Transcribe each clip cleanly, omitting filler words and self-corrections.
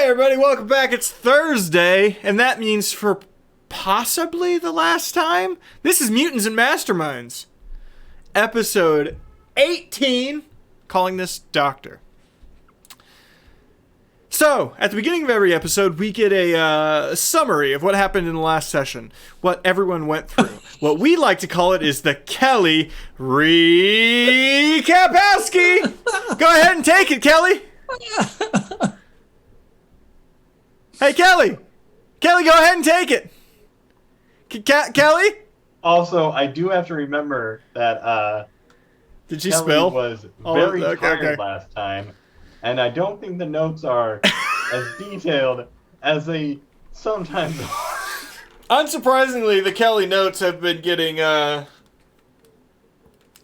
everybody, welcome back. It's Thursday, and that means for possibly the last time, this is Mutants and Masterminds, episode 18, calling this Doctor. So, at the beginning of every episode, we get a summary of what happened in the last session, what everyone went through. What we like to call it is the Kelly Recapowski. Go ahead and take it, Kelly. Hey, Kelly. Kelly, go ahead and take it. Kelly? Also, I do have to remember that Did she Kelly spill? was very tired last time. And I don't think the notes are as detailed as they sometimes are. Unsurprisingly, the Kelly notes have been getting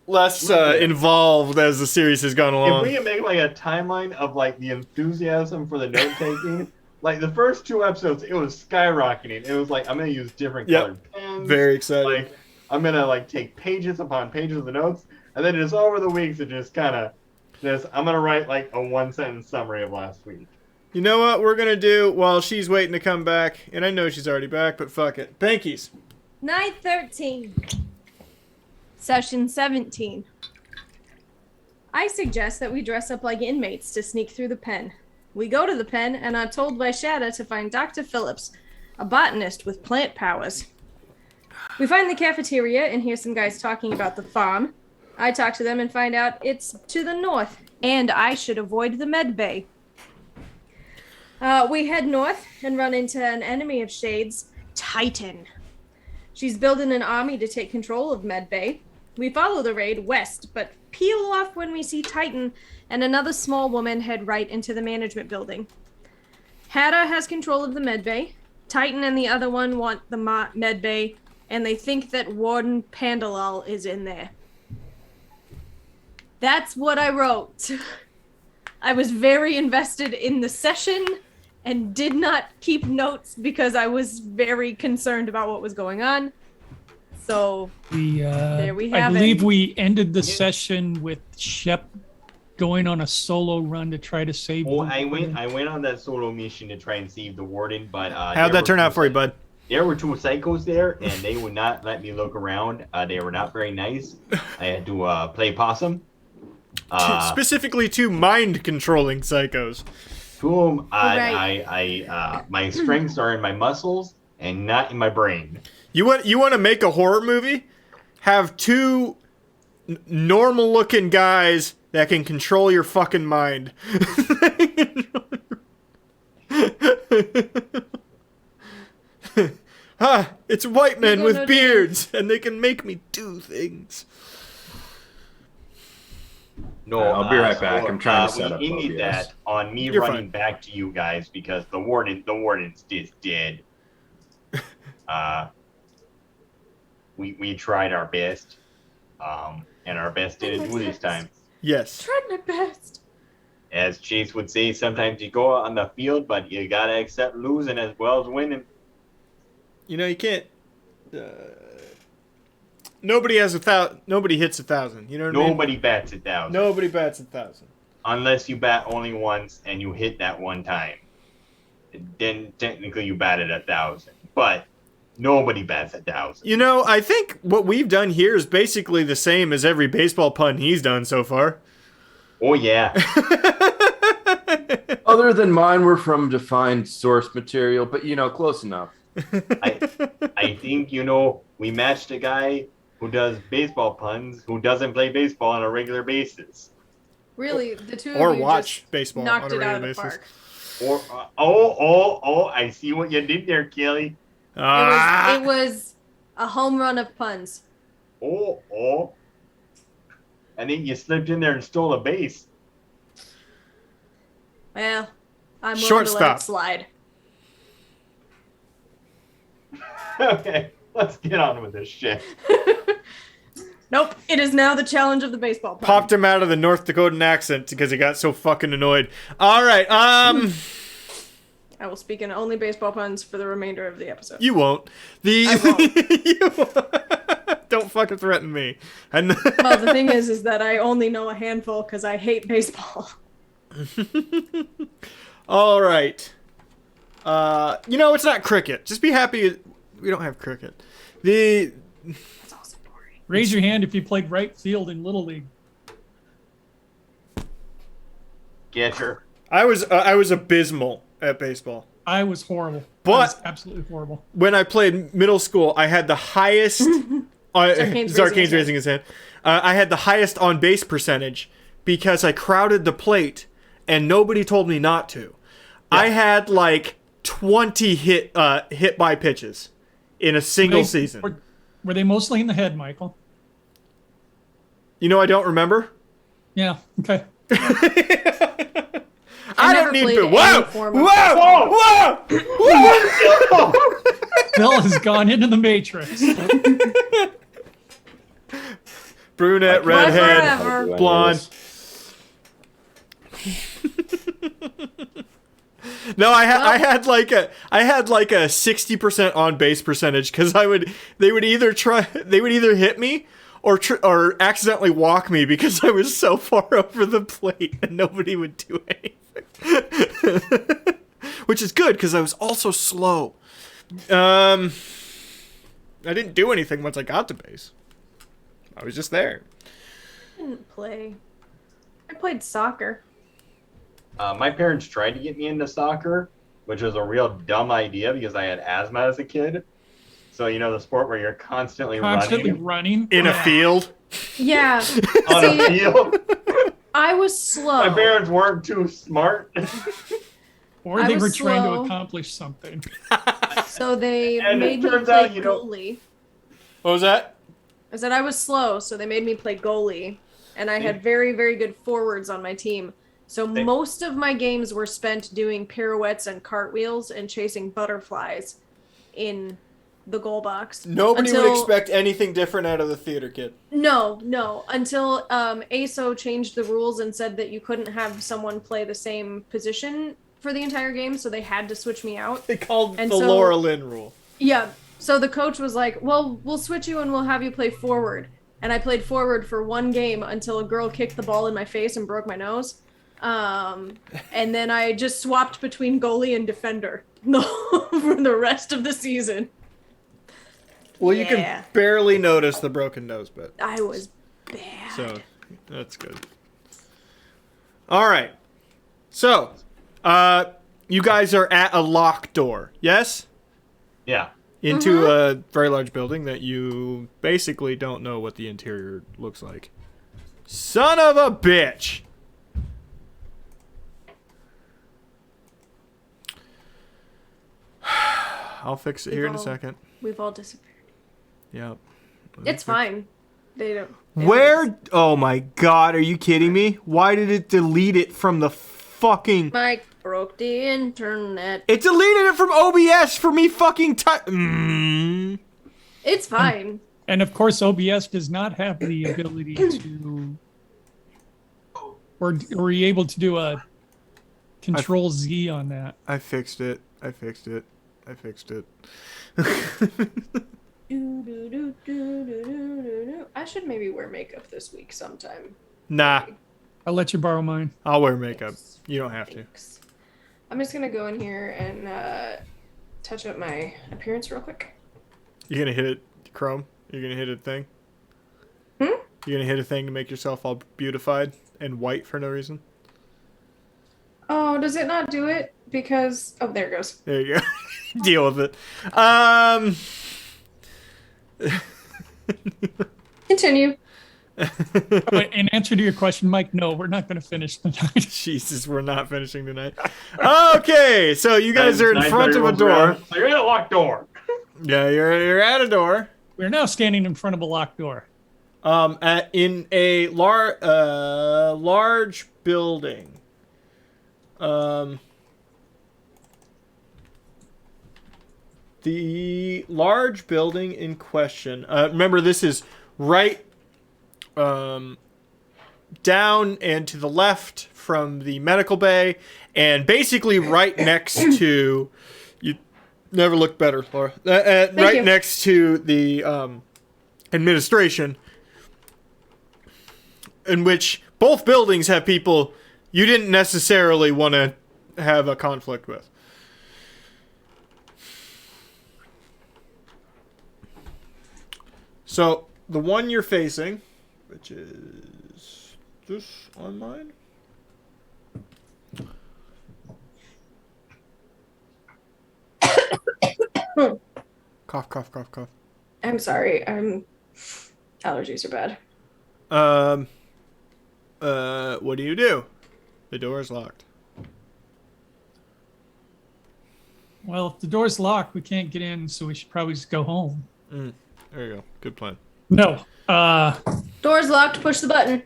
less involved as the series has gone along. If we can make like a timeline of like the enthusiasm for the note taking, like the first two episodes, it was skyrocketing. It was like I'm gonna use different colored pens. Very exciting. Like I'm gonna like take pages upon pages of the notes, and then just over the weeks it just kind of. I'm going to write like a one-sentence summary of last week. You know what we're going to do while she's waiting to come back? And I know she's already back, but fuck it. Pankies. Night 13. Session 17. I suggest that we dress up like inmates to sneak through the pen. We go to the pen and are told by Shatta to find Dr. Phillips, a botanist with plant powers. We find the cafeteria and hear some guys talking about the farm. I talk to them and find out it's to the north, and I should avoid the med bay. We head north and run into an enemy of Shade's, Titan. She's building an army to take control of med bay. We follow the raid west, but peel off when we see Titan and another small woman head right into the management building. Hatta has control of the med bay. Titan and the other one want the med bay, and they think that Warden Pandalal is in there. That's what I wrote. I was very invested in the session and did not keep notes because I was very concerned about what was going on. So there we have it. I believe we ended the session with Shep going on a solo run to try to save. Well, I went on that solo mission to try and save the warden, but how'd that turn out for you, bud? There were two psychos there, and they would not let me look around. They were not very nice. I had to play possum. Specifically to mind-controlling psychos. To whom my strengths are in my muscles and not in my brain. You want to make a horror movie? Have two normal-looking guys that can control your fucking mind. It's white men with beards, and they can make me do things. No, I'll be right back. I'm trying to set up. We ended that on me running back to you guys because the warden's just dead. We tried our best, and our best didn't do this time. Yes. Tried my best. As Chase would say, sometimes you go out on the field, but you gotta accept losing as well as winning. You know, you can't. Nobody hits 1,000. You know what I mean? Nobody bats 1,000. Nobody bats 1,000. Unless you bat only once and you hit that one time. Then technically you batted 1,000. But nobody bats 1,000. You know, I think what we've done here is basically the same as every baseball pun he's done so far. Oh, yeah. Other than mine were from defined source material, but, close enough. I think, we matched a guy who does baseball puns, who doesn't play baseball on a regular basis. Really, the two or of you watch just baseball knocked on a it out regular of the basis. park. I see what you did there, Kelly. It was a home run of puns. And then you slipped in there and stole a base. Well, I'm willing Shortstop. to let it slide. Okay, let's get on with this shit. Nope, it is now the challenge of the baseball pun. Popped him out of the North Dakotan accent because he got so fucking annoyed. All right, I will speak in only baseball puns for the remainder of the episode. You won't. I won't. Don't fucking threaten me. Well, the thing is that I only know a handful because I hate baseball. All right. It's not cricket. Just be happy we don't have cricket. That's also boring. Raise your hand if you played right field in Little League. Catcher. I was abysmal at baseball. I was horrible. But- I was absolutely horrible. When I played middle school, I had the highest. Zarkane's raising his hand. I had the highest on base percentage because I crowded the plate and nobody told me not to. Yeah. I had like 20 hit by pitches in a single season. Were they mostly in the head, Michael? I don't remember. Yeah. Okay. I don't need to. Whoa! Bill has gone into the Matrix. Brunette, redhead, Forever. blonde. No, I had like a 60% on base percentage because they would either hit me or accidentally walk me because I was so far over the plate and nobody would do anything. Which is good because I was also slow. I didn't do anything once I got to base. I was just there. I didn't play. I played soccer. My parents tried to get me into soccer, which was a real dumb idea because I had asthma as a kid. So the sport where you're constantly running in a field. Yeah. on a field. I was slow. My parents weren't too smart. Or I they was were trying to slow. accomplish something. So they And made it me turns play out you don't- goalie. What was that? I said I was slow, so they made me play goalie. And I had very, very good forwards on my team. So most of my games were spent doing pirouettes and cartwheels and chasing butterflies in the goal box. Nobody would expect anything different out of the theater kid. No. Until ASO changed the rules and said that you couldn't have someone play the same position for the entire game, so they had to switch me out. They called the Laura Lynn rule. Yeah. So the coach was like, well, we'll switch you and we'll have you play forward. And I played forward for one game until a girl kicked the ball in my face and broke my nose. And then I just swapped between goalie and defender for the rest of the season. Well, you can barely notice the broken nose, but I was bad. so that's good. All right. So, you guys are at a locked door, yes? Yeah. Into a very large building that you basically don't know what the interior looks like. Son of a bitch! I'll fix it here in a second. We've all disappeared. Yep. It's fine. They don't. Where? Oh my god, are you kidding me? Why did it delete it from the fucking... Mike broke the internet. It deleted it from OBS for me fucking It's fine. And of course, OBS does not have the ability to... Or were you able to do a Control Z on that? I fixed it. I fixed it. I should maybe wear makeup this week sometime. Nah, I'll let you borrow mine. I'll wear makeup. You don't have to. Thanks. I'm just gonna go in here and touch up my appearance real quick. You gonna hit it, Chrome? You're gonna hit a thing? Hmm? You gonna hit a thing to make yourself all beautified and white for no reason? Oh, does it not do it? Because there it goes. There you go. Deal with it. Continue. But in answer to your question, Mike, no, we're not going to finish tonight. Jesus, we're not finishing tonight. Okay, so you guys are in front of a door. So you're in a locked door. Yeah, you're at a door. We're now standing in front of a locked door. In a large building. The large building in question. Remember, this is right down and to the left from the medical bay, and basically right next to. You never looked better, Laura. Right you. next to the administration, in which both buildings have people you didn't necessarily want to have a conflict with. So the one you're facing, which is this on mine. Cough, cough, cough, cough. I'm sorry. Allergies are bad. What do? The door is locked. Well, if the door's locked, we can't get in, so we should probably just go home. There you go. Good plan. No. Door's locked. Push the button.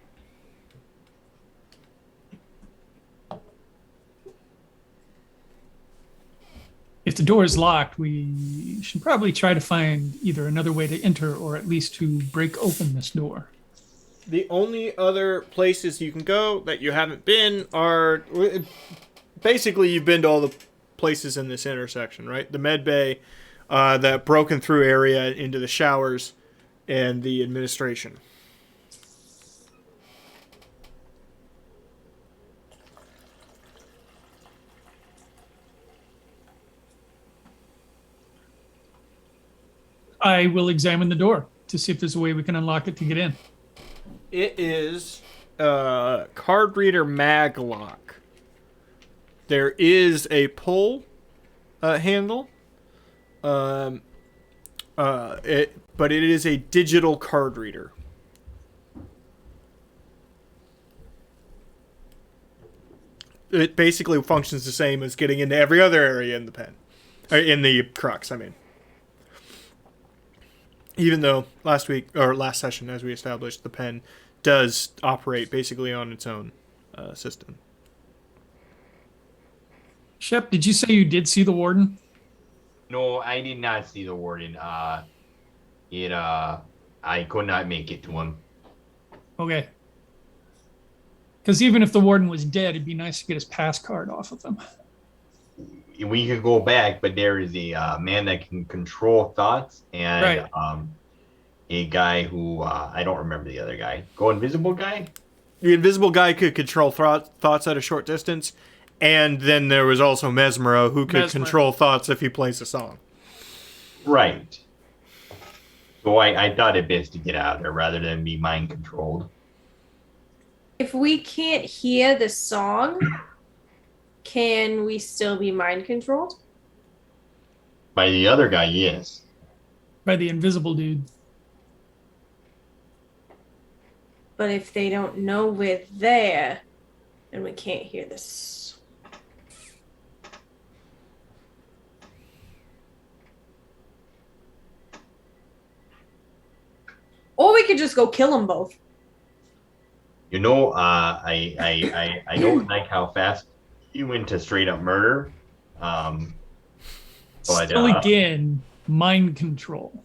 If the door is locked, we should probably try to find either another way to enter or at least to break open this door. The only other places you can go that you haven't been are... Basically, you've been to all the places in this intersection, right? The med bay, that broken through area into the showers, and the administration. I will examine the door to see if there's a way we can unlock it to get in. It is card reader mag lock. There is a pull handle, but it is a digital card reader. It basically functions the same as getting into every other area in the pen, or in the crux. I mean. Even though last session, as we established, the pen does operate basically on its own system. Shep, did you say you did see the warden? No, I did not see the warden. I could not make it to him. Okay. Because even if the warden was dead, it'd be nice to get his pass card off of him. We could go back, but there is a man that can control thoughts, and Right. A guy who I don't remember the other guy. Go invisible guy. The invisible guy could control thoughts at a short distance, and then there was also Mesmero, who could control thoughts if he plays a song. Right. So I thought it best to get out of there rather than be mind controlled. If we can't hear the song, can we still be mind controlled? By the other guy, yes. By the invisible dude. But if they don't know we're there, and we can't hear this. Or we could just go kill them both. You know, I don't like how fast you went to straight up murder. But, Still again, mind control.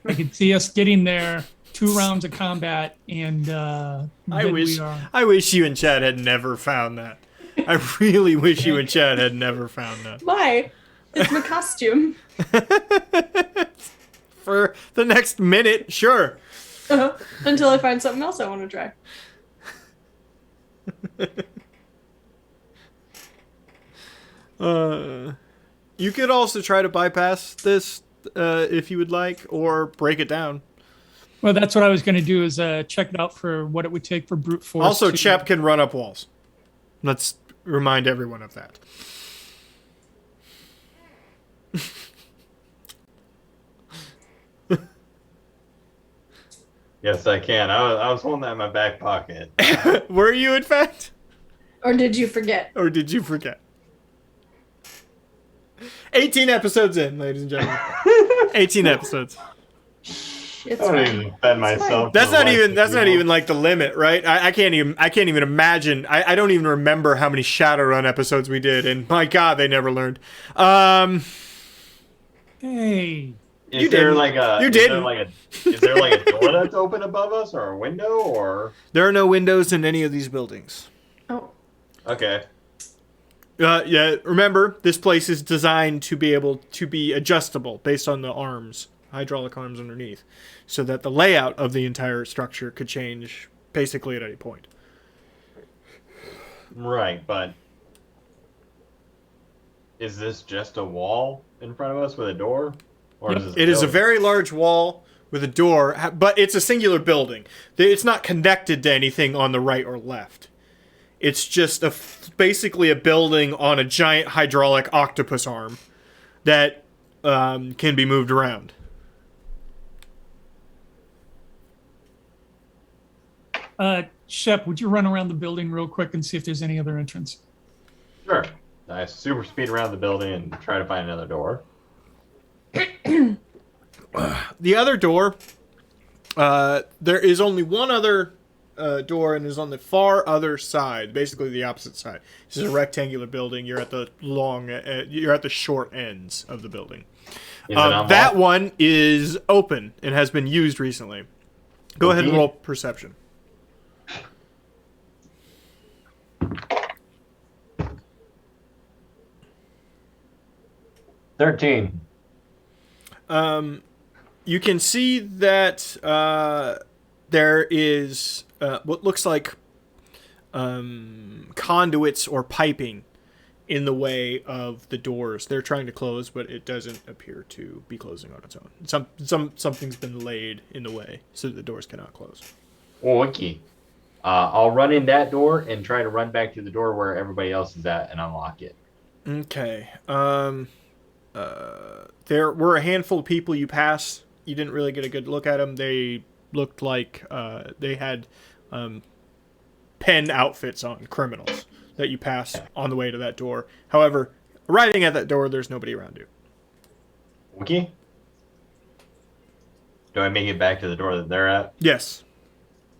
I could see us getting there, 2 rounds of combat, and I wish you and Chad had never found that. I really wish you and Chad had never found that. Why? It's my costume. For the next minute, sure. Until I find something else I want to try. You could also try to bypass this if you would like, or break it down. Well, that's what I was going to do, is check it out for what it would take for brute force. Also, Chep can run up walls. Let's remind everyone of that. Yes, I can. I was holding that in my back pocket. Were you, in fact? Or did you forget? 18 episodes in, ladies and gentlemen. 18 episodes. It's I don't fine. even defend myself. That's not even like the limit, right? I can't even imagine. I don't even remember how many Shadowrun episodes we did, and my God, they never learned. Hey. Is there like a door that's open above us, or a window, or? There are no windows in any of these buildings. Oh. Okay. Yeah, remember, this place is designed to be able to be adjustable based on the arms, hydraulic arms underneath, so that the layout of the entire structure could change basically at any point. Right, but is this just a wall in front of us with a door? Or Yep. is this It is a building? very large wall with a door, but it's a singular building. It's not connected to anything on the right or left. It's just basically a building on a giant hydraulic octopus arm that can be moved around. Shep, would you run around the building real quick and see if there's any other entrance? Sure. I super speed around the building and try to find another door. The other door, there is only one other door, and is on the far other side, basically the opposite side. This is a rectangular building. You're at the you're at the short ends of the building. Is it unlocked? That one is open and has been used recently. Go ahead and roll perception. $13. You can see that there is what looks like conduits or piping in the way of the doors. They're trying to close, but it doesn't appear to be closing on its own. Something's been laid in the way so that the doors cannot close. Okay. I'll run in that door and try to run back to the door where everybody else is at and unlock it. Okay. There were a handful of people you passed. You didn't really get a good look at them. They looked like they had pen outfits on, criminals that you passed on the way to that door. However, arriving at that door, there's nobody around you. Okay. Do I make it back to the door that they're at? Yes.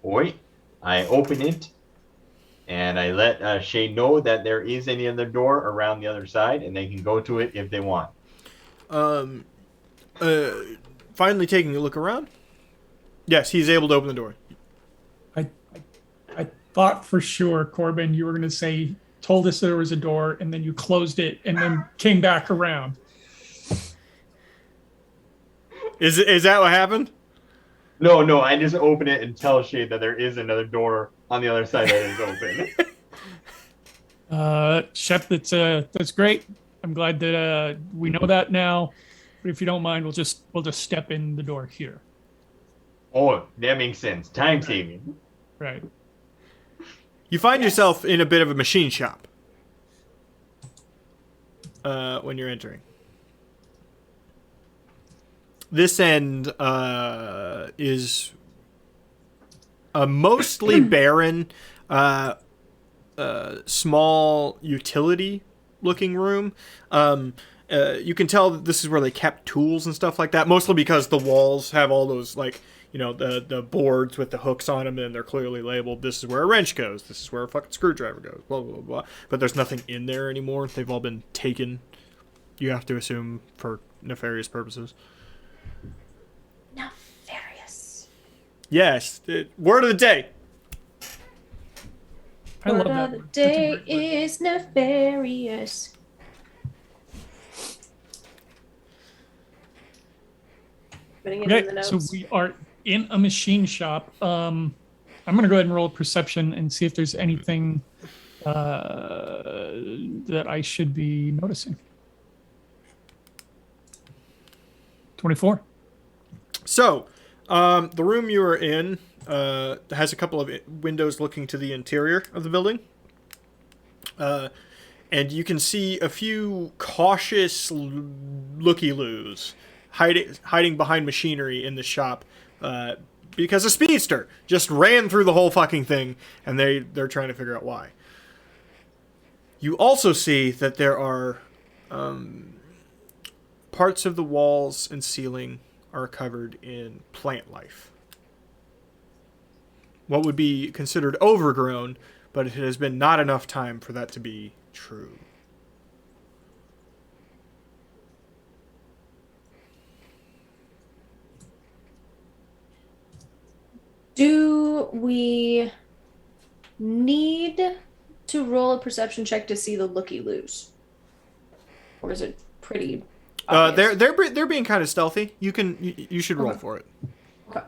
Oi. I open it, and I let Shay know that there is any other door around the other side, and they can go to it if they want. Finally taking a look around. Yes, he's able to open the door. I thought for sure, Corbin, you were going to say, told us there was a door, and then you closed it, and then came back around. Is that what happened? No, I just open it and tell Shay that there is another door on the other side that is open. Shep, that's great. I'm glad that we know that now. But if you don't mind, we'll just step in the door here. Oh, that makes sense. Time saving. Right. You find yourself in a bit of a machine shop when you're entering. This end is a mostly barren, small utility-looking room. You can tell that this is where they kept tools and stuff like that, mostly because the walls have all those, like, you know, the boards with the hooks on them, and they're clearly labeled, this is where a wrench goes, this is where a fucking screwdriver goes, blah, blah, blah, blah. But there's nothing in there anymore. They've all been taken, you have to assume, for nefarious purposes. Nefarious. Yes, word of the day. I love Word that of the word. That's a day great word. is nefarious. Putting it in the Okay, so notes. we are in a machine shop. I'm going to go ahead and roll a perception and see if there's anything that I should be noticing. 24. So, the room you are in has a couple of windows looking to the interior of the building. And you can see a few cautious looky-loos hiding behind machinery in the shop because a speedster just ran through the whole fucking thing, and they're trying to figure out why. You also see that there are parts of the walls and ceiling are covered in plant life. What would be considered overgrown, but it has been not enough time for that to be true. Do we need to roll a perception check to see the looky-loos? Or is it pretty obvious? They're being kind of stealthy. You should roll for it. Okay.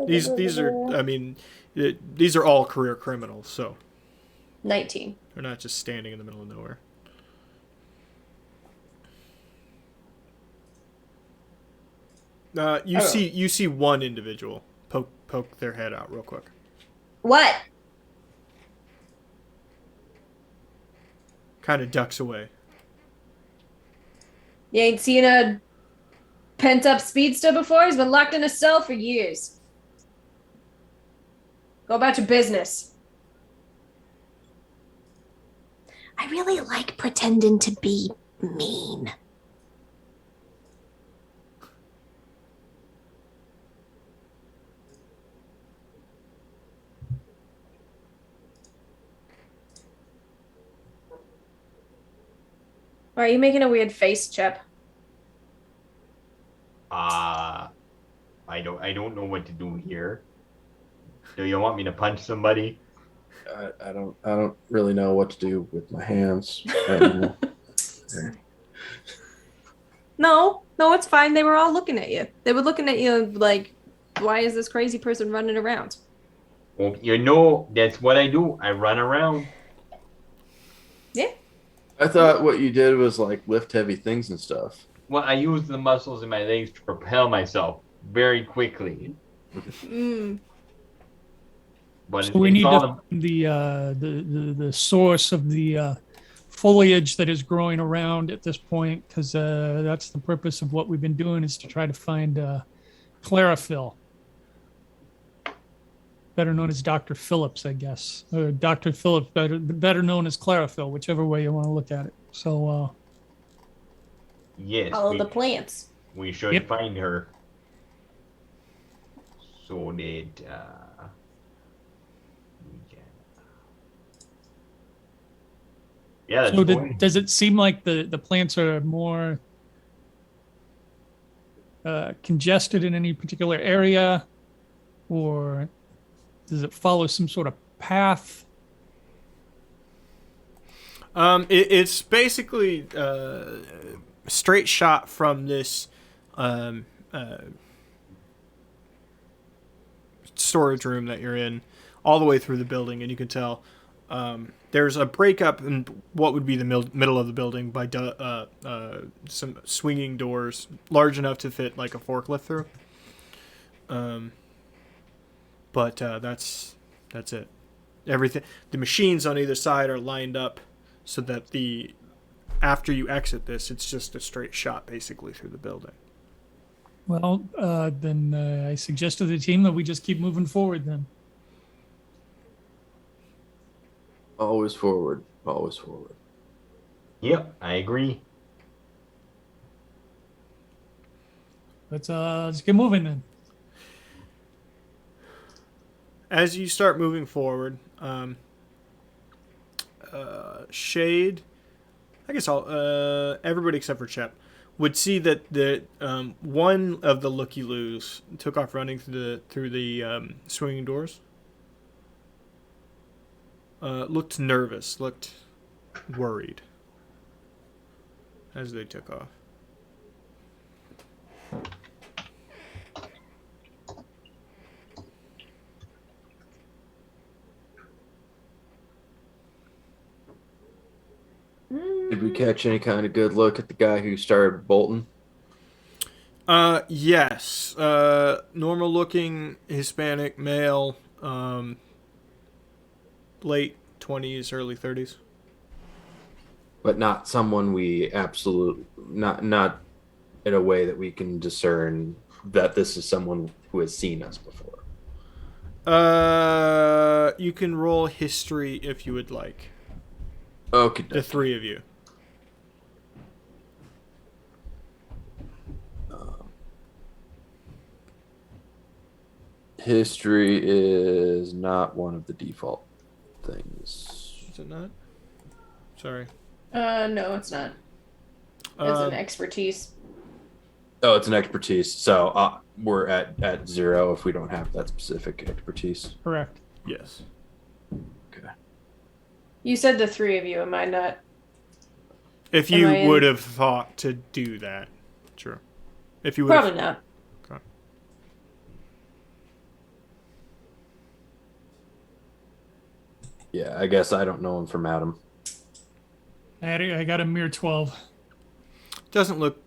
These are, I mean, these are all career criminals, so 19. they're not just standing in the middle of nowhere. You see one individual poke their head out real quick. What? Kind of ducks away. You ain't seen a pent-up speedster before? He's been locked in a cell for years. Go about your business. I really like pretending to be mean. Why are you making a weird face, Chip? I don't know what to do here. Do you want me to punch somebody? I don't really know what to do with my hands right now. No, it's fine. They were all looking at you. They were looking at you like, why is this crazy person running around? Well, you know, that's what I do. I run around. Yeah. I thought what you did was like lift heavy things and stuff. Well, I use the muscles in my legs to propel myself very quickly. Mm. But So we need to find the source of the foliage that is growing around at this point, because that's the purpose of what we've been doing, is to try to find chlorophyll, better known as Dr. Phillips, I guess, or Dr. Phillips, better known as chlorophyll, whichever way you want to look at it. So yes, Follow the plants. we should Yep. find her. So that we can. Yeah. That's so going. does it seem like the plants are more congested in any particular area, or does it follow some sort of path? It's basically a straight shot from this storage room that you're in all the way through the building, and you can tell there's a breakup in what would be the middle of the building by some swinging doors large enough to fit like a forklift through. But that's it. Everything, the machines on either side are lined up so that after you exit this, it's just a straight shot basically through the building. Well, then I suggest to the team that we just keep moving forward then. Always forward. Always forward. Yep, I agree. Let's get moving then. As you start moving forward, Shade, I guess everybody except for Shep would see that one of the looky-loos took off running through the swinging doors. Looked nervous, looked worried as they took off. Did we catch any kind of good look at the guy who started bolting? Yes. Normal looking Hispanic male, late 20s, early 30s. But not someone we not in a way that we can discern that this is someone who has seen us before. You can roll history if you would like. Okay. The three of you. History is not one of the default things. Is it not? Sorry. No, it's not. It's an expertise. Oh, it's an expertise. So we're at 0 if we don't have that specific expertise. Correct. Yes. Okay. You said the three of you. Am I not? If Am you I in? would have thought to do that, sure. If you would Probably not. Okay. Yeah, I guess I don't know him from Adam. I got a mere 12. Doesn't look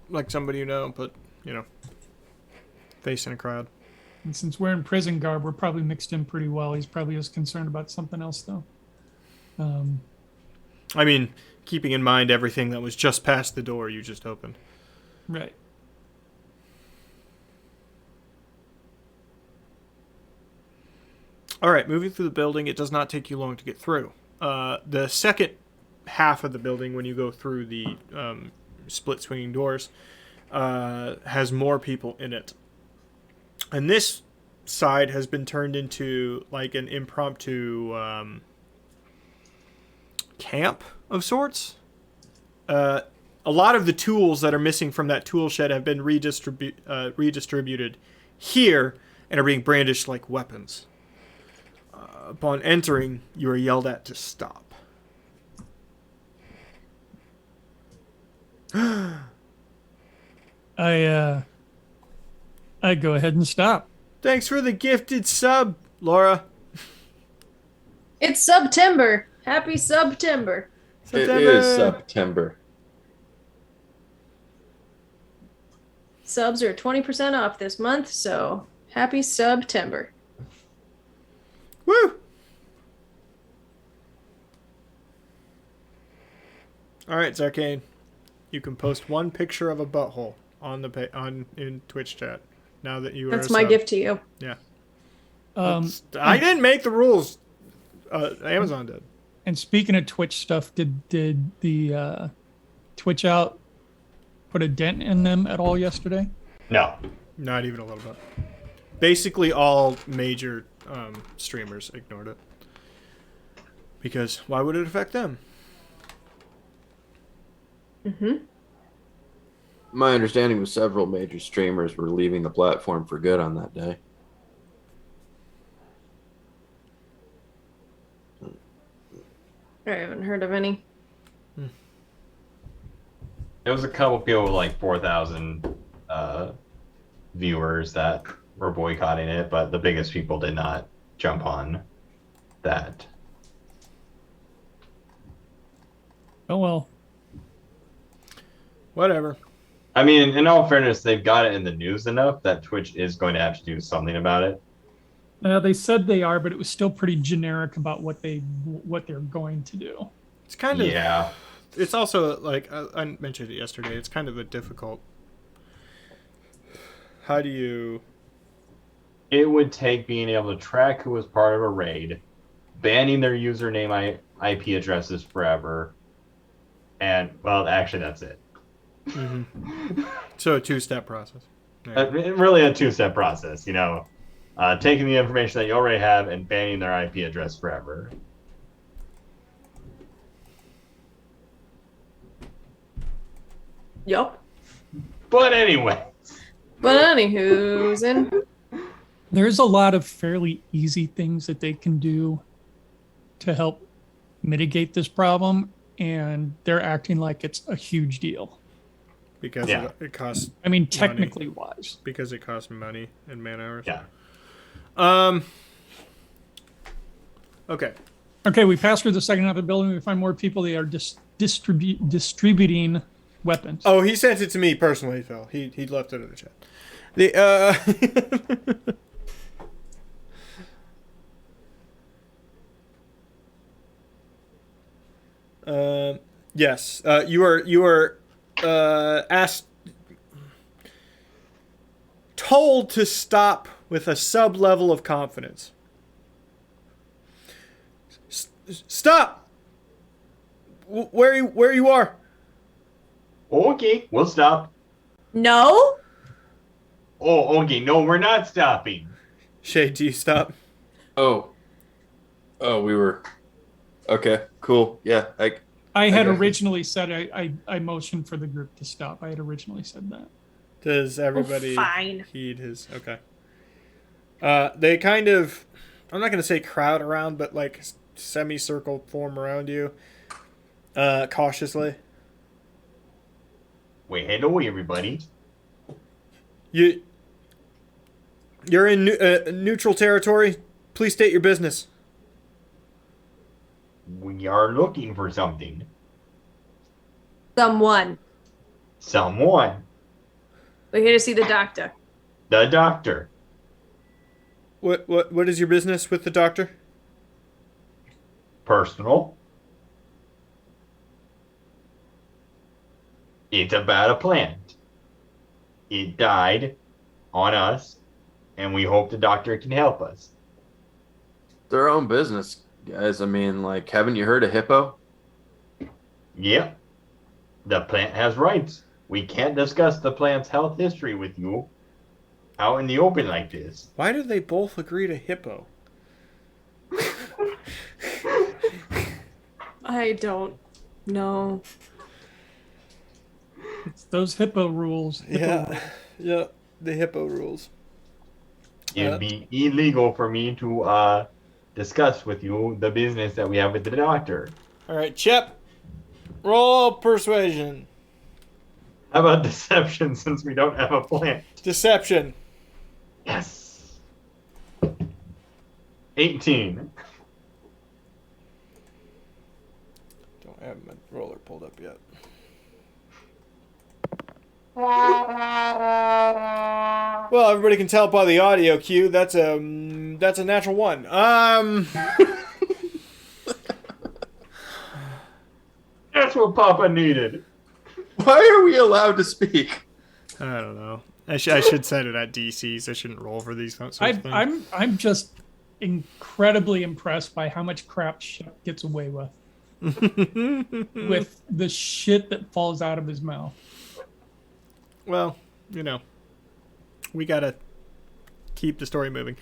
like somebody you know, but you know. facing a crowd. And since we're in prison garb, we're probably mixed in pretty well. He's probably just concerned about something else, though. I mean, keeping in mind everything that was just past the door you just opened. Right. All right, moving through the building, it does not take you long to get through. The second half of the building, when you go through the split swinging doors, has more people in it. And this side has been turned into like an impromptu camp of sorts. A lot of the tools that are missing from that tool shed have been redistributed here and are being brandished like weapons. Upon entering, you are yelled at to stop. I'd go ahead and stop. Thanks for the gifted sub, Laura. It's September. Happy September. It is September. Subs are 20% off this month, so happy September. Woo! All right, Zarkane. You can post one picture of a butthole on in Twitch chat. Now that you are That's a my sub. gift to you. Yeah. I I didn't make the rules. Amazon did. And speaking of Twitch stuff, did the Twitch out put a dent in them at all yesterday? No. Not even a little bit. Basically, all major streamers ignored it. Because why would it affect them? Mm-hmm. My understanding was several major streamers were leaving the platform for good on that day. I haven't heard of any. There was a couple people with like 4,000 viewers that were boycotting it, but the biggest people did not jump on that. Oh well. Whatever. I mean, in all fairness, they've got it in the news enough that Twitch is going to have to do something about it. They said they are, but it was still pretty generic about what they're going to do. It's kind of... Yeah. It's also, like, I mentioned it yesterday, it's kind of a difficult... How do you... It would take being able to track who was part of a raid, banning their username IP addresses forever, and, well, actually, that's it. Mm-hmm. So a two-step process. Yeah. Really a two-step process, you know. Taking the information that you already have and banning their IP address forever. Yup. But anyway. But anywho's in. There's a lot of fairly easy things that they can do to help mitigate this problem, and they're acting like it's a huge deal. Because Yeah. it costs... I mean, technically wise. Because it costs money and man-hours. Yeah. Okay. Okay, we passed through the second half of the building. We find more people. They are distributing weapons. Oh, he sent it to me personally, Phil. He left it in the chat. Yes. You are asked, told to stop with a sub level of confidence. Stop. Where you are. Okay, we'll stop. No? Oh, okay, no, we're not stopping. Shade, do you stop? Oh, we were. Okay, cool. Yeah, I had Okay. originally said I motioned for the group to stop. I had originally said that. Does everybody fine. heed his... Okay. They kind of... I'm not going to say crowd around, but like semicircle form around you. Cautiously. Wait, hello, everybody. You're in neutral territory. Please state your business. We are looking for something. Someone. Someone. We're here to see the doctor. The doctor. What is your business with the doctor? Personal. It's about a plant. It died on us, and we hope the doctor can help us. Their own business, guys. I mean, like, haven't you heard of Hippo? Yep. The plant has rights. We can't discuss the plant's health history with you out in the open like this. Why did they both agree to hippo? I don't know. It's those hippo rules. Yeah, the hippo rules. It'd be illegal for me to discuss with you the business that we have with the doctor. All right, Chip. Roll persuasion. How about deception since we don't have a plant? Deception. Yes. 18. Don't have my roller pulled up yet. Well, everybody can tell by the audio cue. That's a natural one. That's what Papa needed. Why are we allowed to speak? I don't know. I should set it at DCs. I shouldn't roll for these sorts of things. I'm just incredibly impressed by how much crap Shep gets away with. With the shit that falls out of his mouth. Well, we gotta keep the story moving.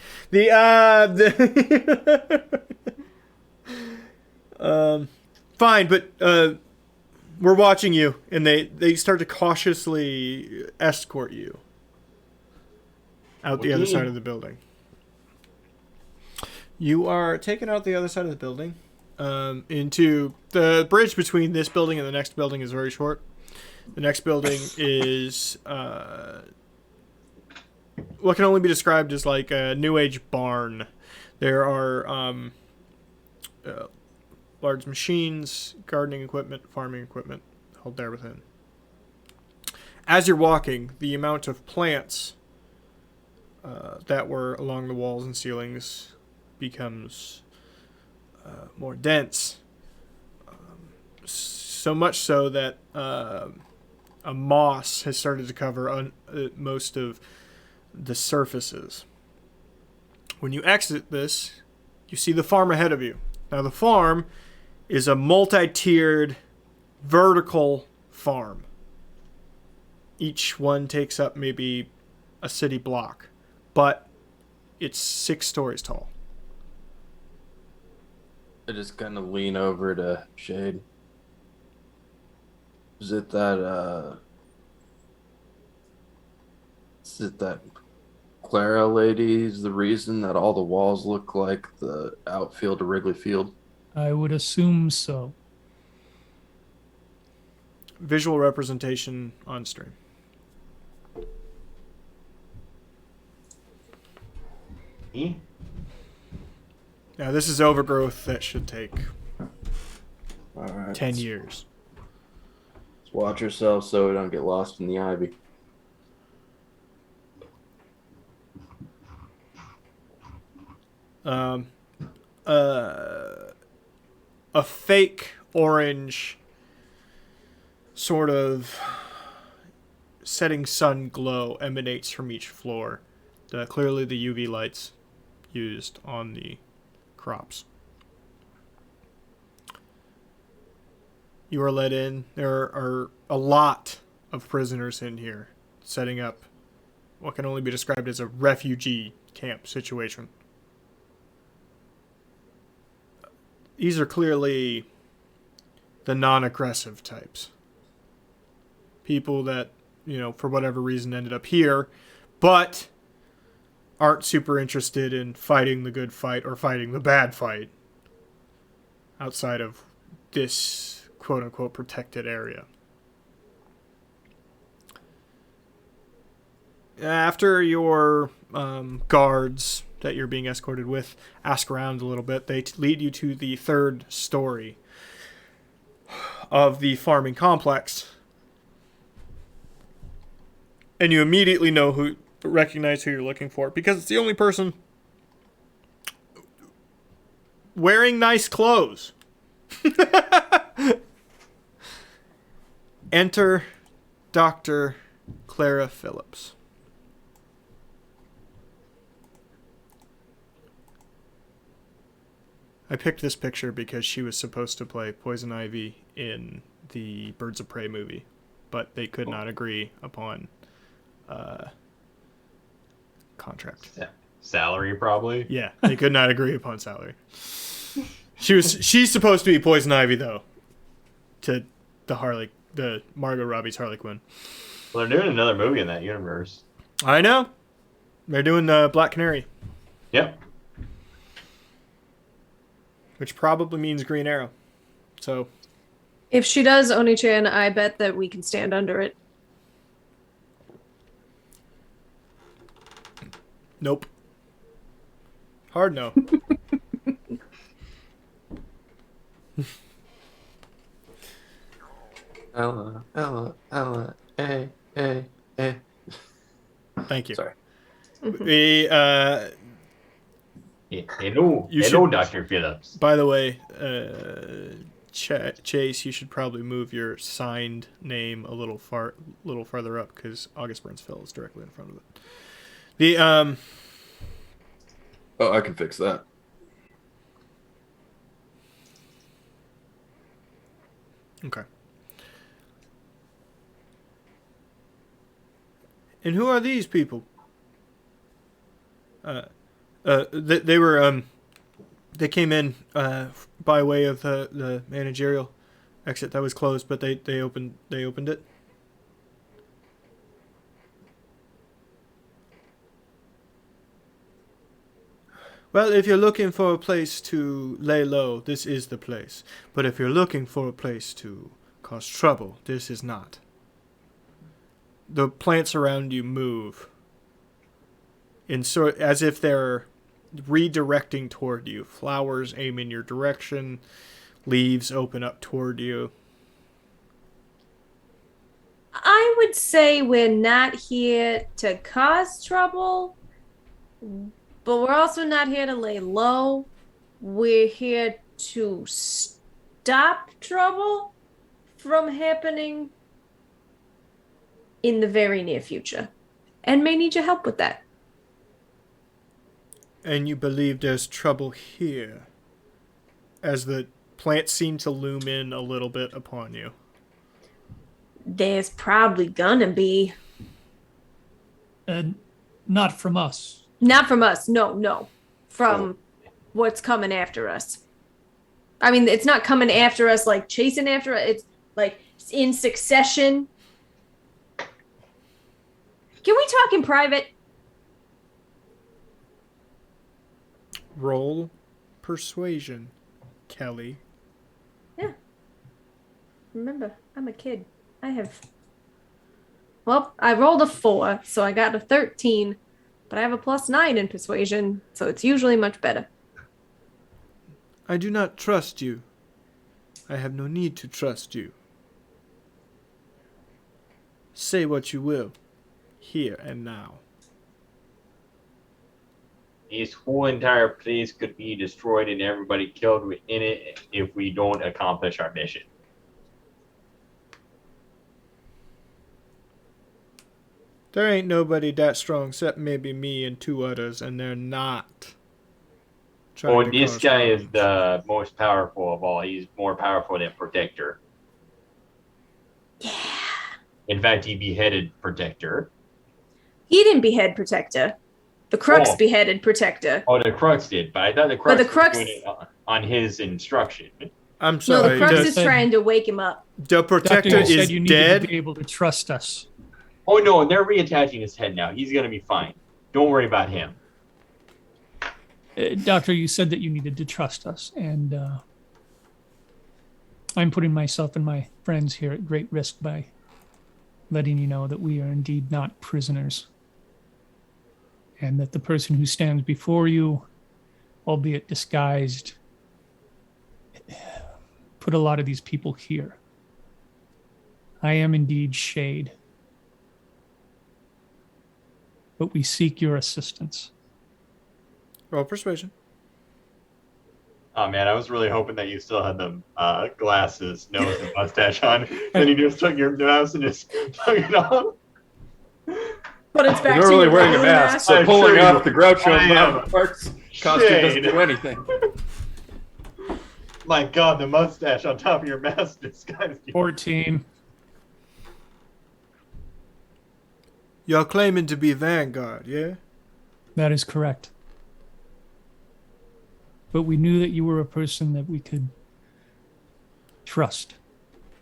Fine, but we're watching you, and they start to cautiously escort you out the other side of the building. You are taken out the other side of the building, into the bridge between this building and the next building is very short. The next building is what can only be described as like a New Age barn. There are large machines, gardening equipment, farming equipment held there within. As you're walking, the amount of plants that were along the walls and ceilings becomes more dense. So much so that a moss has started to cover most of the surfaces. When you exit this, you see the farm ahead of you. Now the farm is a multi-tiered vertical farm. Each one takes up maybe a city block, but it's 6 stories tall. I just kind of lean over to Shade. Is it that Clara lady is the reason that all the walls look like the outfield of Wrigley Field? I would assume so. Visual representation on stream. Now this is overgrowth that should take All right. 10 years. Let's watch ourselves so we don't get lost in the ivy. A fake orange sort of setting sun glow emanates from each floor. Clearly the UV lights used on the crops. You are let in. There are a lot of prisoners in here, setting up what can only be described as a refugee camp situation. These are clearly the non-aggressive types. People that, for whatever reason ended up here, but aren't super interested in fighting the good fight or fighting the bad fight outside of this quote-unquote protected area. After your guards that you're being escorted with ask around a little bit, they lead you to the 3rd story of the farming complex. And you immediately know recognize who you're looking for because it's the only person wearing nice clothes. Enter Dr. Clara Phillips. I picked this picture because she was supposed to play Poison Ivy in the Birds of Prey movie, but they could not agree upon contract. Salary, probably. Yeah, they could not agree upon salary. She's supposed to be Poison Ivy though, to the Margot Robbie's Harley Quinn. Well, they're doing another movie in that universe. I know. They're doing Black Canary. Yep. Which probably means Green Arrow. So. If she does, Oni-chan, I bet that we can stand under it. Nope. Hard no. Ella, eh. Thank you. Sorry. We, Hello, Dr. Phillips. by the way, Chase, you should probably move your signed name a little farther up because August Burnsville is directly in front of it. Oh, I can fix that. Okay. And who are these people? They were they came in by way of the managerial exit that was closed, but they opened it. Well, if you're looking for a place to lay low, this is the place. But if you're looking for a place to cause trouble, this is not. The plants around you move as if they're redirecting toward you. Flowers aim in your direction. Leaves open up toward you. I would say we're not here to cause trouble, but we're also not here to lay low. We're here to stop trouble from happening in the very near future, and may need your help with that. And you believe there's trouble here, as the plants seem to loom in a little bit upon you. There's probably gonna be. Not from us. Not from us, no. From what's coming after us. I mean, it's not coming after us like chasing after us. It's like in succession. Can we talk in private? Roll persuasion, Kelly. Yeah. Remember, I'm a kid. Well, I rolled a 4, so I got a 13, but I have a +9 in persuasion, so it's usually much better. I do not trust you. I have no need to trust you. Say what you will, here and now. This whole entire place could be destroyed and everybody killed within it if we don't accomplish our mission. There ain't nobody that strong except maybe me and 2 others, and they're not. Oh, this guy is the most powerful of all. He's more powerful than Protector. Yeah. In fact, he beheaded Protector. He didn't behead Protector. The Crux beheaded Protector. Oh, the Crux did, but I thought the Crux the Crux was doing it on his instruction. I'm No, sorry. the Crux is trying to wake him up. The Protector Doctor, you is said you dead. needed to be able to trust us. Oh no, they're reattaching his head now. He's gonna be fine. Don't worry about him. Doctor, you said that you needed to trust us, and I'm putting myself and my friends here at great risk by letting you know that we are indeed not prisoners, and that the person who stands before you, albeit disguised, put a lot of these people here. I am indeed Shade. but we seek your assistance. Roll persuasion. Oh man, I was really hoping that you still had the glasses, nose, and mustache on. Then you just took your mouse and just took it off. But it's back You're to normally your wearing a balloon mask, so I'm pulling sure off you- the Groucho I am. Marx costume doesn't Shade. do anything. My God, the mustache on top of your mask disguised you. 14. You're claiming to be Vanguard, yeah? That is correct. But we knew that you were a person that we could trust.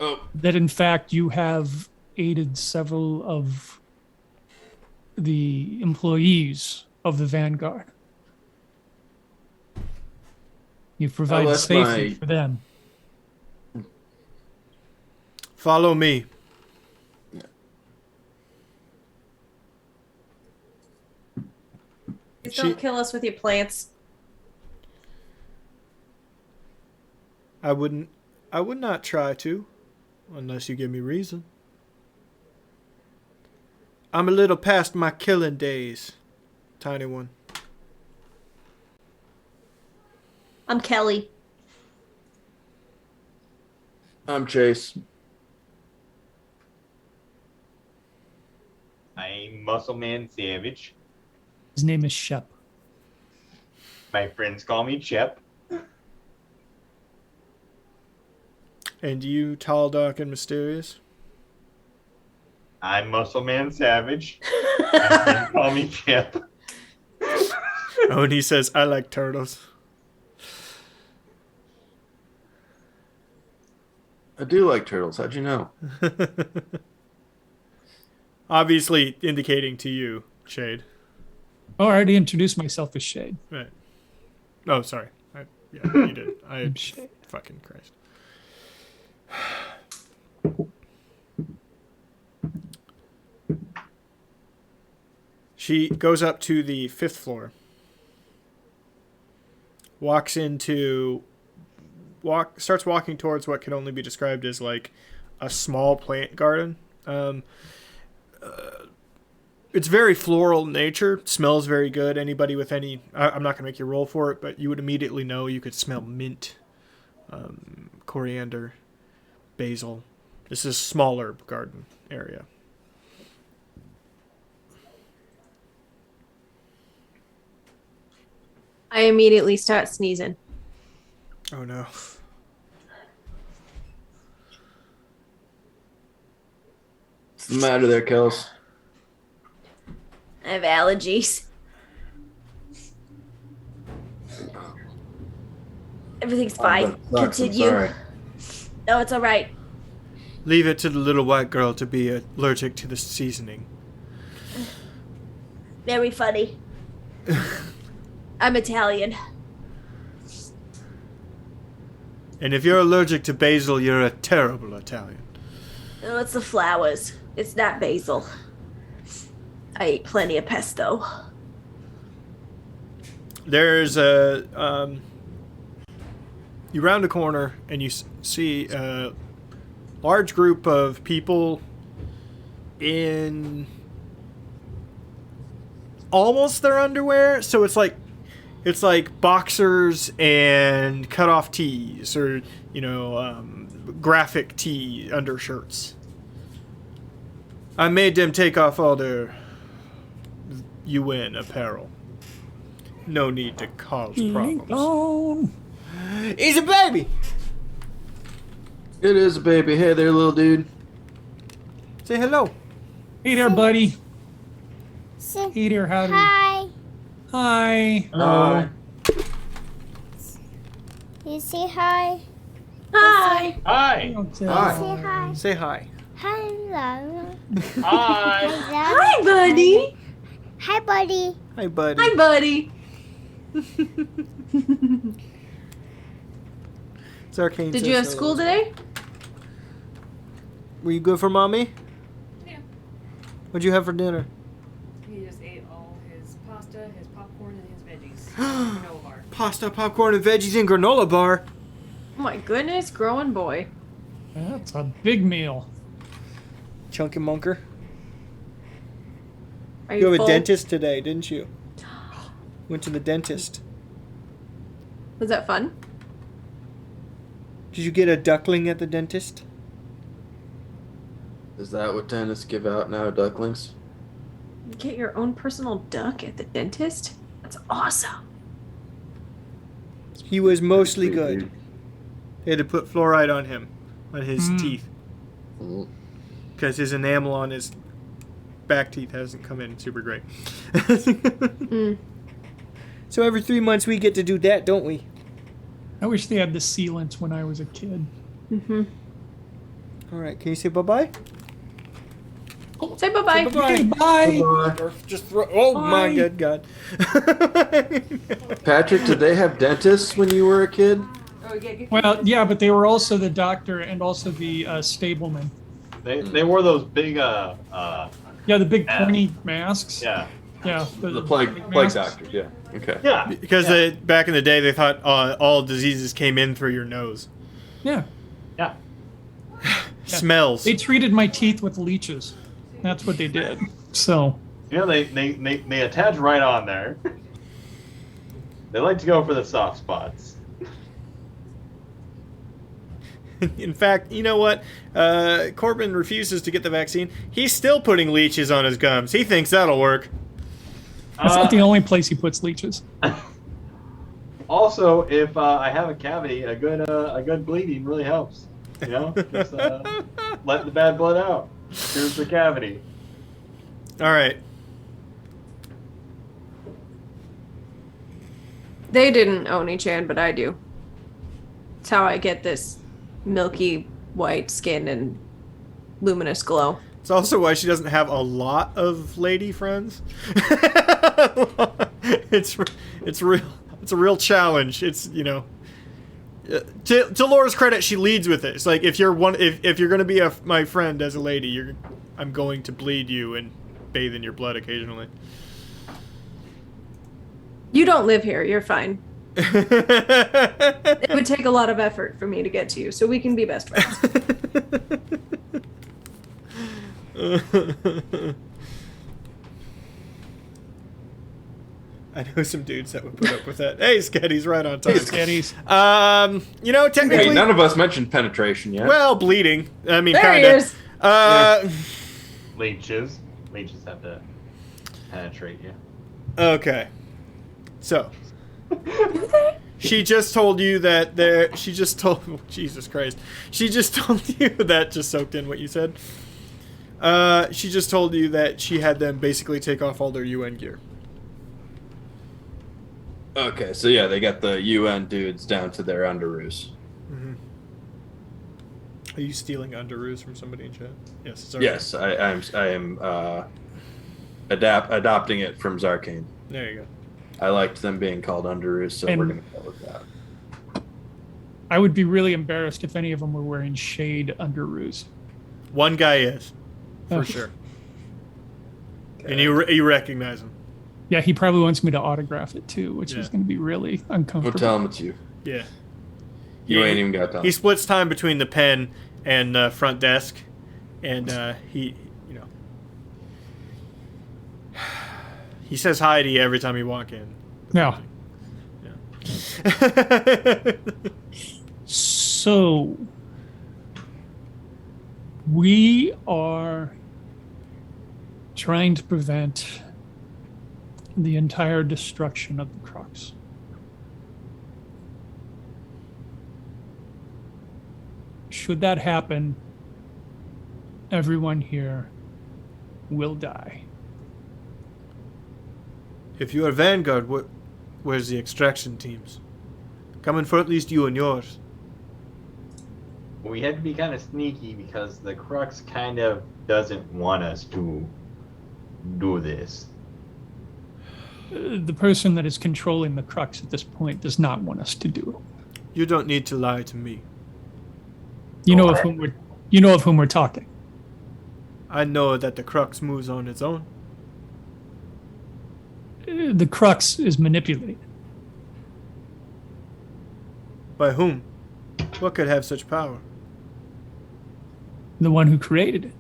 Oh, That in fact you have aided several of the employees of the Vanguard. You've provided that's safety my- for them. Follow me. Just She- don't kill us with your plants. I would not try to, unless you give me reason. I'm a little past my killing days, tiny one. I'm Kelly. I'm Chase. I'm Muscle Man Savage. His name is Shep. My friends call me Chep. And you, tall, dark, and mysterious? I'm Muscle Man Savage. My friends call me Chip. Oh, and he says, I like turtles. I do like turtles. How'd you know? Obviously indicating to you, Shade. Oh, I already introduced myself as Shade. Right. Oh, sorry. Yeah, you did. I'm Shade. Fucking Christ. She goes up to the 5th floor. Starts walking towards what can only be described as like a small plant garden. It's very floral in nature. Smells very good. Anybody with any... I'm not going to make you roll for it, but you would immediately know. You could smell mint, coriander, basil. This is a smaller garden area. I immediately start sneezing. Oh, no. What's the matter there, Kels? I have allergies. Everything's fine. That sucks. I'm Continue. sorry. No, it's all right. Leave it to the little white girl to be allergic to the seasoning. Very funny. I'm Italian. And if you're allergic to basil, you're a terrible Italian. No, it's the flowers. It's not basil. I ate plenty of pesto. There's a... you round a corner and you see a large group of people in almost their underwear. So it's like boxers and cutoff tees, or graphic tee undershirts. I made them take off all their UN apparel. No need to cause problems. Lincoln. He's a baby. It is a baby. Hey there, little dude. Say hello. Hey there, buddy. Say Hey there, howdy. hi. Hi. Hello. You say hi. Hi. Hi. Okay. Hi. Say hi. Say hi. Hello. Hi. Hello. Hi, buddy. Hi, buddy. Hi, buddy. Hi, buddy. It's Arcane. Did says you have hello. school today? Were you good for mommy? Yeah. What'd you have for dinner? He just ate all his pasta, his popcorn, and his veggies. Granola bar. Pasta, popcorn, and veggies in granola bar. Oh my goodness, growing boy. That's a big meal. Chunky Munker. Are You have a full? dentist today, didn't you? Went to the dentist. Was that fun? Did you get a duckling at the dentist? Is that what dentists give out now, ducklings? You get your own personal duck at the dentist? That's awesome. He was mostly Pretty good. weird. They had to put fluoride on him, on his teeth, Mm. because his enamel on his back teeth hasn't come in super great. So every 3 months we get to do that, don't we? I wish they had the sealants when I was a kid. Mm-hmm. All right, can you say bye-bye? Say bye-bye. Okay, bye. Or just throw... Oh my Bye. good God. Patrick, did they have dentists when you were a kid? Well, yeah, but they were also the doctor and also the stableman. They wore those big Yeah, the big Yeah. pointy masks. yeah. Yeah, The plague masks. doctors, yeah. Okay. Yeah. Because back in the day, they thought all diseases came in through your nose. Yeah, Yeah. Smells. they treated my teeth with leeches. That's what they did. So, You know, they attach right on there. They like to go for the soft spots. In fact, you know what? Corbin refuses to get the vaccine. He's still putting leeches on his gums. He thinks that'll work. that's not the only place he puts leeches. Also, if I have a cavity, a good bleeding really helps. You know, just let the bad blood out. Here's the cavity. All right. They didn't Oni-chan, but I do. It's how I get this milky white skin and luminous glow. It's also why she doesn't have a lot of lady friends. It's a real challenge. It's, you know, to Laura's credit, she leads with it. It's like if you're going to be my friend as a lady, I'm going to bleed you and bathe in your blood occasionally. You don't live here. You're fine. It would take a lot of effort for me to get to you, so we can be best friends. I know some dudes that would put up with that. Hey, Sketty's right on time. Hey, Sketties. You know, technically, Wait, none of us mentioned penetration yet. well, bleeding. I mean, There kind he of. is. Leeches have to penetrate you. Okay. So, she just told you that there. She just told. Oh, Jesus Christ. She just told you that. Just soaked in what you said. She just told you that she had them basically take off all their UN gear. Okay, so yeah, they got the UN dudes down to their underoos. Mm-hmm. Are you stealing underoos from somebody in chat? Yes. Sorry. Yes, I am adopting it from Zarkane. There you go. I liked them being called underoos, so And- we're gonna go with that. I would be really embarrassed if any of them were wearing shade underoos. One guy is, for Oh. sure. And you recognize him. Yeah, he probably wants me to autograph it too, which Yeah. is going to be really Go uncomfortable. tell them it's you. Yeah. You Yeah, ain't even got time. He splits time between the pen and front desk, and he says hi to you every time you walk in. Yeah. Yeah. So we are trying to prevent the entire destruction of the Crux. Should that happen, everyone here will die. If you are Vanguard, where's the extraction teams? Coming for at least you and yours. We had to be kind of sneaky because the Crux kind of doesn't want us to do this. The person that is controlling the Crux at this point does not want us to do it. You don't need to lie to me. You know of whom we're talking. I know that the Crux moves on its own. The Crux is manipulated. By whom? What could have such power? The one who created it.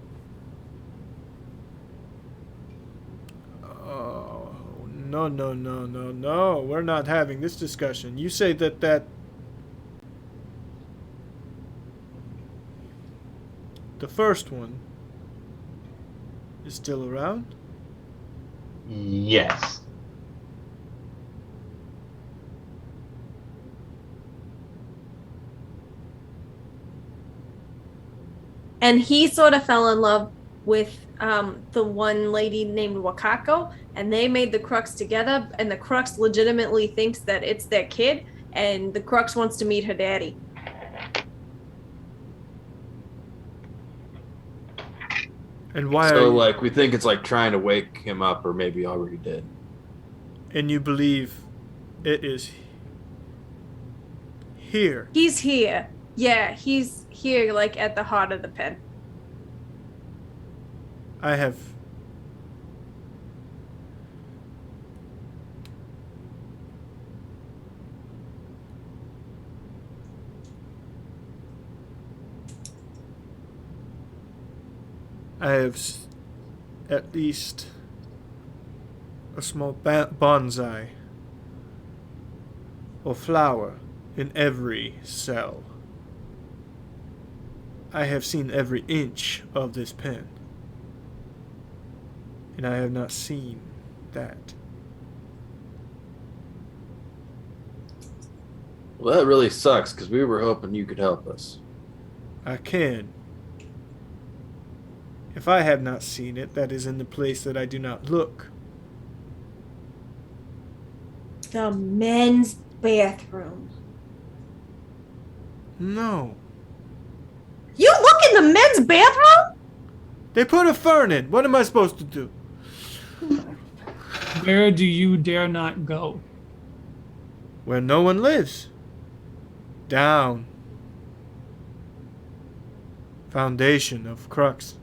no. We're not having this discussion. You say that the first one is still around? Yes. And he sort of fell in love with the one lady named Wakako, and they made the Crux together, and the Crux legitimately thinks that it's their kid, and the Crux wants to meet her daddy. And why So, are you, like, we think it's like trying to wake him up, or maybe already did. and you believe it is here? He's here. Yeah, he's here, like, at the heart of the pen. I have at least a small bonsai or flower in every cell. I have seen every inch of this pen, and I have not seen that. Well, that really sucks because we were hoping you could help us. I can. If I have not seen it, that is in the place that I do not look. The men's bathroom. No. You look in the men's bathroom? They put a fern in. What am I supposed to do? Where do you dare not go? Where no one lives. Down. Foundation of Crux.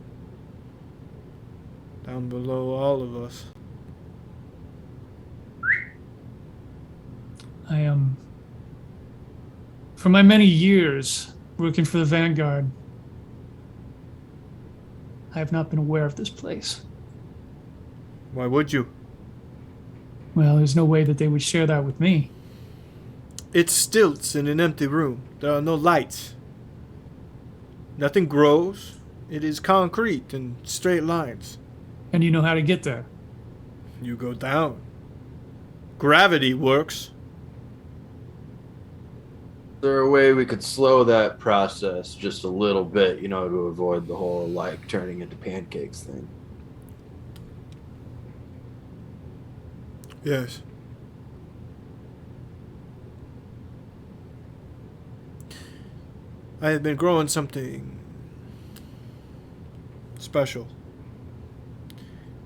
Down below all of us. I am, for my many years working for the Vanguard, I have not been aware of this place. Why would you? Well, there's no way that they would share that with me. It's stilts in an empty room. There are no lights. Nothing grows. It is concrete and straight lines. And you know how to get there. You go down. Gravity works. Is there a way we could slow that process just a little bit, you know, to avoid the whole, like, turning into pancakes thing? Yes. I have been growing something special.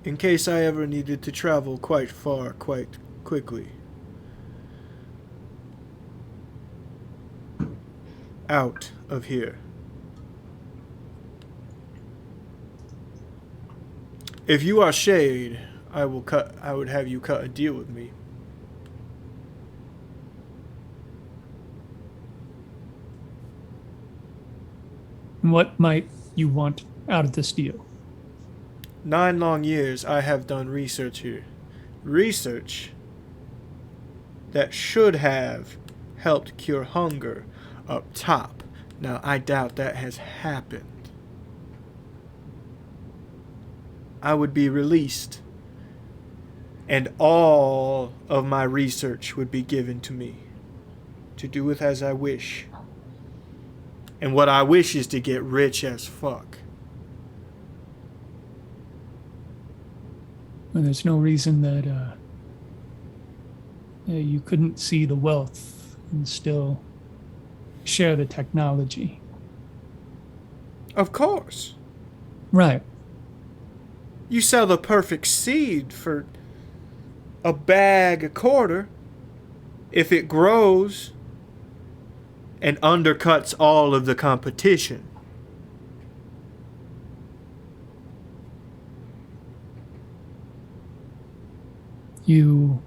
In case I ever needed to travel quite far, quite quickly. Out of here. If you are Shade, I would have you cut a deal with me. What might you want out of this deal? 9 long years I have done research here. Research that should have helped cure hunger up top. Now, I doubt that has happened. I would be released, and all of my research would be given to me to do with as I wish. And what I wish is to get rich as fuck. Well, there's no reason that you couldn't see the wealth and still share the technology. Of course. Right. You sell the perfect seed for a bag a quarter. If it grows and undercuts all of the competition. You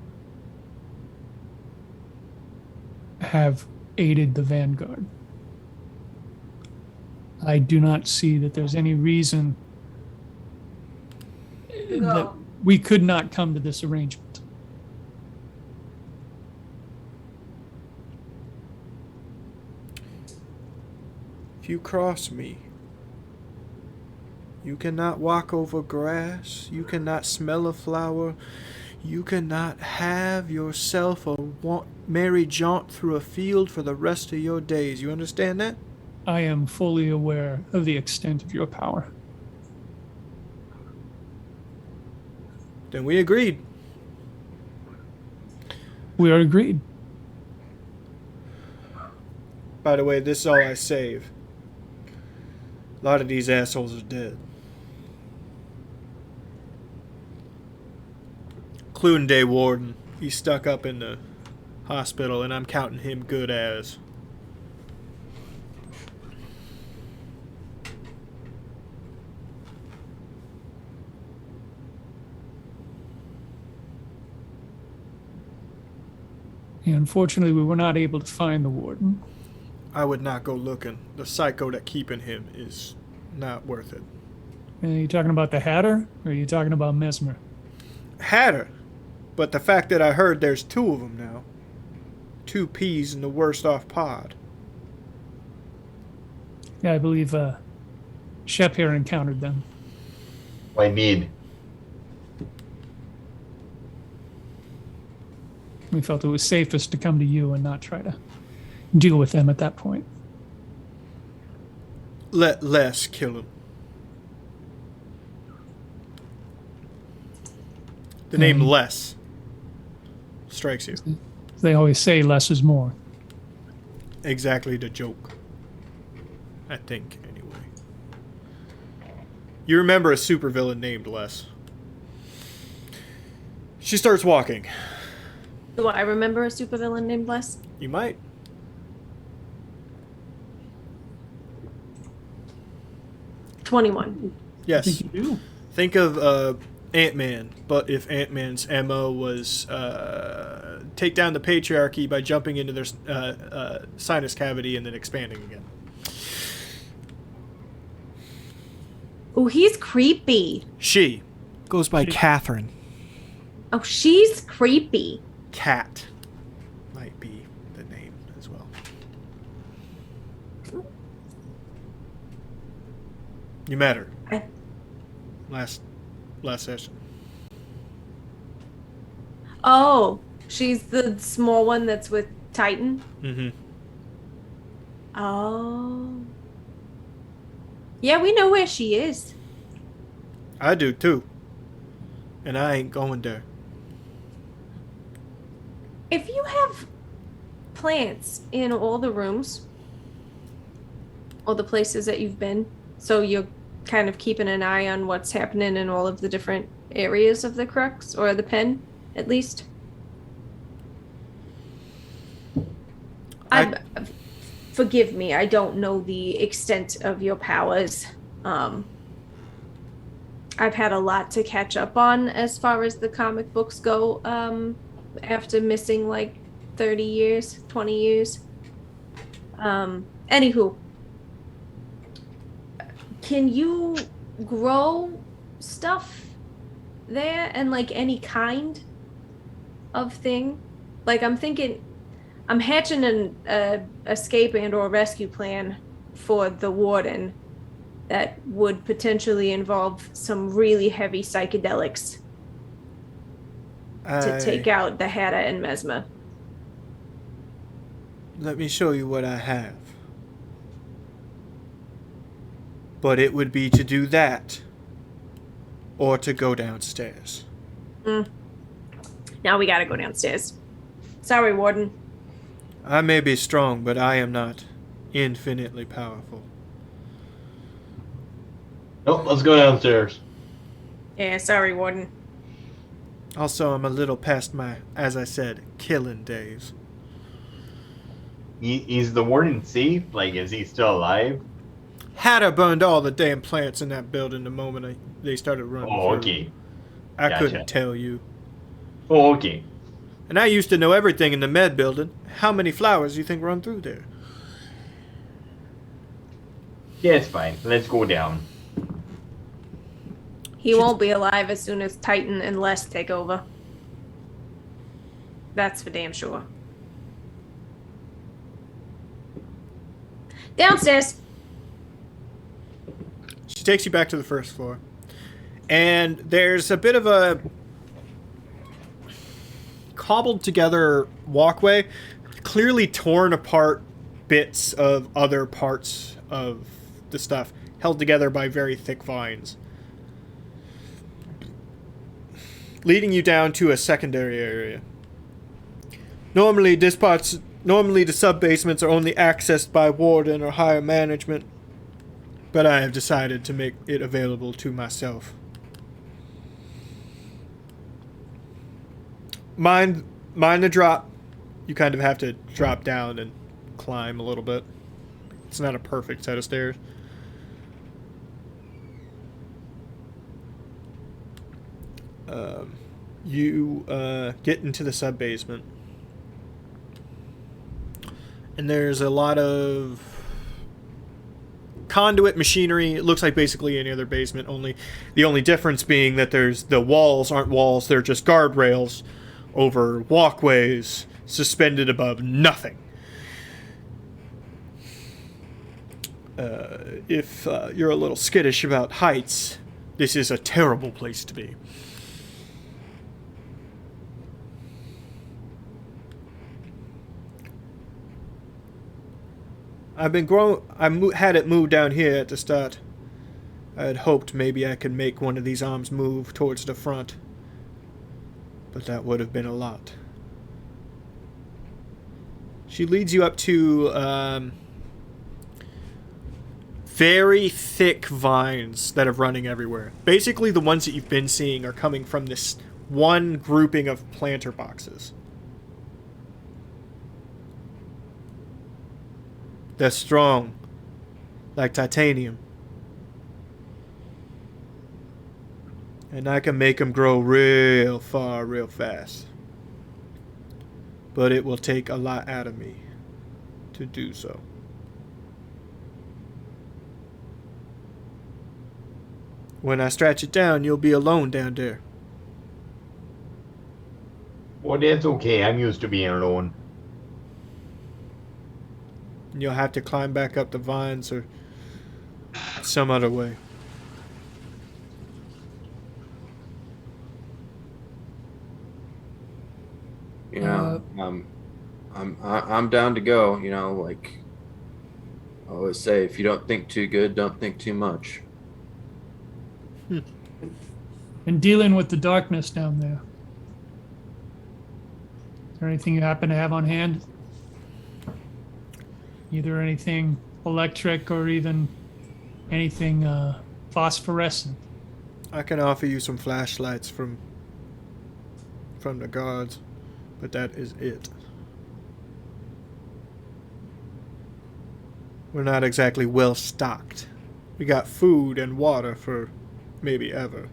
have aided the Vanguard. I do not see that there's any reason that we could not come to this arrangement. If you cross me, you cannot walk over grass. You cannot smell a flower. You cannot have yourself a merry jaunt through a field for the rest of your days. You understand that? I am fully aware of the extent of your power. Then we agreed. We are agreed. By the way, this is all I save. A lot of these assholes are dead. Including Day Warden. He's stuck up in the hospital, and I'm counting him good as. And unfortunately, we were not able to find the warden. I would not go looking. The psycho that keeping him is not worth it. Are you talking about the Hatter, or are you talking about Mesmer? Hatter. But the fact that I heard there's two of them now. Two peas in the worst off pod. Yeah, I believe Shep here encountered them. I mean, We felt it was safest to come to you and not try to deal with them at that point. Let Les kill him. The name Les strikes you. They always say less is more. Exactly the joke. I think, anyway. You remember a supervillain named Les. She starts walking. Do I remember a supervillain named Les? You might. I 21. Yes. think you do. Think of Ant-Man, but if Ant-Man's MO was take down the patriarchy by jumping into their sinus cavity and then expanding again. Oh, he's creepy. She goes by Catherine. Oh, she's creepy. Cat might be the name as well. You met her last session. Oh, she's the small one that's with Titan. Mm-hmm. Oh. Yeah, we know where she is. I do too. And I ain't going there. If you have plants in all the rooms, all the places that you've been, so you're kind of keeping an eye on what's happening in all of the different areas of the crux, or the pen, at least. Forgive me, I don't know the extent of your powers. I've had a lot to catch up on as far as the comic books go, after missing like 30 years, 20 years. Anywho, can you grow stuff there, and like any kind of thing? Like I'm hatching an escape and or rescue plan for the warden that would potentially involve some really heavy psychedelics to take out the Hatter and Mesmer. Let me show you what I have. But it would be to do that, or to go downstairs. Now we gotta go downstairs. Sorry, warden. I may be strong, but I am not infinitely powerful. nope, let's go downstairs. Yeah, sorry, warden. Also, I'm a little past my, as I said, killing days. Is the warden safe? Like, is he still alive? Hatter burned all the damn plants in that building the moment they started running. Oh, through. okay. I Gotcha. couldn't tell you. Oh, okay. And I used to know everything in the med building. How many flowers do you think run through there? Yeah, it's fine. Let's go down. He won't be alive as soon as Titan and Les take over. That's for damn sure. Downstairs. She takes you back to the first floor. And there's a bit of a cobbled together walkway, clearly torn apart bits of other parts of the stuff, held together by very thick vines, leading you down to a secondary area. Normally the sub-basements are only accessed by warden or higher management, but I have decided to make it available to myself. Mind the drop. You kind of have to drop down and climb a little bit. It's not a perfect set of stairs. You get into the sub-basement. And there's a lot of conduit machinery. It looks like basically any other basement, only the only difference being that the walls aren't walls, they're just guardrails over walkways suspended above nothing. If you're a little skittish about heights, this is a terrible place to be. I had it moved down here at the start. I had hoped maybe I could make one of these arms move towards the front, but that would have been a lot. She leads you up to very thick vines that are running everywhere. Basically, the ones that you've been seeing are coming from this one grouping of planter boxes. They're strong, like titanium. And I can make them grow real far, real fast. But it will take a lot out of me to do so. When I stretch it down, you'll be alone down there. Well, that's okay. I'm used to being alone. You'll have to climb back up the vines or some other way. You know, I'm down to go. You know, like I always say, if you don't think too good, don't think too much. And dealing with the darkness down there. Is there anything you happen to have on hand? Either anything electric or even anything phosphorescent. I can offer you some flashlights from the guards, but that is it. We're not exactly well stocked. We got food and water for maybe ever.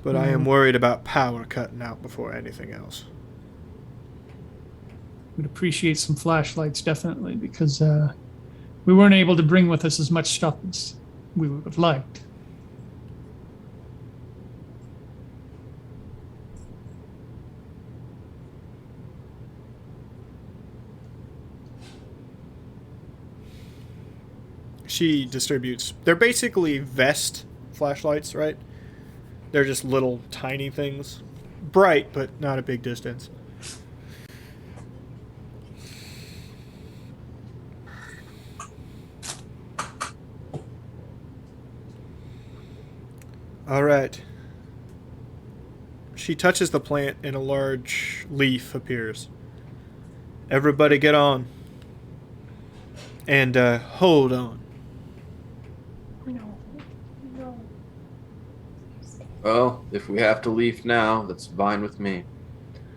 But I am worried about power cutting out before anything else. Would appreciate some flashlights, definitely, because we weren't able to bring with us as much stuff as we would have liked. She distributes. They're basically vest flashlights, right? They're just little tiny things. Bright, but not a big distance. All right. She touches the plant and a large leaf appears. Everybody get on. And hold on. Well, if we have to leave now, that's fine with me.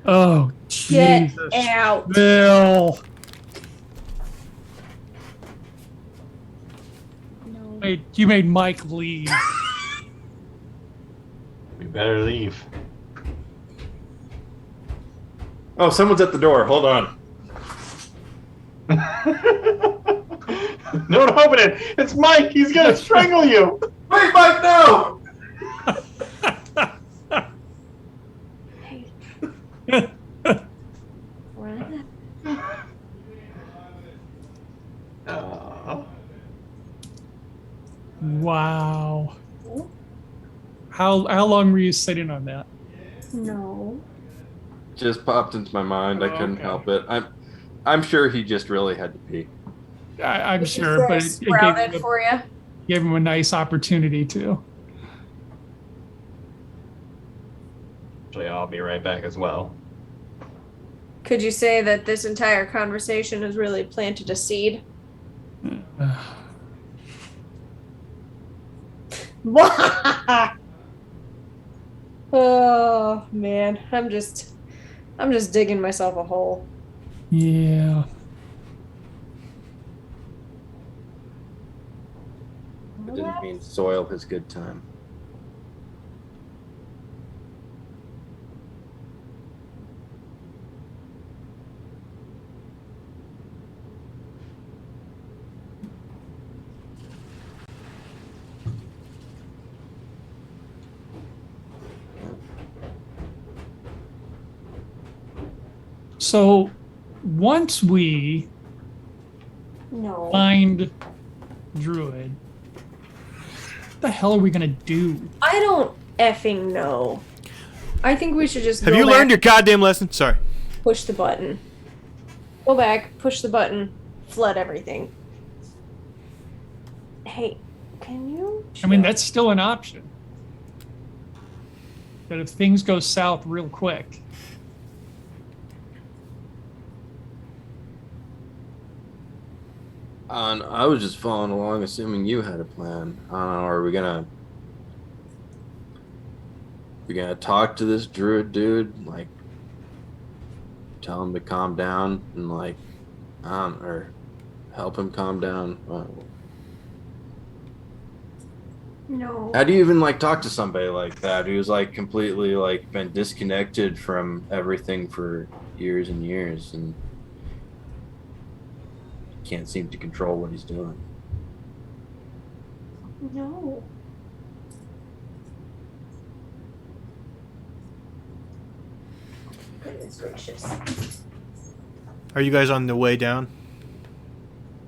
Oh, Get Jesus. out. Bill. No. Wait, you made Mike leave. We better leave. Oh, someone's at the door. Hold on. Don't open it. It's Mike. He's gonna strangle you. Wait, Mike, no! Run. Wow. How long were you sitting on that? No. Just popped into my mind. I couldn't Okay. help it. I'm sure he just really had to pee. I'm Is sure, there but it gave sprouted him, for you? gave him a nice opportunity to. Actually, I'll be right back as well. Could you say that this entire conversation has really planted a seed? Oh man, I'm just digging myself a hole. Yeah. I didn't mean soil his good time. So once we No. find Druid, what the hell are we gonna do? I don't effing know. I think we should just Have go you back, learned your goddamn lesson? Sorry. push the button. Go back, push the button, flood everything. Hey, can you? I mean, that's still an option. That if things go south real quick, I was just following along, assuming you had a plan. I don't know. Are we gonna talk to this druid dude? Like, tell him to calm down and like, or help him calm down. No. How do you even like talk to somebody like that who's like completely like been disconnected from everything for years and years and can't seem to control what he's doing? No. Goodness gracious. Are you guys on the way down?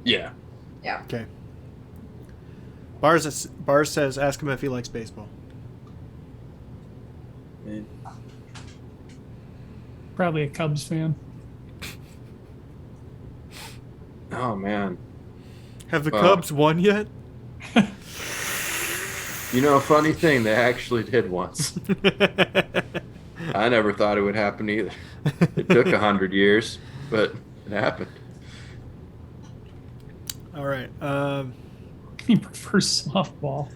Yeah. Yeah. Okay. Bars says, ask him if he likes baseball. probably a Cubs fan. Oh man. Have the Well- Cubs won yet? You know, a funny thing, they actually did once. I never thought it would happen either. It took 100 years, but it happened. All right. He prefers softball.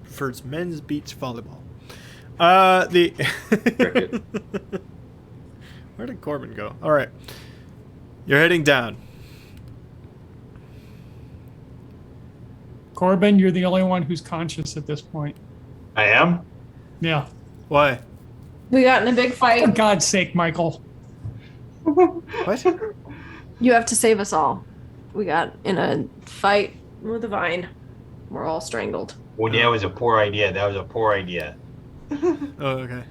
Prefers men's beach volleyball. The Cricket. Where did Corbin go? All right. You're heading down. Corbin, you're the only one who's conscious at this point. I am? Yeah. Why? We got in a big For fight. God's sake, Michael. What? You have to save us all. We got in a fight with a vine. We're all strangled. Well, that was a poor idea. That was a poor idea. Oh, okay.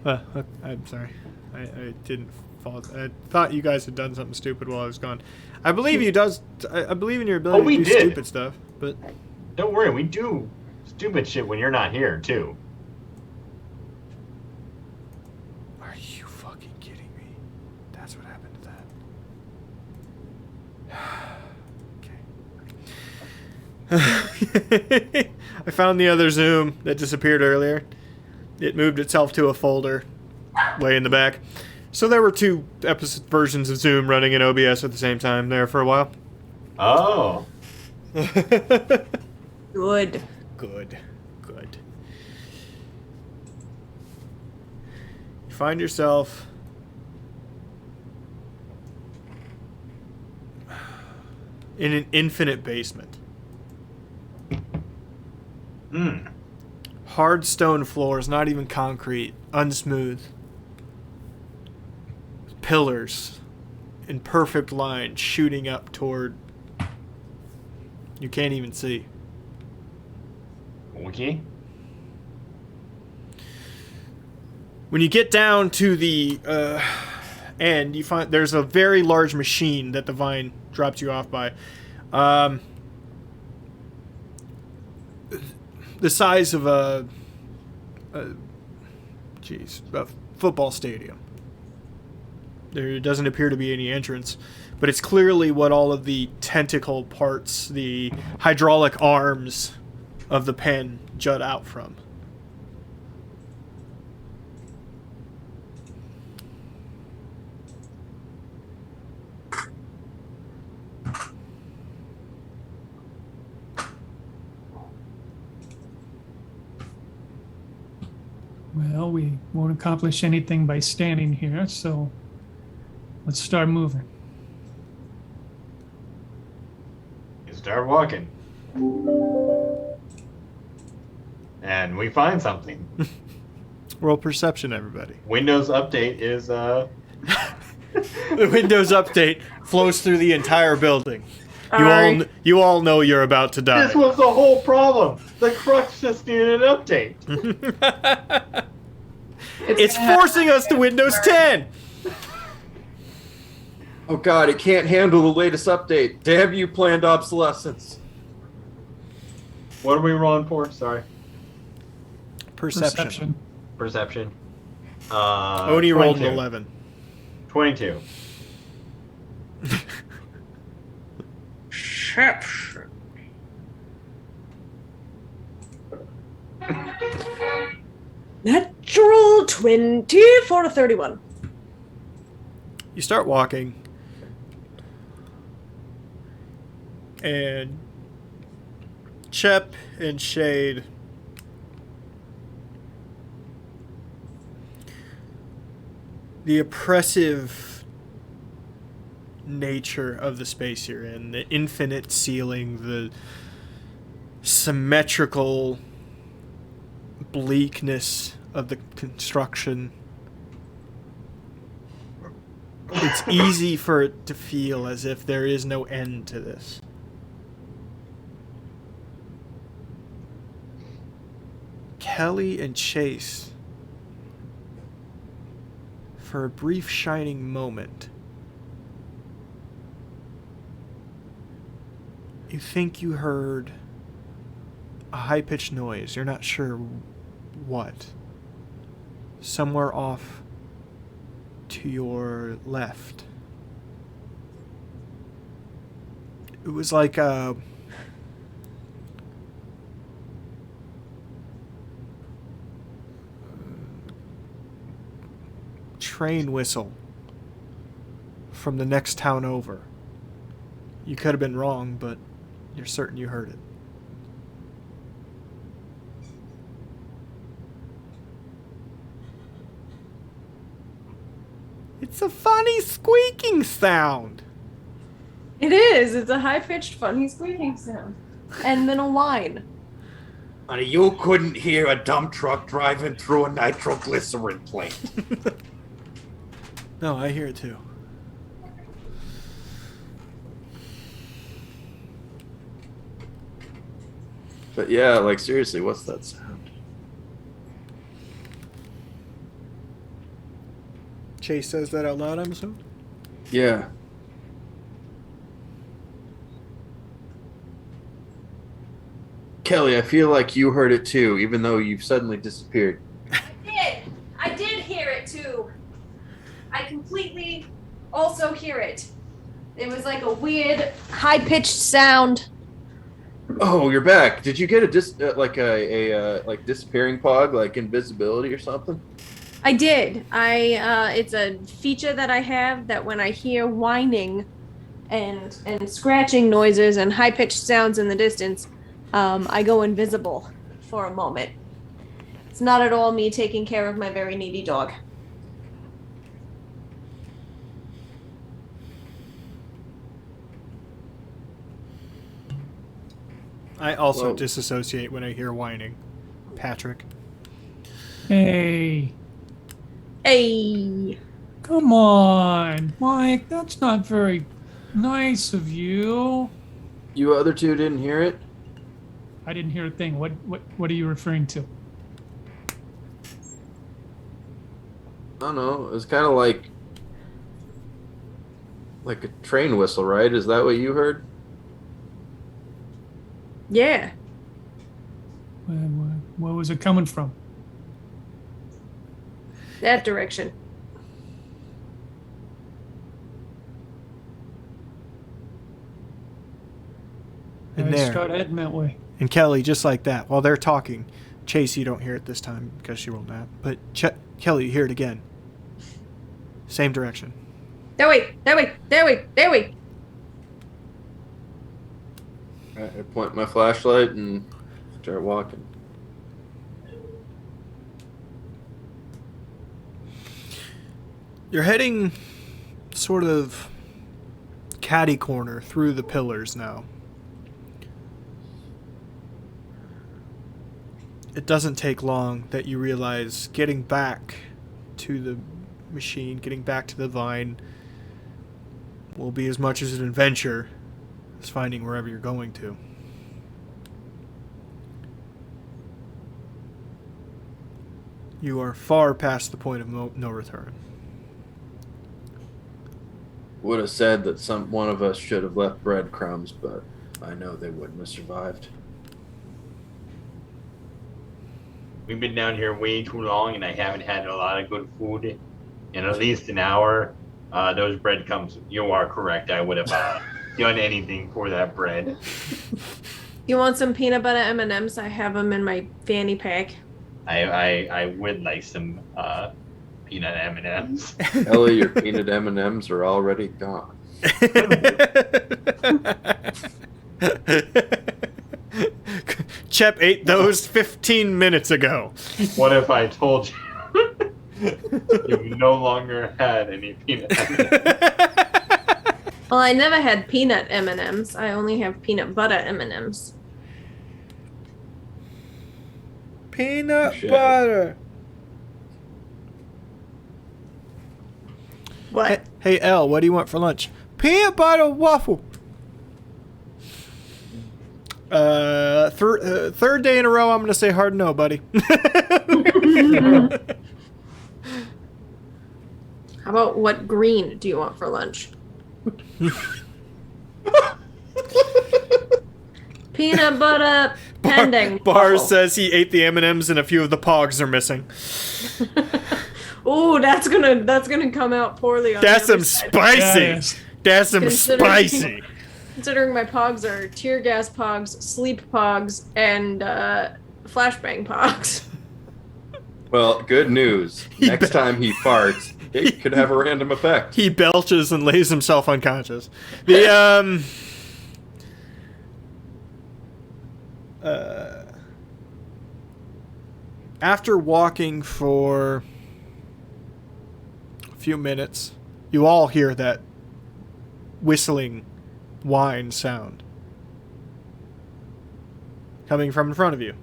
I'm sorry. I didn't fall. I thought you guys had done something stupid while I was gone. I believe you does. I believe in your ability we to do did. stupid stuff, but Don't worry, we do stupid shit when you're not here, too. are you fucking kidding me? That's what happened to that. Okay. I found the other Zoom that disappeared earlier. It moved itself to a folder way in the back. So there were two versions of Zoom running in OBS at the same time there for a while. Oh. Good. Good. You find yourself in an infinite basement. Hmm. Hard stone floors, not even concrete, unsmooth. Pillars in perfect line shooting up toward. You can't even see. Okay. When you get down to the and you find there's a very large machine that the vine drops you off by. The size of a football stadium. There doesn't appear to be any entrance, but it's clearly what all of the tentacle parts, the hydraulic arms of the pen jut out from. Well, we won't accomplish anything by standing here, so let's start moving. You start walking. And we find something. Roll perception, everybody. Windows update is The Windows update flows through the entire building. You all know you're about to die. This was the whole problem. The crux just needed an update. It's forcing us to Windows 10. Oh god, it can't handle the latest update. Damn you, planned obsolescence. What are we rolling for? Sorry. Perception. Perception. Oni rolled an 22. 11. 22. Perception. Natural 20 for a 31. You start walking, and Chep and Shade the oppressive nature of the space you're in, the infinite ceiling, the symmetrical bleakness of the construction. It's easy for it to feel as if there is no end to this. Kelly and Chase, for a brief shining moment, you think you heard a high-pitched noise. You're not sure what. Somewhere off to your left. It was like a train whistle from the next town over. You could have been wrong, but you're certain you heard it. It's a funny squeaking sound. It is. It's a high-pitched, funny squeaking sound. And then a whine. Honey, you couldn't hear a dump truck driving through a nitroglycerin plant. No, I hear it too. But yeah, like seriously, what's that sound? Chase says that out loud, I'm assuming? Yeah. Kelly, I feel like you heard it too, even though you've suddenly disappeared. I did hear it too. I completely also hear it. It was like a weird, high-pitched sound. Oh, you're back. Did you get a disappearing pog, like invisibility or something? I did. It's a feature that I have that when I hear whining and scratching noises and high-pitched sounds in the distance, I go invisible for a moment. It's not at all me taking care of my very needy dog. I also Whoa. disassociate when I hear whining. Patrick. Hey, Hey. come on, Mike. That's not very nice of you. You other two didn't hear it? I didn't hear a thing. What are you referring to? I don't know. It was kind of like Like a train whistle, right? Is that what you heard? Yeah. Where was it coming from? That direction. And Let's there. start heading that way. And Kelly, just like that, while they're talking, Chase, you don't hear it this time because she rolled out. But Kelly, you hear it again. Same direction. That way. I point my flashlight and start walking. You're heading sort of catty corner through the pillars now. It doesn't take long that you realize getting back to the machine, getting back to the vine, will be as much as an adventure as finding wherever you're going to. You are far past the point of no return. Would have said that one of us should have left breadcrumbs, but I know they wouldn't have survived. We've been down here way too long, and I haven't had a lot of good food in at least an hour. Those breadcrumbs, you are correct. I would have done anything for that bread. You want some peanut butter M&Ms? I have them in my fanny pack. I would like some peanut M&Ms. Ellie, your peanut M&Ms are already gone. Chep ate those 15 minutes ago. What if I told you you no longer had any peanut M&Ms? Well, I never had peanut M&Ms. I only have peanut butter M&Ms. Peanut Shit. butter. What? Hey, Elle, what do you want for lunch? Peanut butter waffle. Third day in a row, I'm going to say hard no, buddy. How about what green do you want for lunch? Peanut butter pending. Bar waffle. says he ate the M&Ms and a few of the pogs are missing. Ooh, that's gonna come out poorly on That's the some other side. spicy. Yes. That's some Considering- spicy. Considering my pogs are tear gas pogs, sleep pogs, and flashbang pogs. Well, good news. Next time he farts, it could have a random effect. He belches and lays himself unconscious. The after walking for a few minutes, you all hear that whistling whine sound coming from in front of you.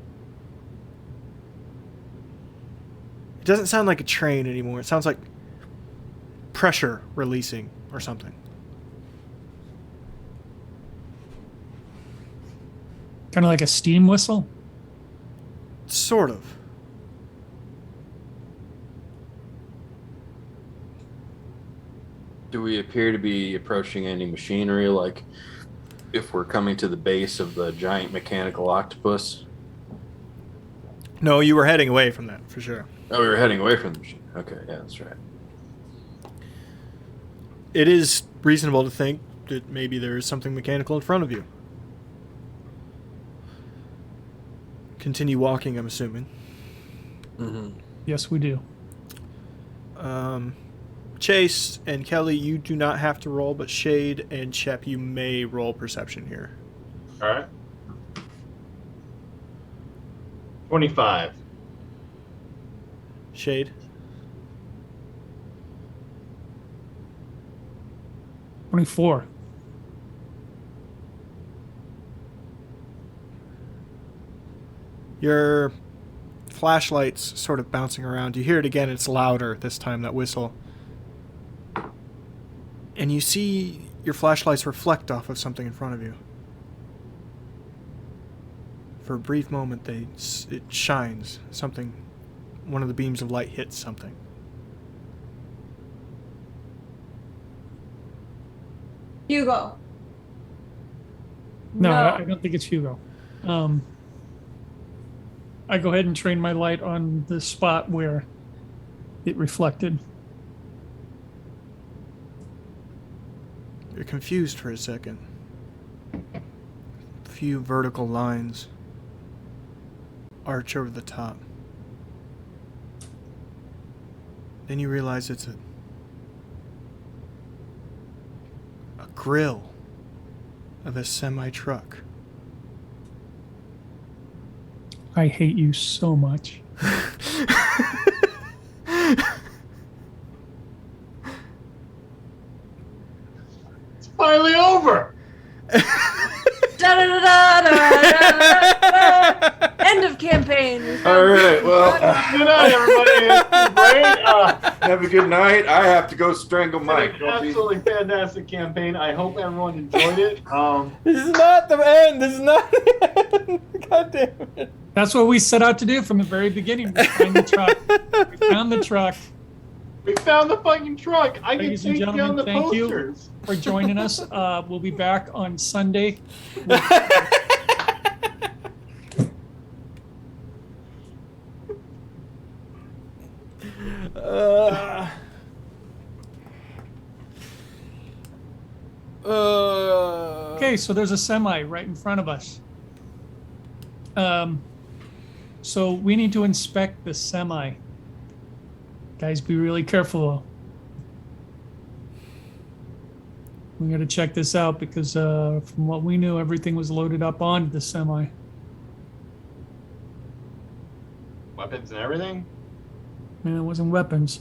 It doesn't sound like a train anymore. It sounds like pressure releasing or something. Kind of like a steam whistle. Sort of. Do we appear to be approaching any machinery, like if we're coming to the base of the giant mechanical octopus? No, you were heading away from that, for sure. Oh, we were heading away from the machine. Okay, yeah, that's right. It is reasonable to think that maybe there is something mechanical in front of you. Continue walking, I'm assuming. Mm-hmm. Yes, we do. Chase and Kelly, you do not have to roll, but Shade and Chep, you may roll perception here. All right. 25. Shade? 24. Your flashlight's sort of bouncing around. You hear it again, it's louder this time, that whistle. And you see your flashlights reflect off of something in front of you. For a brief moment, it shines. Something, one of the beams of light hits something. Hugo. No, I don't think it's Hugo. I go ahead and train my light on the spot where it reflected. You're confused for a second. A few vertical lines arch over the top. Then you realize it's a grill of a semi-truck. I hate you so much. It's finally over. End of campaign. All right, well, Good night, everybody. It's been great. have a good night. I have to go strangle It's been Mike. an absolutely fantastic campaign. I hope everyone enjoyed it. This is not the end. This is not the end. God damn it. That's what we set out to do from the very beginning. We found the truck. We found the truck. We found the fucking truck. I can Ladies and take down gentlemen, the thank you posters. for joining us. We'll be back on Sunday. Okay, so there's a semi right in front of us. So we need to inspect the semi. Guys, be really careful though. We got to check this out because from what we knew, everything was loaded up onto the semi. Weapons and everything? And it wasn't weapons.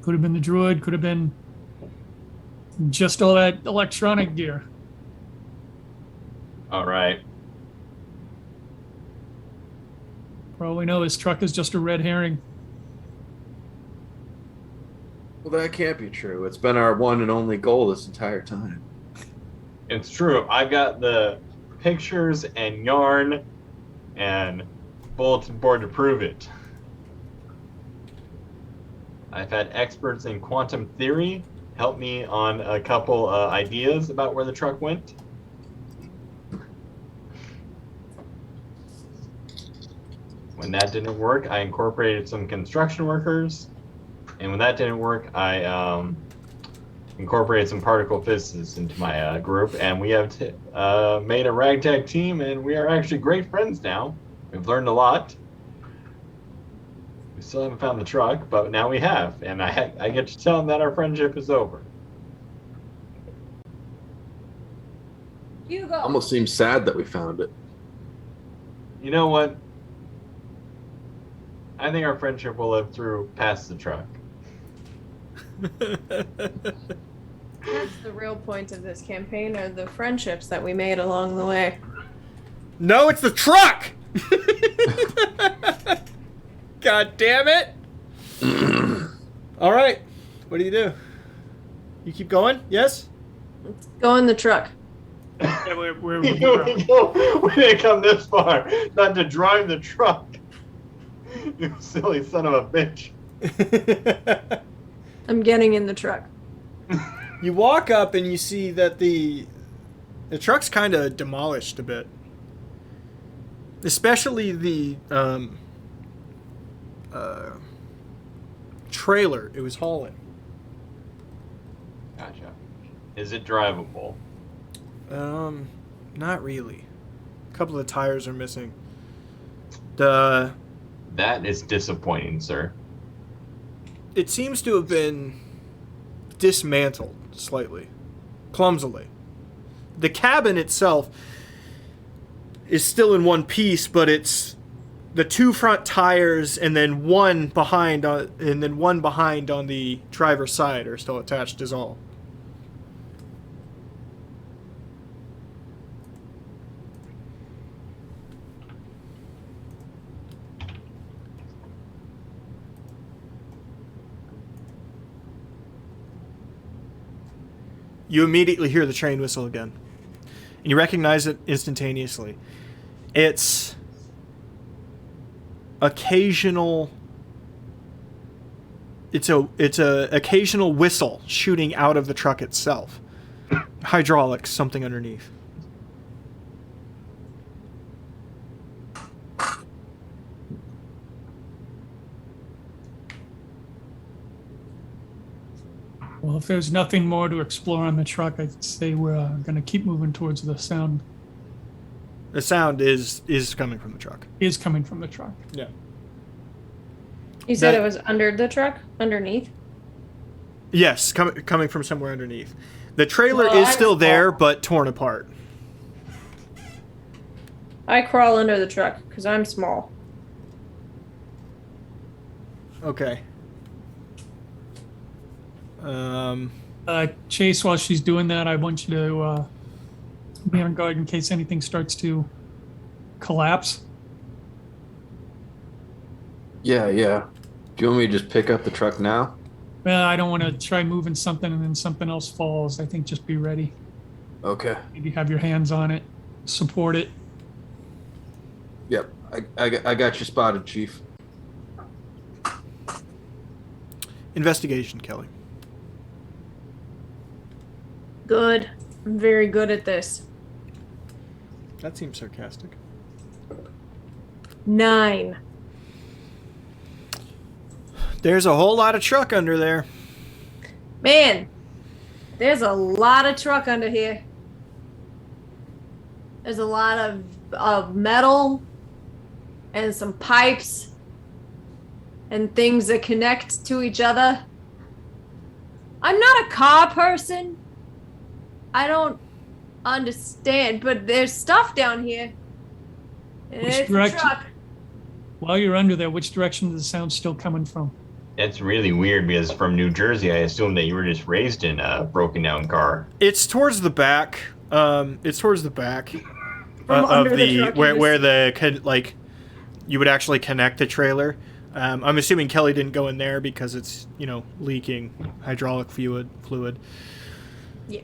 Could have been the Druid, could have been just all that electronic gear. All right. For all we know, his truck is just a red herring. Well, that can't be true. It's been our one and only goal this entire time. It's true. I've got the pictures and yarn and bulletin board to prove it. I've had experts in quantum theory help me on a couple ideas about where the truck went. When that didn't work, I incorporated some construction workers. And when that didn't work, I incorporated some particle physicists into my group. And we have made a ragtag team, and we are actually great friends now. We've learned a lot. We still haven't found the truck, but now we have. And I get to tell them that our friendship is over. Hugo. Almost seems sad that we found it. You know what? I think our friendship will live through past the truck. That's the real point of this campaign, are the friendships that we made along the way. No, it's the truck! God damn it! Alright. What do? You keep going? Yes? Let's go in the truck. Yeah, we're We didn't come this far not to drive the truck. You silly son of a bitch. I'm getting in the truck. You walk up and you see that the truck's kind of demolished a bit. Especially the trailer it was hauling. Gotcha. Is it drivable? Not really. A couple of tires are missing. That is disappointing, sir. It seems to have been dismantled slightly, clumsily. The cabin itself is still in one piece, but it's the two front tires and then one behind on the driver's side are still attached is all. You immediately hear the train whistle again. And you recognize it instantaneously. It's It's a occasional whistle shooting out of the truck itself. Hydraulics, something underneath. Well, if there's nothing more to explore on the truck, I'd say we're going to keep moving towards the sound. The sound is coming from the truck. Is coming from the truck. Yeah. You said That- it was under the truck? Underneath? Yes, coming from somewhere underneath. The trailer Well, is I still was there, wrong. but torn apart. I crawl under the truck because I'm small. Okay. Chase, while she's doing that, I want you to be on guard in case anything starts to collapse. Yeah. Do you want me to just pick up the truck now? Well, I don't want to try moving something and then something else falls. I think just be ready. Okay. Maybe have your hands on it, support it. Yep. I got you spotted, Chief. Investigation, Kelly. Good. I'm very good at this. That seems sarcastic. 9. There's a whole lot of truck under there. Man, there's a lot of truck under here. There's a lot of metal and some pipes and things that connect to each other. I'm not a car person. I don't understand, but there's stuff down here. And Which it's a direction? truck. While you're under there, which direction is the sound still coming from? That's really weird because from New Jersey, I assumed that you were just raised in a broken down car. It's towards the back. It's towards the back From of under the truck, where the you would actually connect the trailer. I'm assuming Kelly didn't go in there because it's leaking hydraulic fluid. Yeah.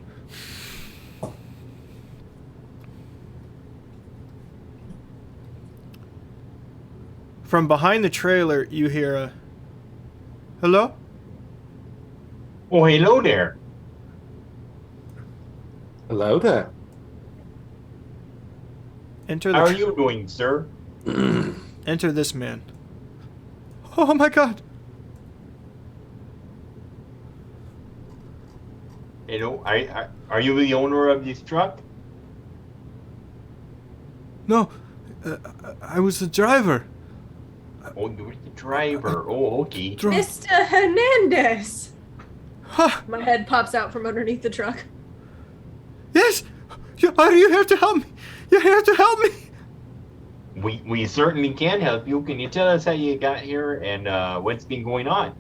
From behind the trailer, you hear a hello. Oh, hello there. Hello there. Enter How are the you doing, sir? enter this man. Oh my God! Hello, are you the owner of this truck? No, I was the driver. Oh, you're the driver. Oh, okay. Mr. Hernandez. Huh. My head pops out from underneath the truck. Yes, are you here to help me? You're here to help me. We certainly can help you. Can you tell us how you got here and what's been going on?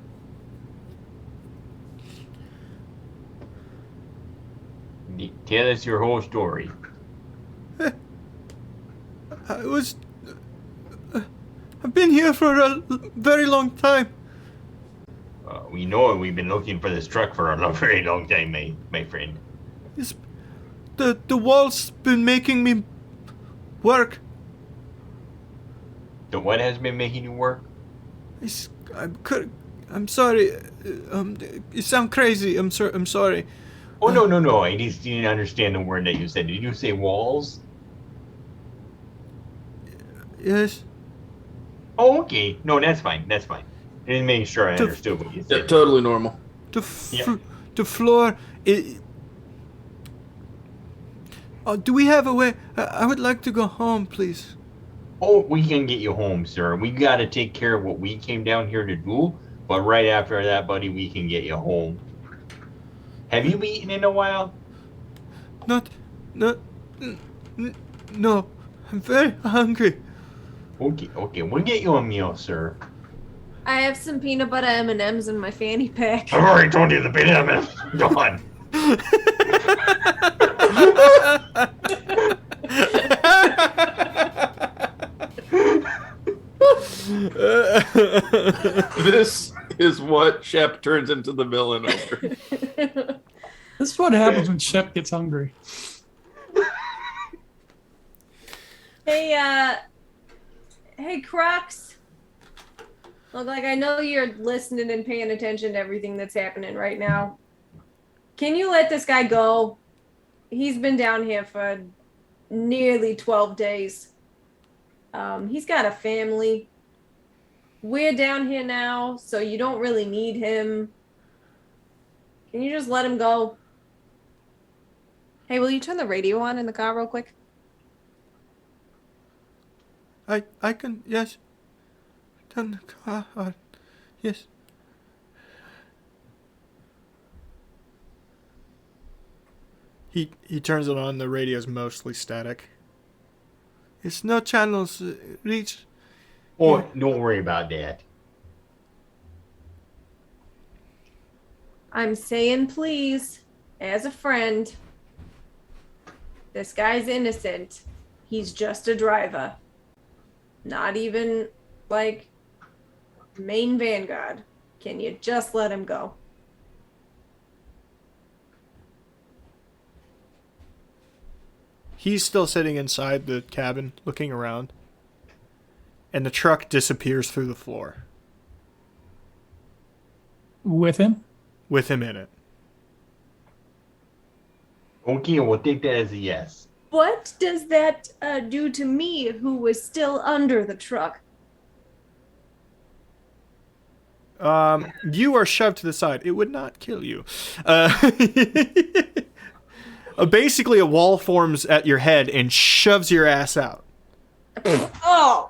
Tell us your whole story. I've been here for a very long time. We know we've been looking for this truck for a very long time, my friend. The wall's been making me work. So what has been making you work? I'm sorry. You sound crazy. I'm sorry. Oh, no. I just didn't understand the word that you said. Did you say walls? Yes. Oh, okay. No, that's fine. I didn't make sure I To- understood what you Yeah, said. totally normal. The floor. Do we have a way? I would like to go home, please. Oh, we can get you home, sir. We got to take care of what we came down here to do. But right after that, buddy, we can get you home. Have you eaten in a while? No. I'm very hungry. Okay. We'll get you a meal, sir. I have some peanut butter M&Ms in my fanny pack. I've already told you the bit of it. Gone. This is what Shep turns into the villain over. This is what happens when Shep gets hungry. Hey, Crocs. Look, like, I know you're listening and paying attention to everything that's happening right now. Can you let this guy go? He's been down here for nearly 12 days. He's got a family. We're down here now, so you don't really need him. Can you just let him go? Hey, will you turn the radio on in the car real quick? I can, yes. Turn the car on. Yes. He turns it on. The radio's mostly static. It's no channels reach. Or don't worry about that. I'm saying please, as a friend. This guy's innocent. He's just a driver. Not even, like, main vanguard. Can you just let him go? He's still sitting inside the cabin, looking around. And the truck disappears through the floor. With him? With him in it. Okay, we'll take that as a yes. What does that do to me, who was still under the truck? You are shoved to the side. It would not kill you. Basically, a wall forms at your head and shoves your ass out. Oh!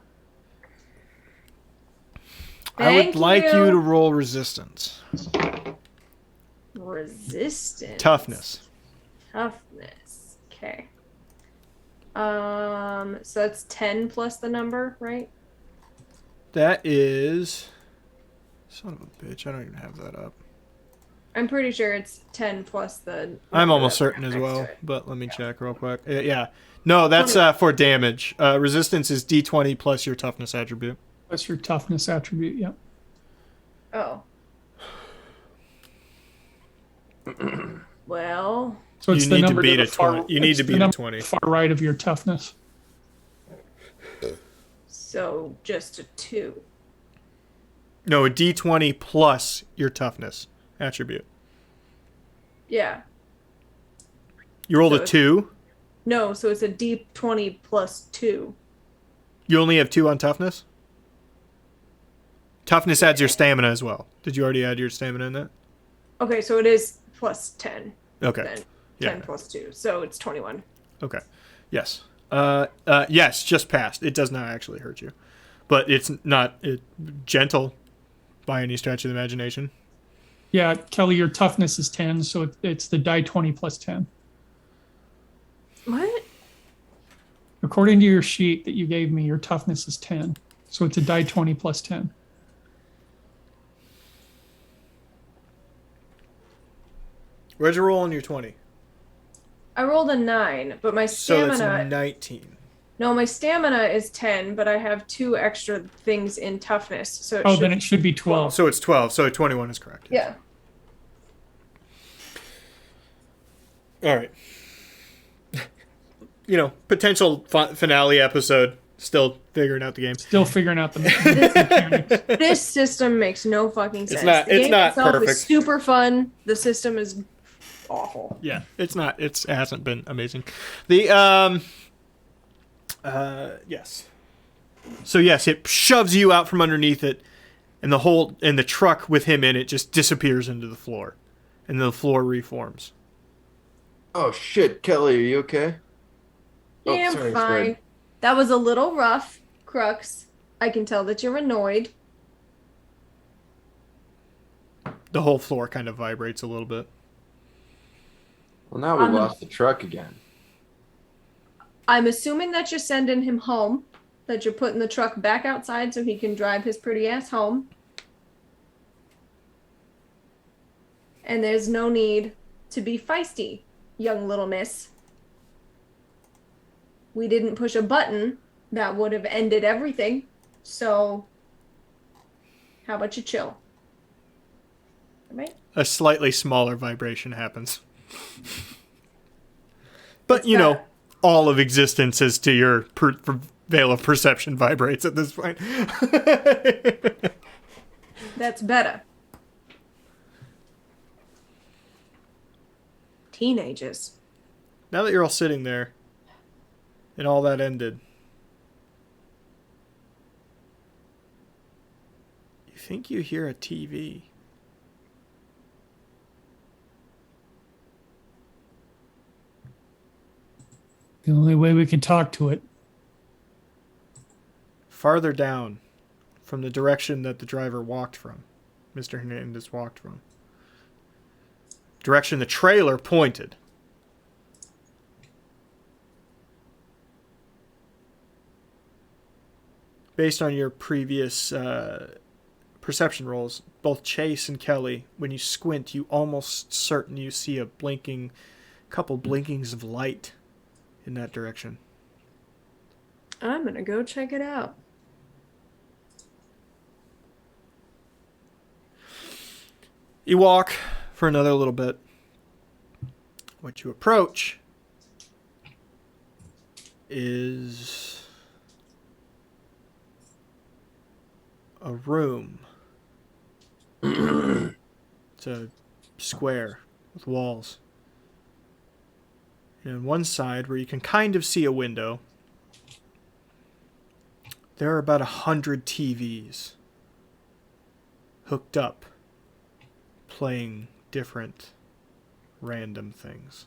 I would Thank like you. you to roll resistance. Resistance. Toughness. Toughness. Okay. So that's 10 plus the number, right? That is... Son of a bitch, I don't even have that up. I'm pretty sure it's 10 plus the... I'm number almost that certain as next well, to it. but let me check real quick. Yeah. No, that's for damage. Resistance is D20 plus your toughness attribute. That's your toughness attribute, yeah. Oh. Well... So it's You the need to number beat the a 20. You need it's to the beat a number 20. Far right of your toughness. So just a 2. No, a D20 plus your toughness attribute. Yeah. You rolled So a it's- 2. No, so it's a D20 plus 2. You only have 2 on toughness? Toughness adds your stamina as well. Did you already add your stamina in that? Okay, so it is plus 10. Okay. Then 10 Yeah. plus 2. So it's 21. Okay. Yes. Yes, just passed. It does not actually hurt you. But it's not gentle by any stretch of the imagination. Yeah, Kelly, your toughness is 10, so it's the die 20 plus 10. What? According to your sheet that you gave me, your toughness is 10. So it's a die 20 plus 10. Where'd you roll on your 20? I rolled a 9, but my So stamina... that's 19. No, my stamina is 10, but I have 2 extra things in toughness. So it Oh, should... then it should be 12. So it's 12. So 21 is correct. Yeah. All right. Potential finale episode. Still figuring out the game. Still figuring out the mechanics. This system makes no fucking sense. not- The it's game not itself perfect. is super fun. The system is awful. Yeah, it's not. It hasn't been amazing. The yes. So yes, it shoves you out from underneath it, and the truck with him in it just disappears into the floor, and the floor reforms. Oh shit, Kelly, are you okay? Oh, Yeah, I'm sorry, fine. Fred. That was a little rough, Crux. I can tell that you're annoyed. The whole floor kind of vibrates a little bit. Well, now we Um, lost the truck again. I'm assuming that you're sending him home, that you're putting the truck back outside so he can drive his pretty ass home. And there's no need to be feisty, young little miss. We didn't push a button that would have ended everything. So, how about you chill? All right? A slightly smaller vibration happens. But, What's that? all of existence as to your veil of perception vibrates at this point. That's better. Teenagers. Now that you're all sitting there, and all that ended, you think you hear a TV. The only way we can talk to it. Farther down from the direction that the driver walked from. Mr. Hernandez walked from. Direction the trailer pointed. Based on your previous perception rolls, both Chase and Kelly, when you squint, you almost certain you see a couple blinkings of light in that direction. I'm gonna go check it out. You walk for another little bit. What you approach is a room. It's a square with walls. And on one side, where you can kind of see a window, there are about 100 TVs hooked up, playing different random things.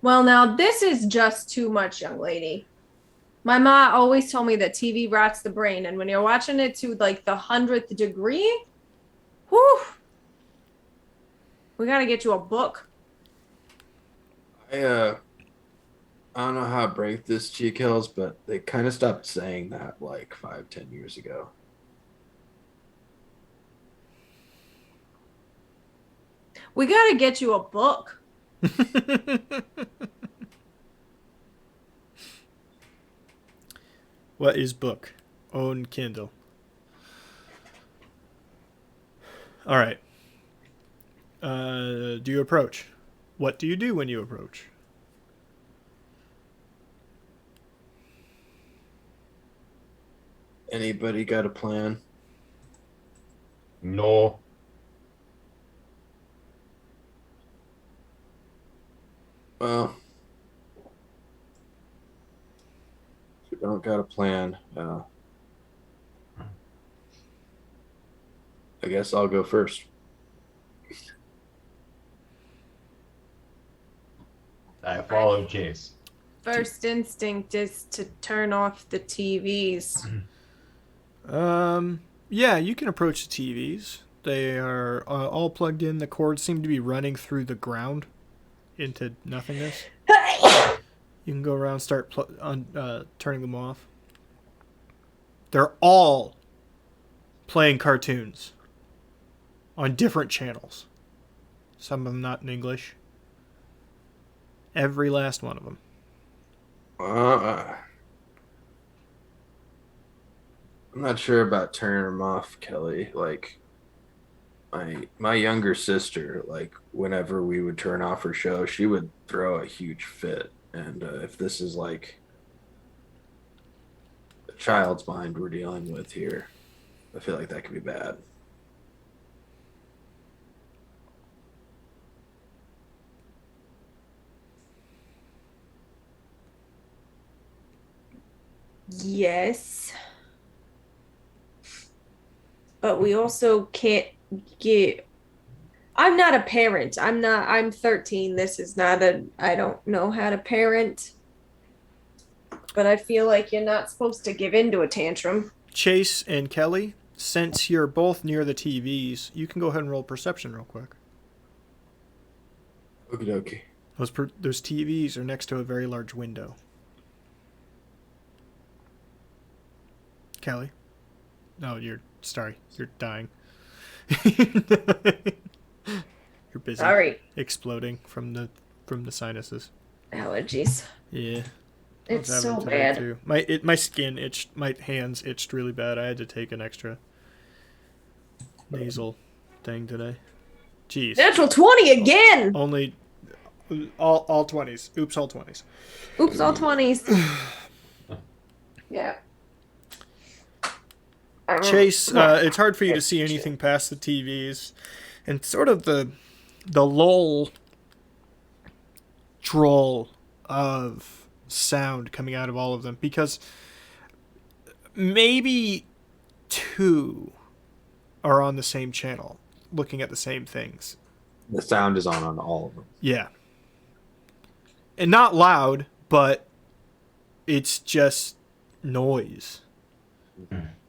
Well, now this is just too much, young lady. My ma always told me that TV rots the brain, and when you're watching it to like the 100th degree, whew, we gotta get you a book. I don't know how to break this, Cheek Hills, but they kind of stopped saying that like 5-10 years ago. We gotta get you a book. What is book? Own Kindle. All right. Do you approach? What do you do when you approach? Anybody got a plan? No. Well, if you don't got a plan, I guess I'll go first. I follow Chase. First instinct is to turn off the TVs. Yeah, you can approach the TVs. They are all plugged in. The cords seem to be running through the ground into nothingness. You can go around and start turning them off. They're all playing cartoons on different channels. Some of them not in English. Every last one of them. I'm not sure about turning them off, Kelly. Like, my younger sister, like, whenever we would turn off her show, she would throw a huge fit. And if this is like a child's mind we're dealing with here, I feel like that could be bad. Yes. But we also can't get. I'm not a parent. I'm 13. This is not I don't know how to parent. But I feel like you're not supposed to give in to a tantrum. Chase and Kelly, since you're both near the TVs, you can go ahead and roll perception real quick. Okie dokie. Those TVs are next to a very large window. Kelly? No, you're dying. You're busy. Sorry. Exploding from the sinuses. Allergies. Yeah. It's I was so having it today, bad. too. My skin itched, my hands itched really bad. I had to take an extra nasal thing today. Jeez. Natural 20 again. Only all 20s. Oops, all 20s. Oops, all 20s. Yeah. Chase, it's hard for you to see anything past the TVs, and sort of the lull droll of sound coming out of all of them, because maybe two are on the same channel looking at the same things. The sound is on all of them. Yeah. And not loud, but it's just noise.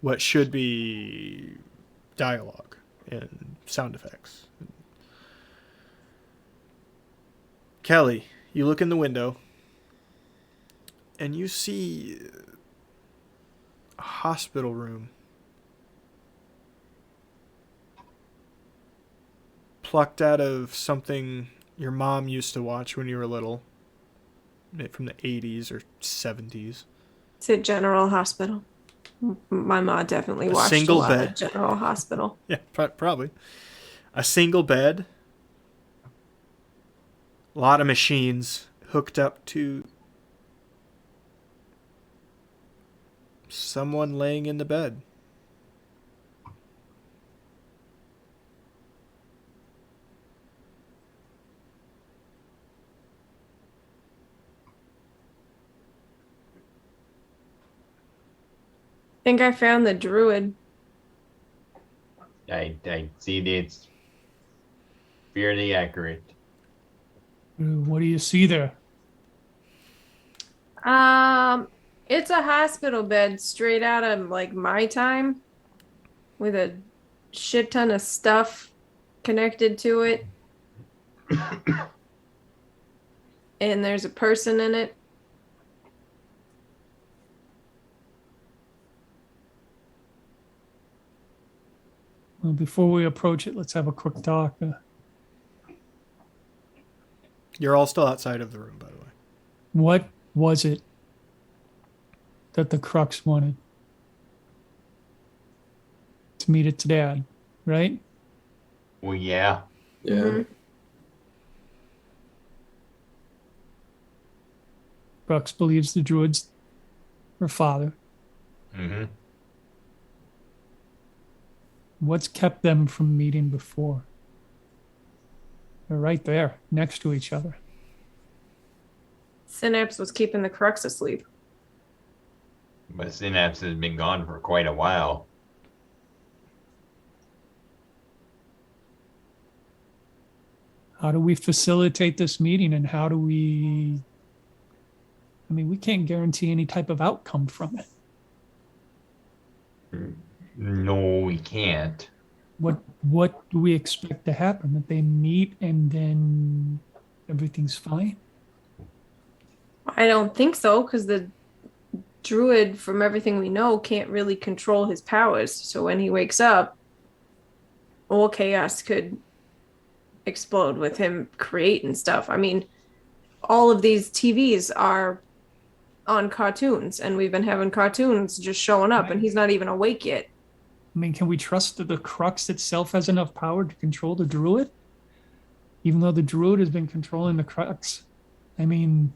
What should be dialogue and sound effects. Kelly, you look in the window and you see a hospital room plucked out of something your mom used to watch when you were little, from the 80s or 70s. It's a General Hospital. My mom definitely watched a lot of General Hospital. Yeah, probably. A single bed. A lot of machines hooked up to someone laying in the bed. I think I found the Druid. I see that it's fairly accurate. What do you see there? It's a hospital bed straight out of like my time, with a shit ton of stuff connected to it. And there's a person in it. Well, before we approach it, let's have a quick talk. You're all still outside of the room, by the way. What was it that the Crux wanted? To meet its dad, right? Well, yeah. Yeah. Mhm. Crux believes the Druid's her father. Mm-hmm. What's kept them from meeting before? They're right there, next to each other. Synapse was keeping the Crux asleep. But Synapse has been gone for quite a while. How do we facilitate this meeting, and how do we... I mean, we can't guarantee any type of outcome from it. No, we can't. What do we expect to happen? That they meet and then everything's fine? I don't think so, because the Druid, from everything we know, can't really control his powers. So when he wakes up, all chaos could explode with him creating stuff. I mean, all of these TVs are on cartoons, and we've been having cartoons just showing up, and he's not even awake yet. I mean, can we trust that the Crux itself has enough power to control the Druid? Even though the Druid has been controlling the Crux. I mean,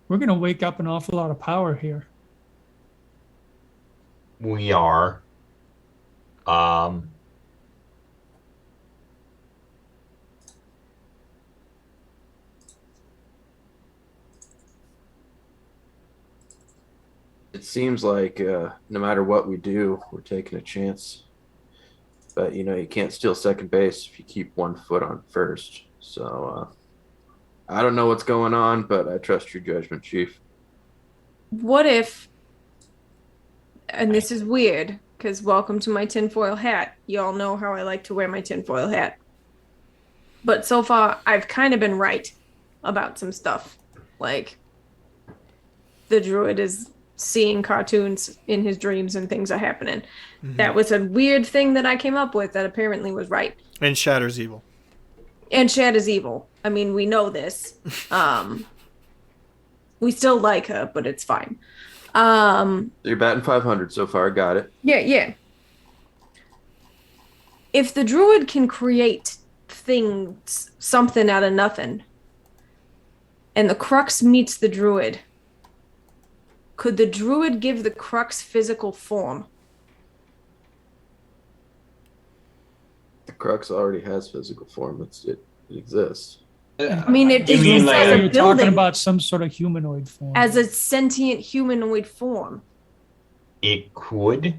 we're going to wake up an awful lot of power here. We are. It seems like no matter what we do, we're taking a chance. But you can't steal second base if you keep one foot on first. So I don't know what's going on, but I trust your judgment, Chief. What if, and this is weird, because welcome to my tinfoil hat. Y'all know how I like to wear my tinfoil hat. But so far, I've kind of been right about some stuff. Like, the Druid is seeing cartoons in his dreams and things are happening. Mm-hmm. That was a weird thing that I came up with that apparently was right. And Shatter's evil. And Shatter's evil. I mean, we know this. We still like her, but it's fine. You're batting 500 so far. Got it. Yeah. If the Druid can create things, something out of nothing, and the Crux meets the Druid, could the Druid give the Crux physical form? Crux already has physical form. It exists. I mean, it You mean exists like- as So a you're talking building, about some sort of humanoid form. as a sentient humanoid form. It could.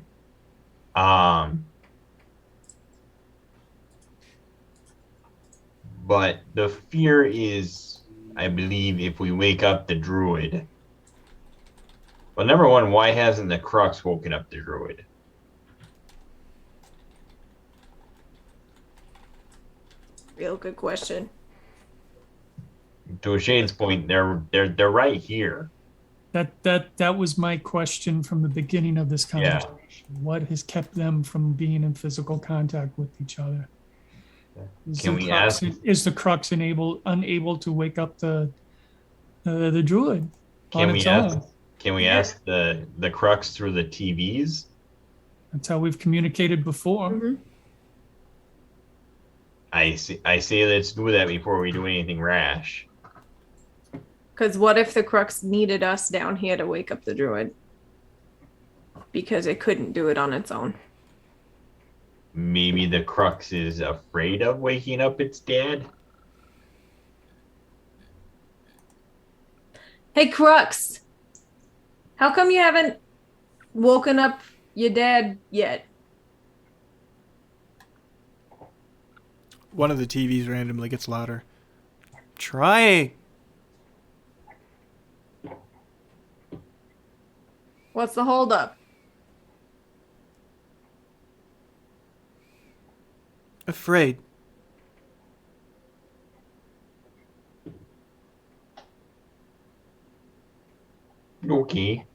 Um, but the fear is, I believe, if we wake up the druid. Well, number one, why hasn't the Crux woken up the druid? Real good question. To Shane's point, they're right here. That was my question from the beginning of this Yeah. conversation. What has kept them from being in physical contact with each other? Can we ask? Is the Crux unable to wake up the druid Can on we its ask? own? Can we Yeah. ask the Crux through the TVs? That's how we've communicated before. Mhm. I say let's do that before we do anything rash. Because what if the Crux needed us down here to wake up the druid? Because it couldn't do it on its own. Maybe the Crux is afraid of waking up its dad. Hey, Crux! How come you haven't woken up your dad yet? One of the TVs randomly gets louder. Trying. What's the holdup? Afraid. Okay.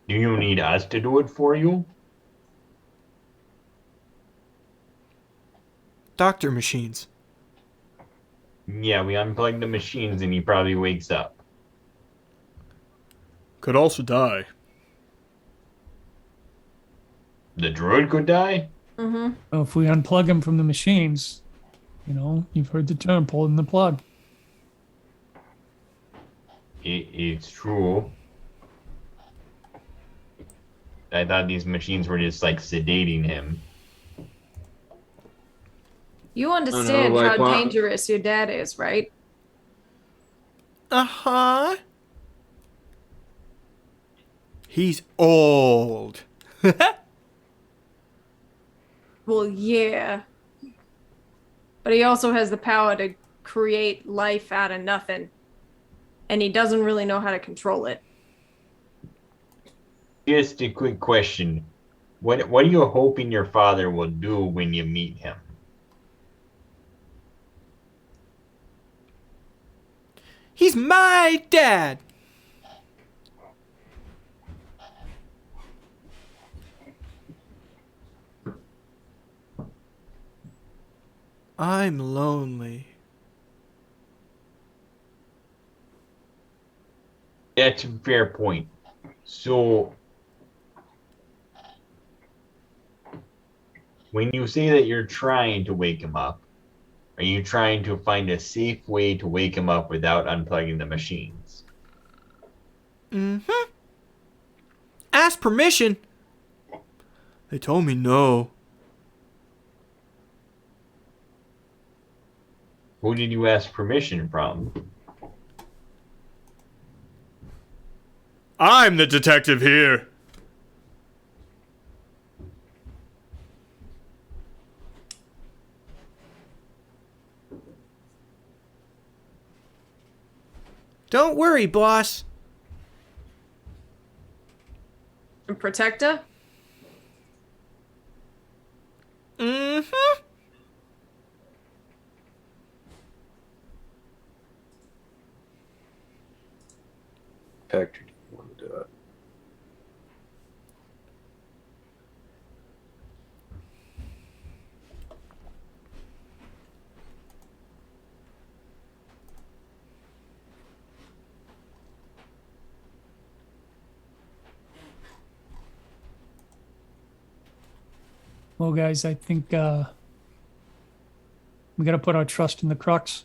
Do you need us to do it for you? Doctor machines. Yeah, we unplug the machines and he probably wakes up. Could also die. The druid could die? Mm-hmm. Well, if we unplug him from the machines, you've heard the term pulling the plug. It's true. I thought these machines were just like sedating him. You understand like how what- dangerous your dad is, right? Uh-huh. He's old. Well, yeah. But he also has the power to create life out of nothing. And he doesn't really know how to control it. Just a quick question. What are you hoping your father will do when you meet him? He's my dad. I'm lonely. That's a fair point. So, when you say that you're trying to wake him up, are you trying to find a safe way to wake him up without unplugging the machines? Mm-hmm. Ask permission. They told me no. Who did you ask permission from? I'm the detective here. Don't worry, boss. And Protector? Mm-hmm. Hector didn't want to do it. Well, guys, I think we got to put our trust in the Crux.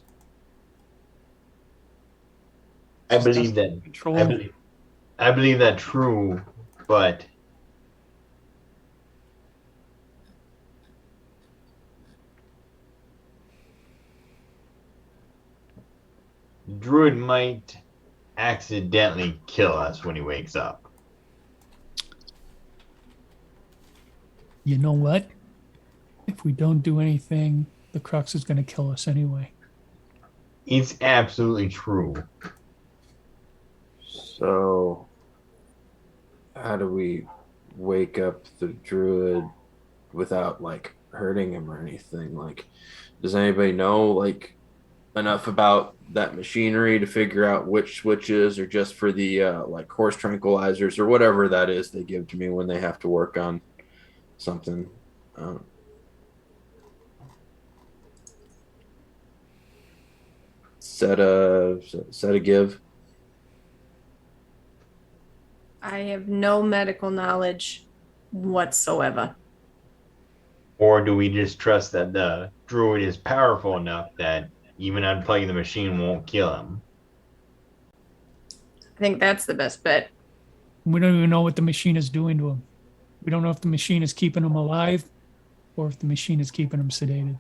I believe that. Control. I believe that true, but Druid might accidentally kill us when he wakes up. You know what? If we don't do anything, the Crux is going to kill us anyway. It's absolutely true. So, how do we wake up the druid without like hurting him or anything? Like, does anybody know like enough about that machinery to figure out which switches are just for the like horse tranquilizers or whatever that is they give to me when they have to work on something? Um, set a give. I have no medical knowledge whatsoever. Or do we just trust that the druid is powerful enough that even unplugging the machine won't kill him? I think that's the best bet. We don't even know what the machine is doing to him. We don't know if the machine is keeping him alive or if the machine is keeping him sedated.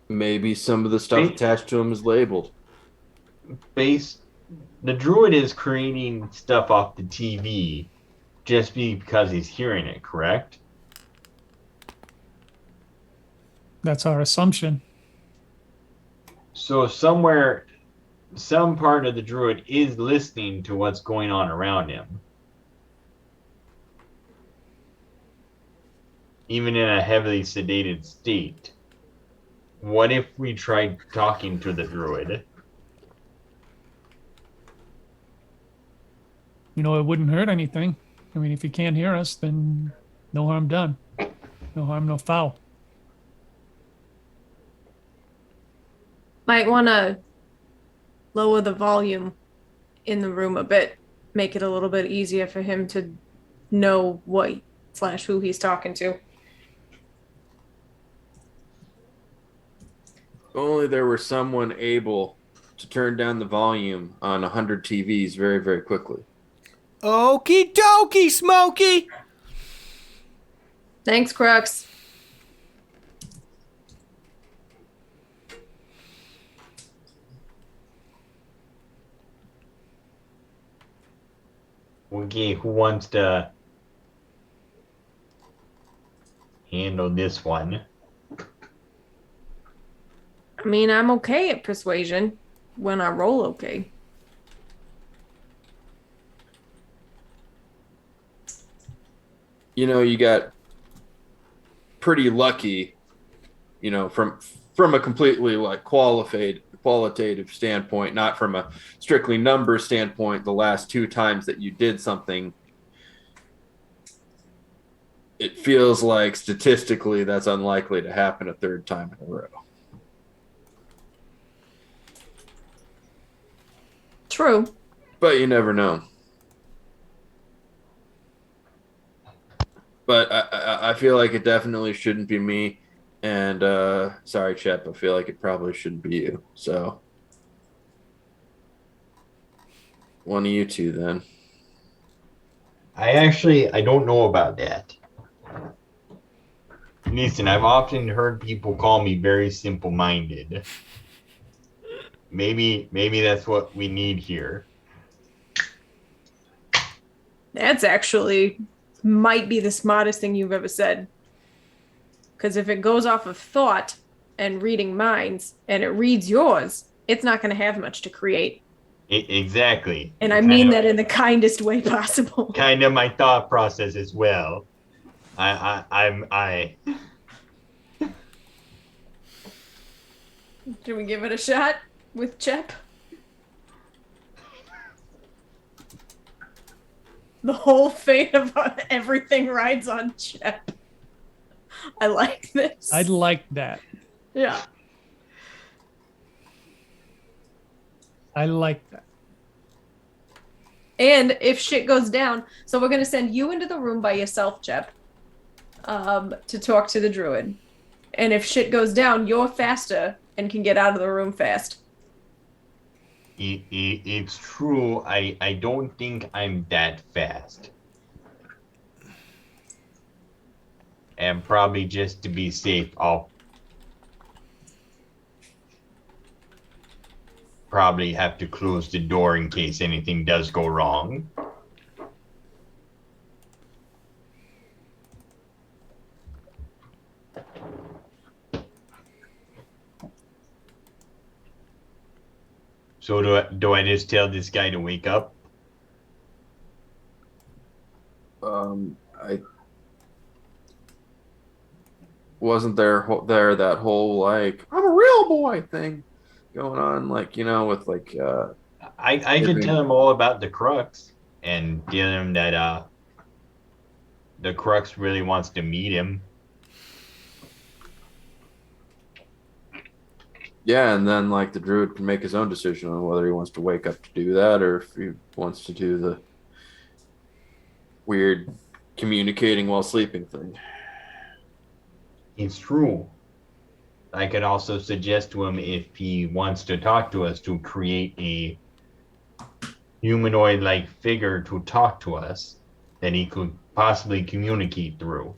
Maybe some of the stuff attached to him is labeled. The druid is creating stuff off the TV just because he's hearing it, correct? That's our assumption. So somewhere, some part of the druid is listening to what's going on around him. Even in a heavily sedated state. What if we tried talking to the druid? You know, it wouldn't hurt anything. I mean, if he can't hear us, then no harm done. No harm, no foul. Might want to lower the volume in the room a bit, make it a little bit easier for him to know what / who he's talking to. If only there were someone able to turn down the volume on 100 TVs very, very quickly. Okie dokie, Smokey! Thanks, Crux. Okay, who wants to handle this one? I mean, I'm okay at persuasion when I roll okay. You know, you got pretty lucky, you know, from a completely like qualitative standpoint, not from a strictly number standpoint. The last 2 times that you did something, it feels like statistically that's unlikely to happen a 3rd time in a row. True. But you never know. But I feel like it definitely shouldn't be me. And sorry, Chep, I feel like it probably shouldn't be you. So one of you two then. I don't know about that. Listen, I've often heard people call me very simple-minded. Maybe that's what we need here. That's actually might be the smartest thing you've ever said. Because if it goes off of thought and reading minds and it reads yours, it's not going to have much to create. Exactly. And I mean that in the kindest way possible. Kind of my thought process as well. I Should we give it a shot with Chep? The whole fate of everything rides on Chep. I like this. I'd like that. Yeah. I like that. And if shit goes down, so we're gonna send you into the room by yourself, Chep, to talk to the druid. And if shit goes down, you're faster and can get out of the room fast. It's true. I don't think I'm that fast. And probably just to be safe, I'll probably have to close the door in case anything does go wrong. So do I just tell this guy to wake up? I wasn't there that whole like I'm a real boy thing going on, like with like I can tell him all about the Crux and tell him that the Crux really wants to meet him. yeah, and then like the Druid can make his own decision on whether he wants to wake up to do that or if he wants to do the weird communicating while sleeping thing. It's true. I could also suggest to him if he wants to talk to us to create a humanoid-like figure to talk to us that he could possibly communicate through.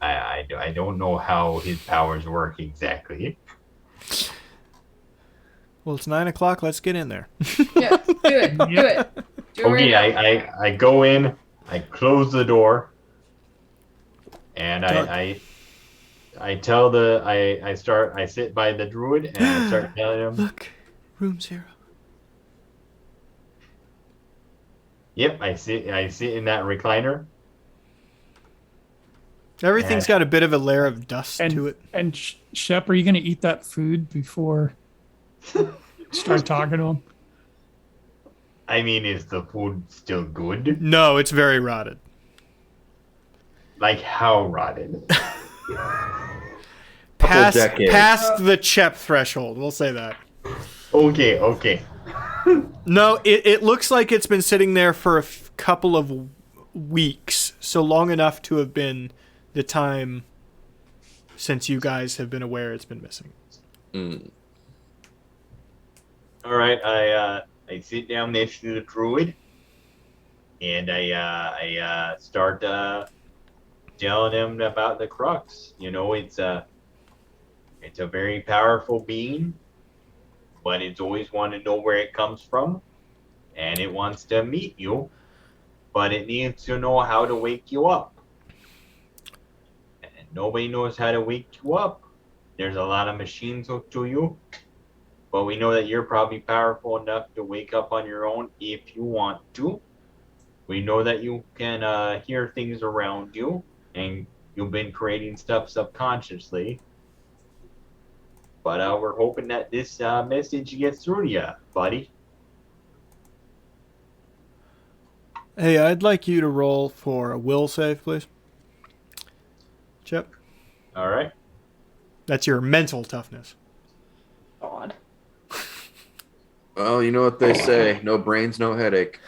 I don't know how his powers work exactly. Well, it's 9 o'clock. Let's get in there. Yeah, do it. Do it. Do it Okay, right now. I go in, I close the door, and I tell I sit by the Druid and I start telling him, Look, room 0. yep, I sit in that recliner. Everything's got a bit of a layer of dust to it. And Shep, are you going to eat that food before you start talking to him? I mean, is the food still good? No, it's very rotted. Like how rotted? Past decades. the Chep threshold. We'll say that. Okay. No, it looks like it's been sitting there for a couple of weeks, so long enough to have been the time since you guys have been aware it's been missing. All right, I sit down next to the Druid, and I start telling him about the Crux. It's a very powerful being, but it's always wanted to know where it comes from, and it wants to meet you, but it needs to know how to wake you up. And nobody knows how to wake you up. There's a lot of machines hooked to you, but we know that you're probably powerful enough to wake up on your own if you want to. We know that you can hear things around you, and you've been creating stuff subconsciously. But we're hoping that this message gets through to you, buddy. Hey, I'd like you to roll for a will save, please. Chep. All right. That's your mental toughness. God. Well, you know what they say, no brains, no headache.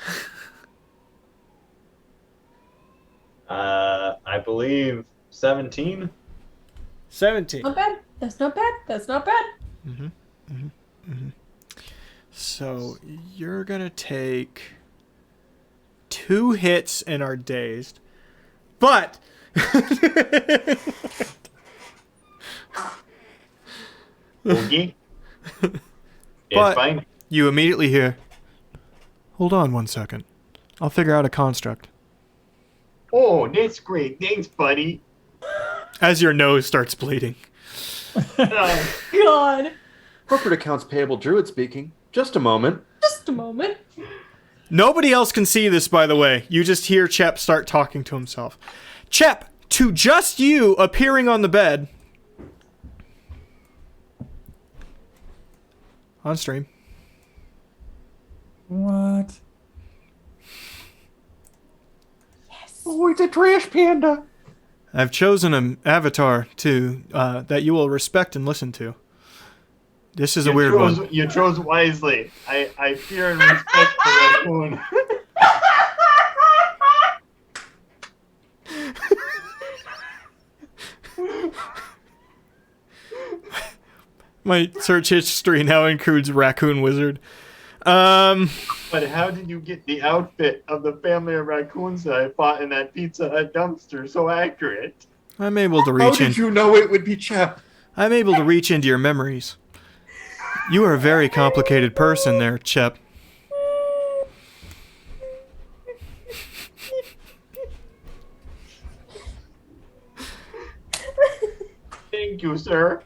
I believe 17. 17. Not bad. That's not bad. That's not bad. So you're going to take 2 hits and are dazed. But Okay. It's But- fine. you immediately hear, hold on 1 second. I'll figure out a construct. Oh, that's great. Thanks, buddy. As your nose starts bleeding. God. Corporate accounts payable Druid speaking. Just a moment. Just a moment. Nobody else can see this, by the way. You just hear Chep start talking to himself. Chep, to just you appearing on the bed. On stream. What? Oh, it's a trash panda. I've chosen an avatar to that you will respect and listen to. This is a weird one. You chose wisely. I fear and respect the raccoon. My search history now includes Raccoon Wizard. But how did you get the outfit of the family of raccoons that I fought in that Pizza Hut dumpster so accurate? I'm able to How reach in. did you know it would be Chep? I'm able to reach into your memories. You are a very complicated person there, Chep. Thank you, sir.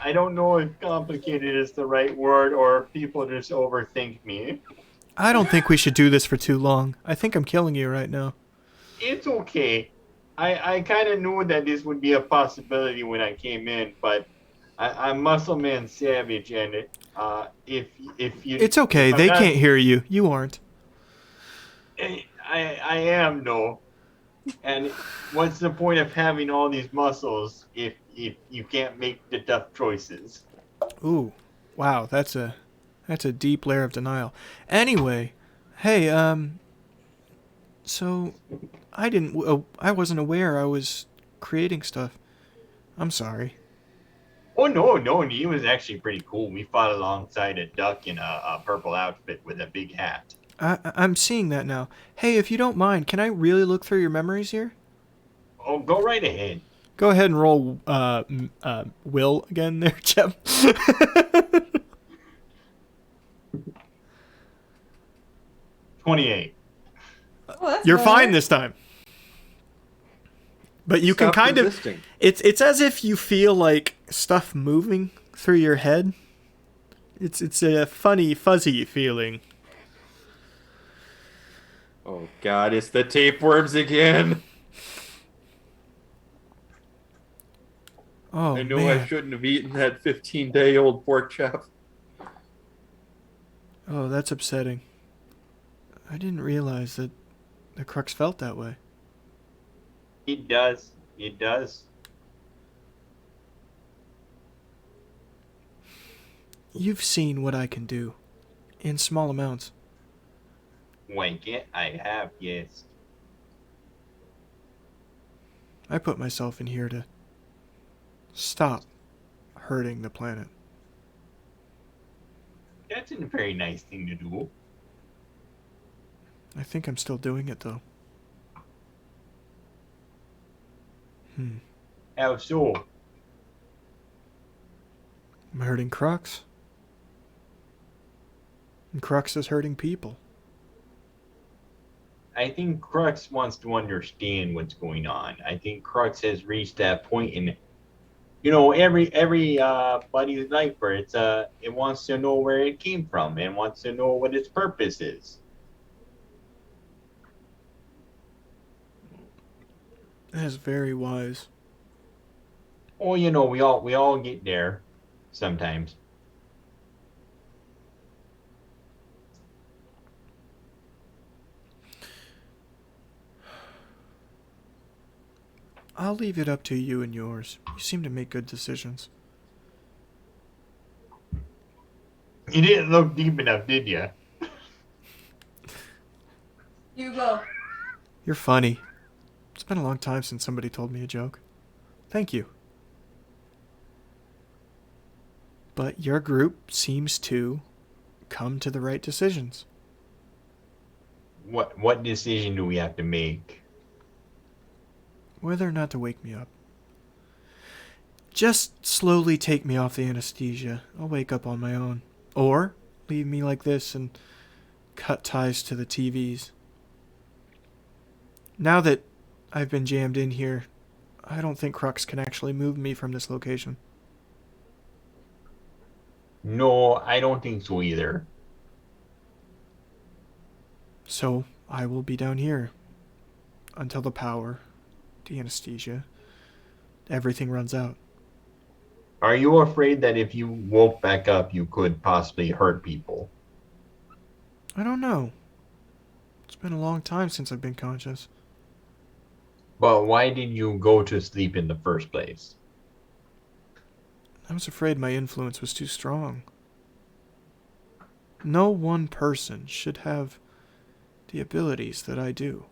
I don't know if complicated is the right word or if people just overthink me. I don't think we should do this for too long. I think I'm killing you right now. It's okay. I kind of knew that this would be a possibility when I came in, but I'm Muscle Man Savage, and if you It's okay. if I'm They not- can't hear you. You aren't. I am though. And what's the point of having all these muscles if you can't make the tough choices? Ooh. Wow, that's a deep layer of denial. Anyway, hey, so I wasn't aware I was creating stuff. I'm sorry. Oh no, he was actually pretty cool. We fought alongside a duck in a purple outfit with a big hat. I'm seeing that now. Hey, if you don't mind, can I really look through your memories here? Oh, go right ahead. Go ahead and roll Will again there, Jeff. 28. Oh, that's You're better. fine this time. But you can Stop kind resisting. of it's as if you feel like stuff moving through your head. It's a funny, fuzzy feeling. Oh God, it's the tapeworms again. Oh I know man. I shouldn't have eaten that 15-day-old pork chop. Oh, that's upsetting. I didn't realize that the Crux felt that way. It does. It does. You've seen what I can do. In small amounts. Wank it. I have, yes. I put myself in here to stop hurting the planet. That's a very nice thing to do. I think I'm still doing it, though. How so? I'm hurting Crux. And Crux is hurting people. I think Crux wants to understand what's going on. I think Crux has reached that point in, every buddy's life where it wants to know where it came from and wants to know what its purpose is. That is very wise. Well, we all get there sometimes. I'll leave it up to you and yours. You seem to make good decisions. You didn't look deep enough, did you? You go. You're funny. It's been a long time since somebody told me a joke. Thank you. But your group seems to come to the right decisions. What decision do we have to make? Whether or not to wake me up. Just slowly take me off the anesthesia. I'll wake up on my own. Or leave me like this and cut ties to the TVs. Now that I've been jammed in here, I don't think Crux can actually move me from this location. No, I don't think so either. So I will be down here until the power, the anesthesia, everything runs out. Are you afraid that if you woke back up, you could possibly hurt people? I don't know. It's been a long time since I've been conscious. But why did you go to sleep in the first place? I was afraid my influence was too strong. No one person should have the abilities that I do.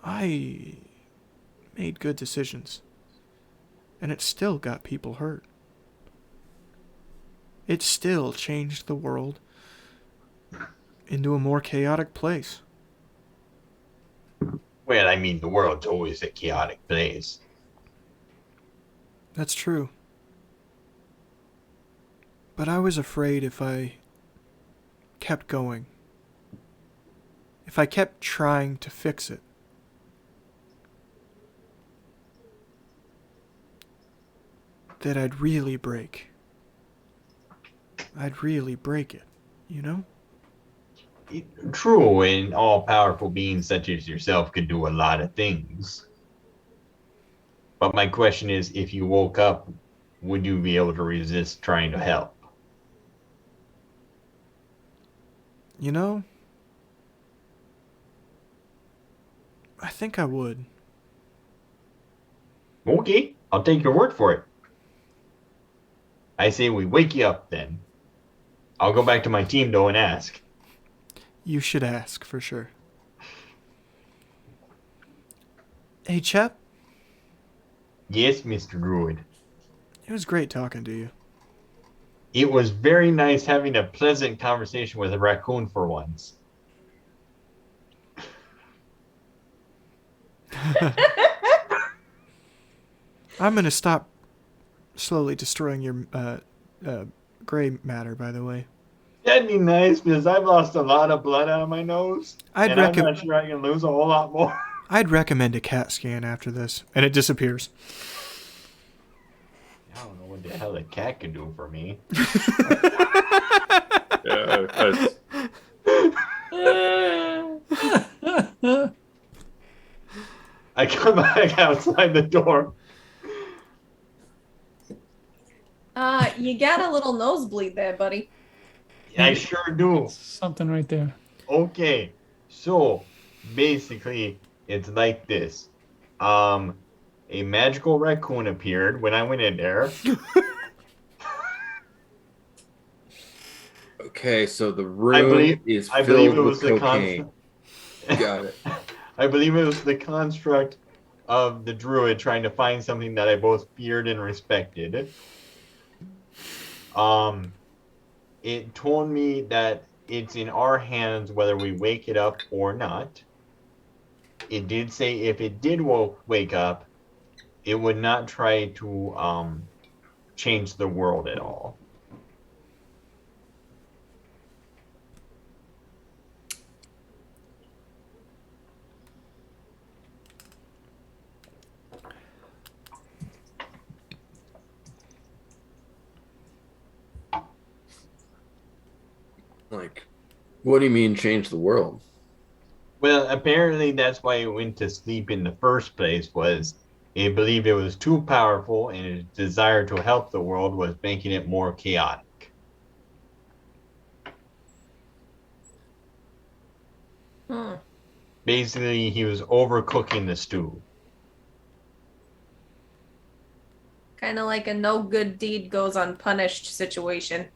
I made good decisions, and it still got people hurt. It still changed the world into a more chaotic place. Well, I mean, the world's always a chaotic place. That's true. But I was afraid if I kept going, if I kept trying to fix it, that I'd really break. I'd really break it, you know? True, and all-powerful beings such as yourself could do a lot of things. But my question is, if you woke up, would you be able to resist trying to help? You know, I think I would. Okay, I'll take your word for it. I say we wake you up then. I'll go back to my team though and ask. You should ask, for sure. Hey, Chep, Yes, Mr. Druid. it was great talking to you. It was very nice having a pleasant conversation with a raccoon for once. I'm gonna stop slowly destroying your gray matter, by the way. That'd be nice because I've lost a lot of blood out of my nose. I'd I'm not sure I can lose a whole lot more. I'd recommend a CAT scan after this, and it disappears. I don't know what the hell a cat can do for me. Yeah, I come back outside the door. You got a little nosebleed there, buddy. I sure do. Something right there. Okay, so basically it's like this. A magical raccoon appeared when I went in there. okay, so the I room believe is I filled believe it with was the cocaine. Got it. I believe it was the construct of the druid trying to find something that I both feared and respected. It told me that it's in our hands whether we wake it up or not. It did say if it did wake up, it would not try to change the world at all. Like, what do you mean change the world? Well, apparently that's why it went to sleep in the first place, was it believed it was too powerful and its desire to help the world was making it more chaotic. Hmm. Basically, he was overcooking the stew. Kind of like a no good deed goes unpunished situation.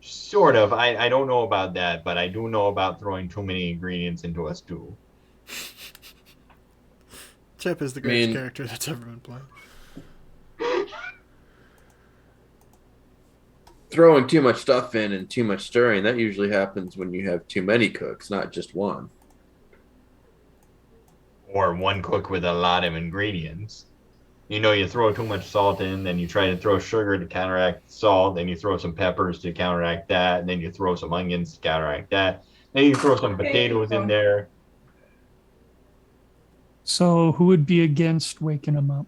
Sort of. I don't know about that, but I do know about throwing too many ingredients into a stew. Chep is the greatest character that's ever been played. Throwing too much stuff in and too much stirring, that usually happens when you have too many cooks, not just one. Or one cook with a lot of ingredients. You know, you throw too much salt in, then you try to throw sugar to counteract salt, then you throw some peppers to counteract that, and then you throw some onions to counteract that. Then you throw some potatoes in there. So who would be against waking him up?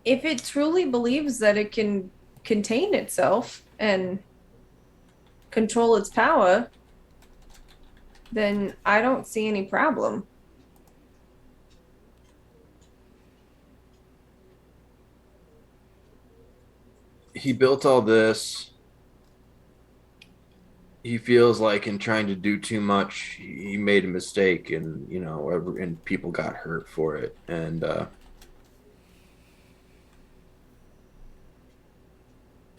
If it truly believes that it can contain itself and control its power, then I don't see any problem. He built all this. He feels like in trying to do too much, he made a mistake, and and people got hurt for it. And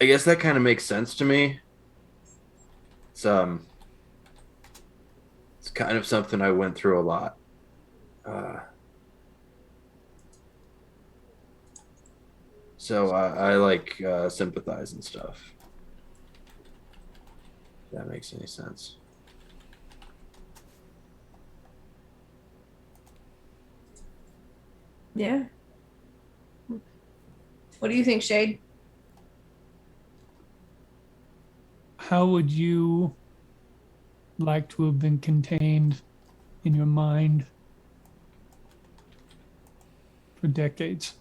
I guess that kind of makes sense to me. It's kind of something I went through a lot. So I like sympathize and stuff. If that makes any sense. Yeah. What do you think, Shade? How would you like to have been contained in your mind for decades?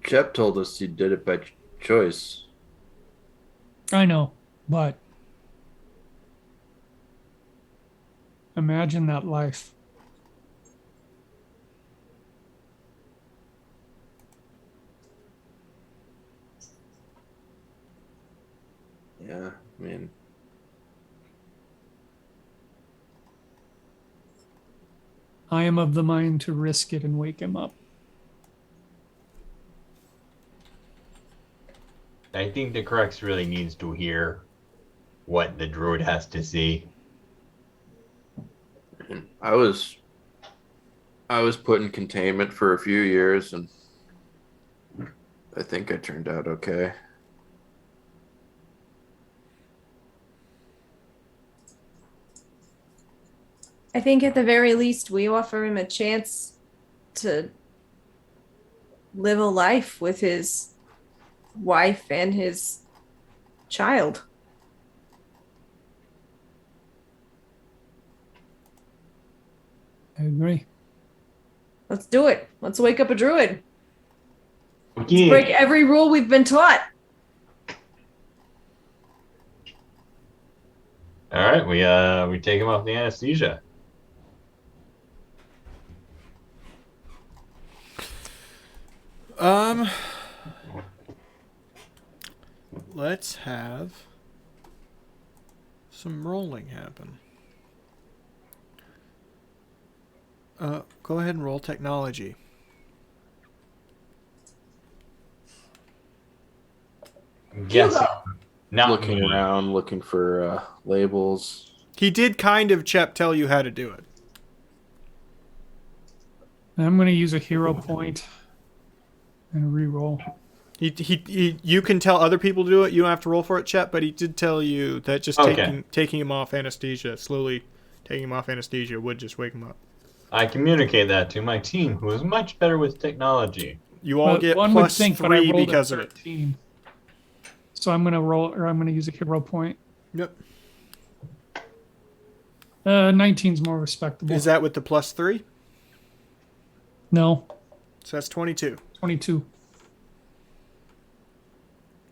Shep told us he did it by choice. I know, but imagine that life. Yeah, I mean, I am of the mind to risk it and wake him up. I think the Crux really needs to hear what the Druid has to see. I was put in containment for a few years, and I think I turned out okay. I think at the very least we offer him a chance to live a life with his wife and his child. I agree. Let's do it. Let's wake up a druid. Let's Okay. break every rule we've been taught. All right, we take him off the anesthesia. Let's have some rolling happen. Go ahead and roll technology. I'm guessing not Looking me. around, looking for labels. He did kind of, Chep, tell you how to do it. I'm going to use a hero point and re-roll. You can tell other people to do it. You don't have to roll for it, Chep, but he did tell you that just Okay. taking him off anesthesia, slowly taking him off anesthesia would just wake him up. I communicate that to my team, who is much better with technology. You all But get one would plus think, but I 3 rolled a because of it. 13. So I'm going to roll, or I'm going to use a hero point. Yep. 19's more respectable. Is that with the plus 3? No, So that's 22. 22.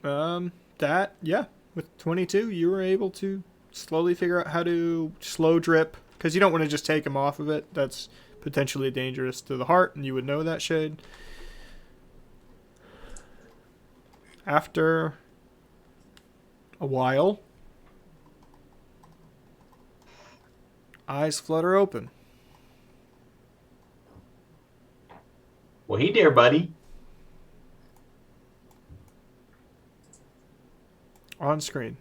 With 22, you were able to slowly figure out how to slow drip, because you don't want to just take him off of it. That's potentially dangerous to the heart, and you would know that, Shade. After a while, eyes flutter open. Well, hey there, buddy. On screen.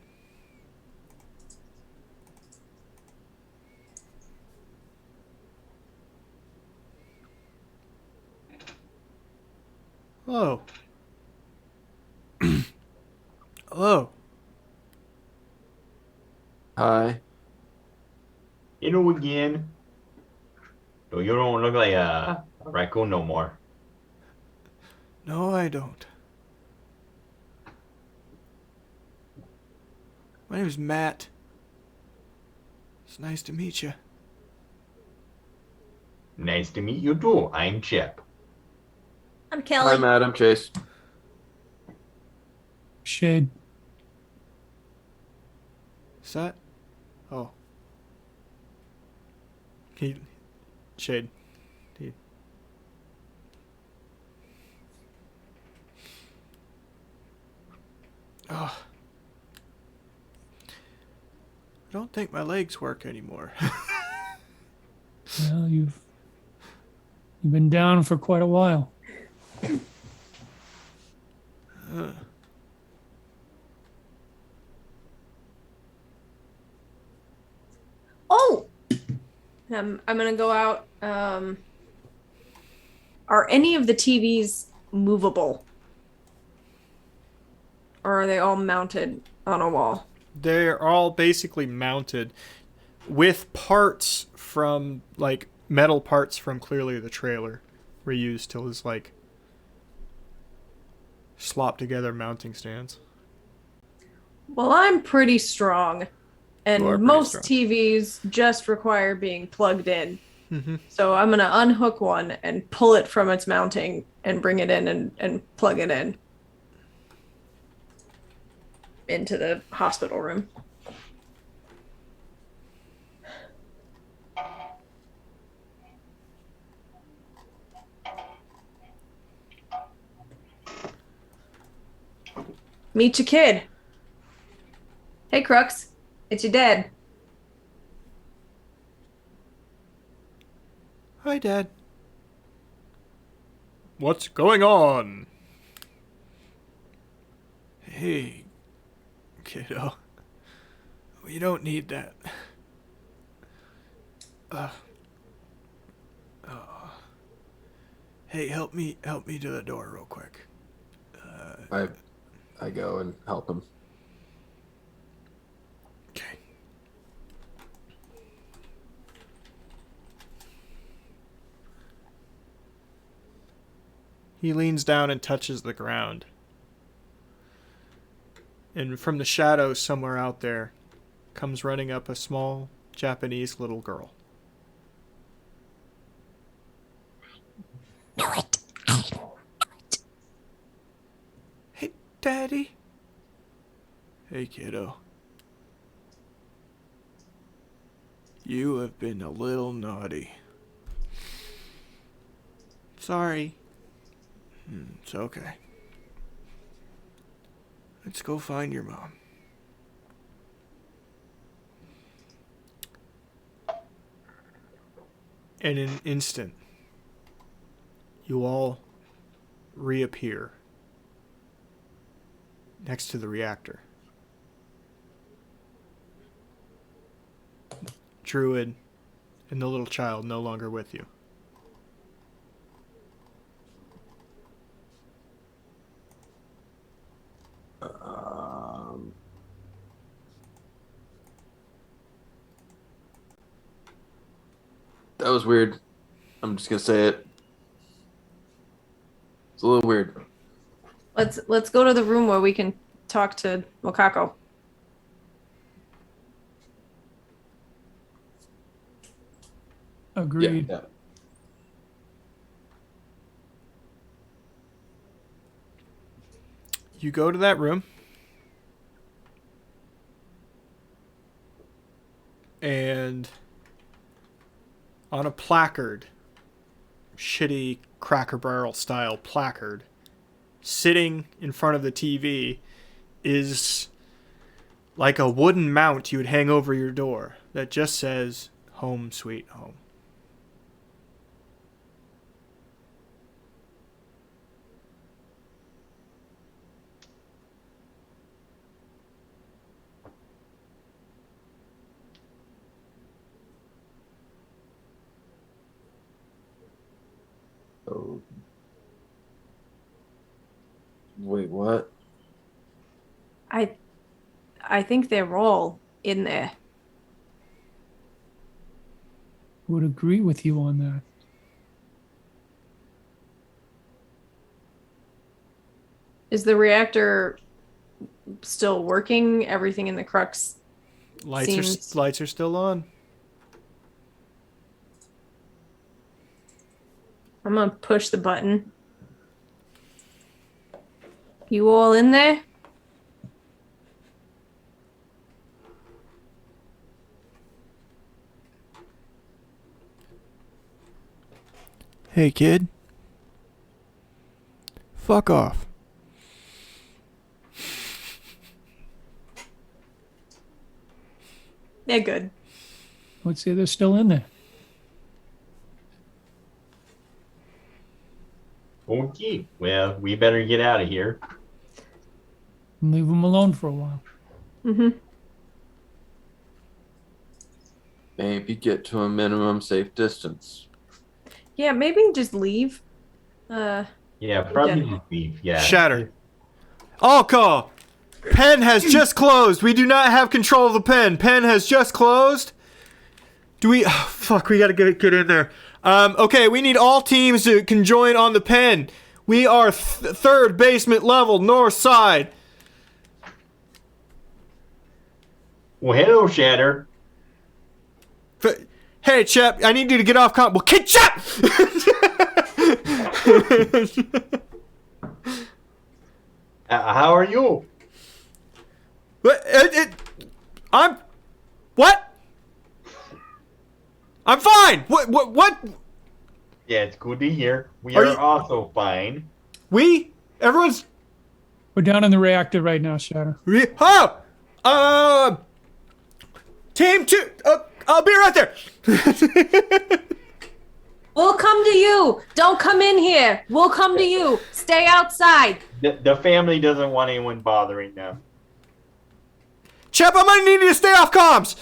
Hello. Hello. Hi. You know again. So you don't look like a raccoon no more. No, I don't. My name is Matt. It's nice to meet you. Nice to meet you too. I'm Chip. I'm Hi, Kelly. Matt. I'm Chase. Shade. Is that? Oh. Shade. He. Oh. I don't think my legs work anymore. Well, you've been down for quite a while. Oh! I'm gonna go out. Are any of the TVs movable? Or are they all mounted on a wall? They're all basically mounted with parts from like metal parts from clearly the trailer reused till his like slopped together mounting stands. Well, I'm pretty strong, and You are pretty most strong. TVs just require being plugged in. Mm-hmm. So I'm gonna unhook one and pull it from its mounting and bring it in and plug it in into the hospital room. Meet your kid. Hey, Crux. It's your dad. Hi, Dad. What's going on? Hey, kiddo. We don't need that. Hey, help me to the door real quick. I go and help him. Okay. He leans down and touches the ground. And from the shadows somewhere out there comes running up a small Japanese little girl. Knew it. I knew it. Hey, Daddy. Hey, kiddo. You have been a little naughty. Sorry. It's okay. Let's go find your mom. In an instant, you all reappear next to the reactor. Druid and the little child no longer with you. That was weird. I'm just gonna say it. It's a little weird. Let's go to the room where we can talk to Wakako. Agreed. Yeah. You go to that room. And on a placard, shitty Cracker Barrel style placard, sitting in front of the TV is like a wooden mount you would hang over your door that just says "Home Sweet Home." Oh. Wait, what? I think they're all in there. Would agree with you on that. Is the reactor still working? Everything in the Crux seems... Lights are still on. I'm gonna push the button. You all in there? Hey, kid. Fuck off. They're good. I'd say they're still in there. Okay, well, we better get out of here. And leave them alone for a while. Mm-hmm. Maybe get to a minimum safe distance. Yeah, maybe just leave. Yeah, probably Yeah. just leave. Yeah. Shatter. All call. Pen has just closed. We do not have control of the pen. Pen has just closed. Do we? Oh, fuck, we gotta get in there. Okay, we need all teams to can join on the pen. We are third basement level, north side. Well, hello, Shatter. Hey, Chep, I need you to get off Well, kid, Chep! How are you? I'm... What? I'm fine! What? Yeah, it's good to hear. We Are are you- also fine. Everyone's... We're down in the reactor right now, Shatter. Team 2... I'll be right there! We'll come to you. Don't come in here. We'll come to you. Stay outside. The family doesn't want anyone bothering them. Chep, I might need you to stay off comms!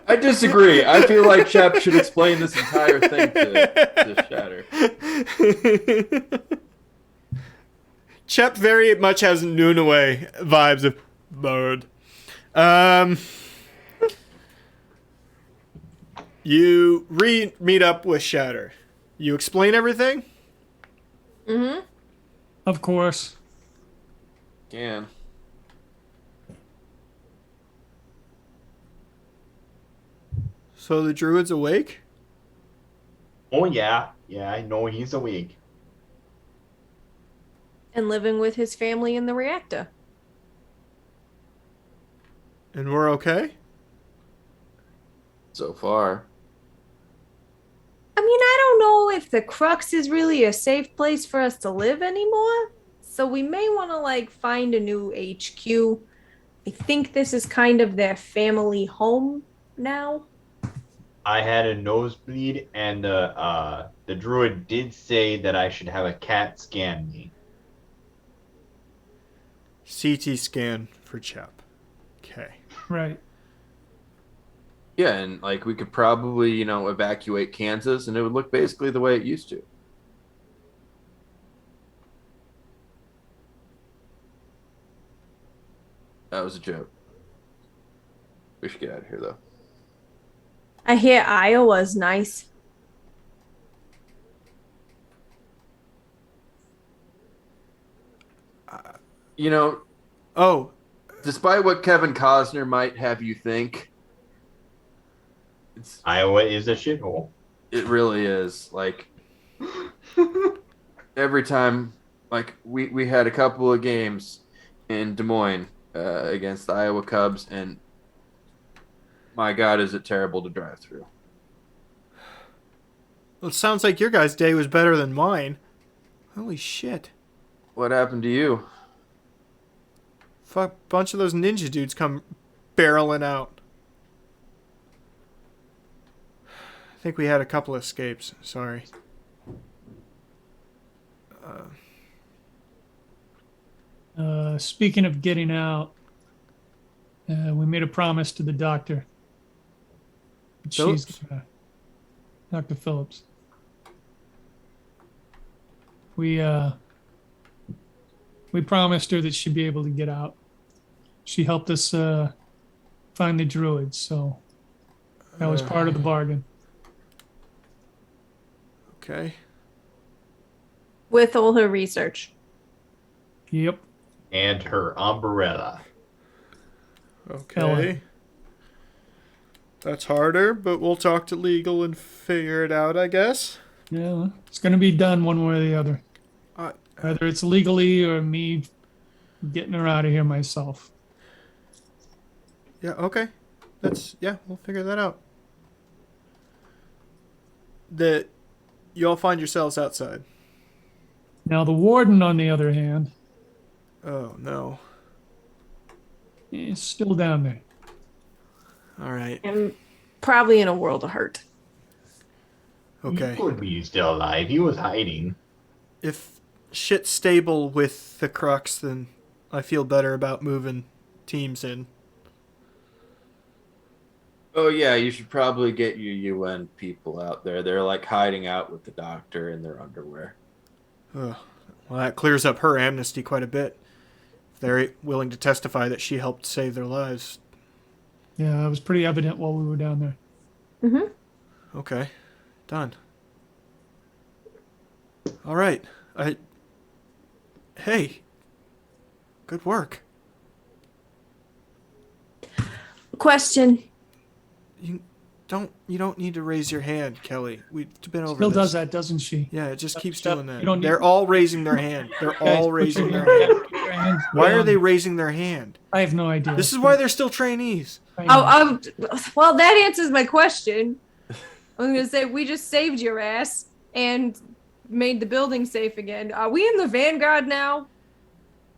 I disagree. I feel like Shep should explain this entire thing to Shatter. Chep very much has Noonaway vibes of bird. You meet up with Shatter. You explain everything? Mm-hmm. Of course. Can. So the druid's awake? Oh, yeah. Yeah, I know he's awake. And living with his family in the reactor. And we're okay? So far. I mean, I don't know if the Crux is really a safe place for us to live anymore. So we may want to, like, find a new HQ. I think this is kind of their family home now. I had a nosebleed, and the druid did say that I should have a cat scan me. CT scan for Chep. Okay. Right. Yeah, and like we could probably, evacuate Kansas and it would look basically the way it used to. That was a joke. We should get out of here though. I hear Iowa's nice. Oh, Despite what Kevin Costner might have you think, Iowa is a shithole. it really is. Like every time, like we had a couple of games in Des Moines against the Iowa Cubs, and my God, is it terrible to drive through. well, it sounds like your guys' day was better than mine. Holy shit. What happened to you? Fuck, bunch of those ninja dudes come barreling out. I think we had a couple escapes. Sorry. Speaking of getting out, we made a promise to the doctor. Phillips? Dr. Phillips. We promised her that she'd be able to get out. She helped us find the druids, so that was part of the bargain. Okay. With all her research. Yep. And her umbrella. Okay. Ellen. That's harder, but we'll talk to legal and figure it out, I guess. Yeah, it's going to be done one way or the other. Uh, Whether it's legally or me getting her out of here myself. Yeah, okay. We'll figure that out. You all find yourselves outside. Now, the warden, on the other hand, Oh, no. is still down there. All right. And probably in a world of hurt. Okay. He could be still alive. He was hiding. If shit's stable with the Crux, then I feel better about moving teams in. Oh yeah, you should probably get your UN people out there. They're like hiding out with the doctor in their underwear. Ugh. Well, that clears up her amnesty quite a bit. If they're willing to testify that she helped save their lives. Yeah, it was pretty evident while we were down there. Mm-hmm. Okay. Done. All right. Hey. Good work. Question. You don't need to raise your hand, Kelly. We've been over Still this. does that, doesn't she? Yeah, it just keeps Shut- doing that. you don't need- They're all raising their hand. They're Guys, all put raising your their hand. put your hands Why are down. they raising their hand? I have no idea. This is why they're still trainees. I know. Well, that answers my question. I was gonna say we just saved your ass and made the building safe again. Are we in the Vanguard now?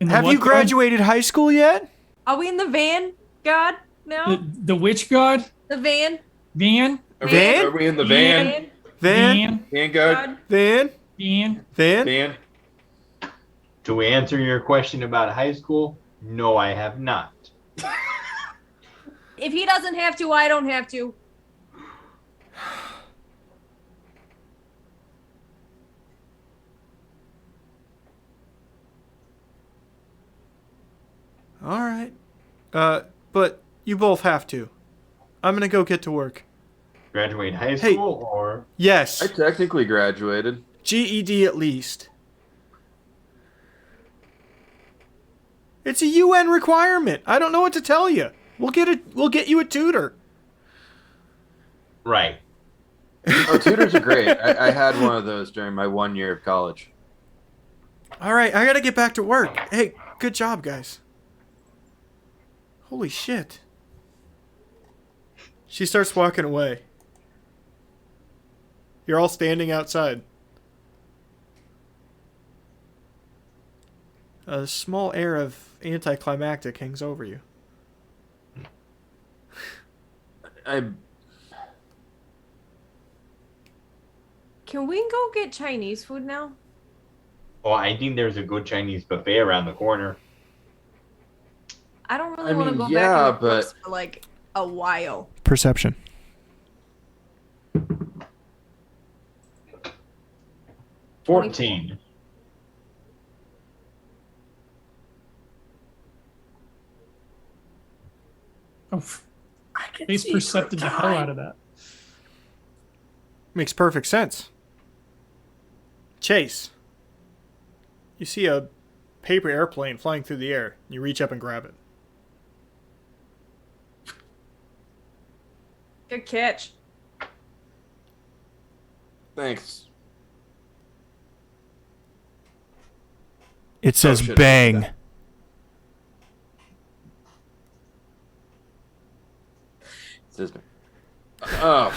In the Have what you guard? graduated high school yet? Are we in the Vanguard now? The which guard? The van? Van? Van? Are we in the van? Van? Vanguard? Van? Van? Van? Van? To answer your question about high school, no, I have not. If he doesn't have to, I don't have to. All right. But you both have to. I'm gonna go get to work. Graduate high Hey. school or Yes. I technically graduated. GED at least. It's a UN requirement. I don't know what to tell you. We'll get you a tutor. right? Oh, tutors are great. I had one of those during my 1 year of college. All right, I gotta get back to work. Hey, good job, guys. Holy shit. She starts walking away. You're all standing outside. A small air of anticlimactic hangs over you. Can we go get Chinese food now? Oh, I think there's a good Chinese buffet around the corner. I don't really I want to mean, go yeah, back in the but- books for like a while. Perception. $14. Oh, Face percepted the hell out of that. Makes perfect sense. Chase. You see a paper airplane flying through the air. You reach up and grab it. Good catch. Thanks. It says shit. bang. Excuse me. Oh.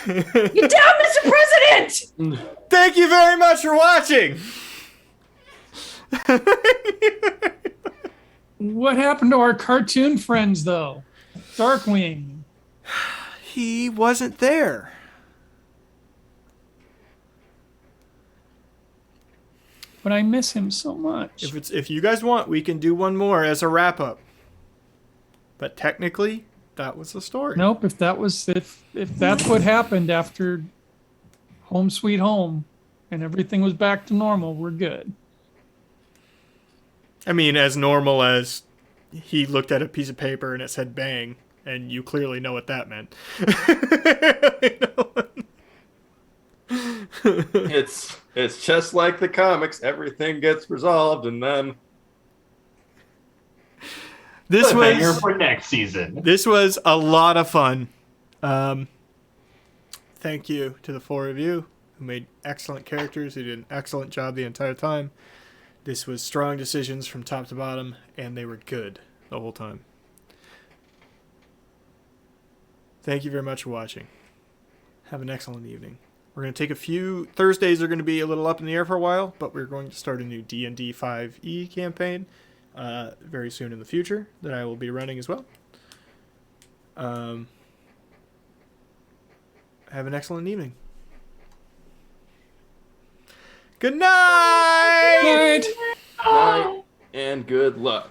You're down, Mr. President! Thank you very much for watching. What happened to our cartoon friends, though? Darkwing. He wasn't there. But I miss him so much. If you guys want, we can do one more as a wrap up. But technically, that was the story. Nope. If that's what happened after Home Sweet Home, and everything was back to normal, we're good. I mean, as normal as he looked at a piece of paper and it said bang, and you clearly know what that meant. It's just like the comics. Everything gets resolved, and then This Cliffhanger was for next season. this was a lot of fun. Thank you to the four of you who made excellent characters, who did an excellent job the entire time. This was strong decisions from top to bottom, and they were good the whole time. Thank you very much for watching. Have an excellent evening. We're going to take a few... Thursdays are going to be a little up in the air for a while, but we're going to start a new D&D 5e campaign very soon in the future that I will be running as well. Have an excellent evening. Good night! Good. night and good luck.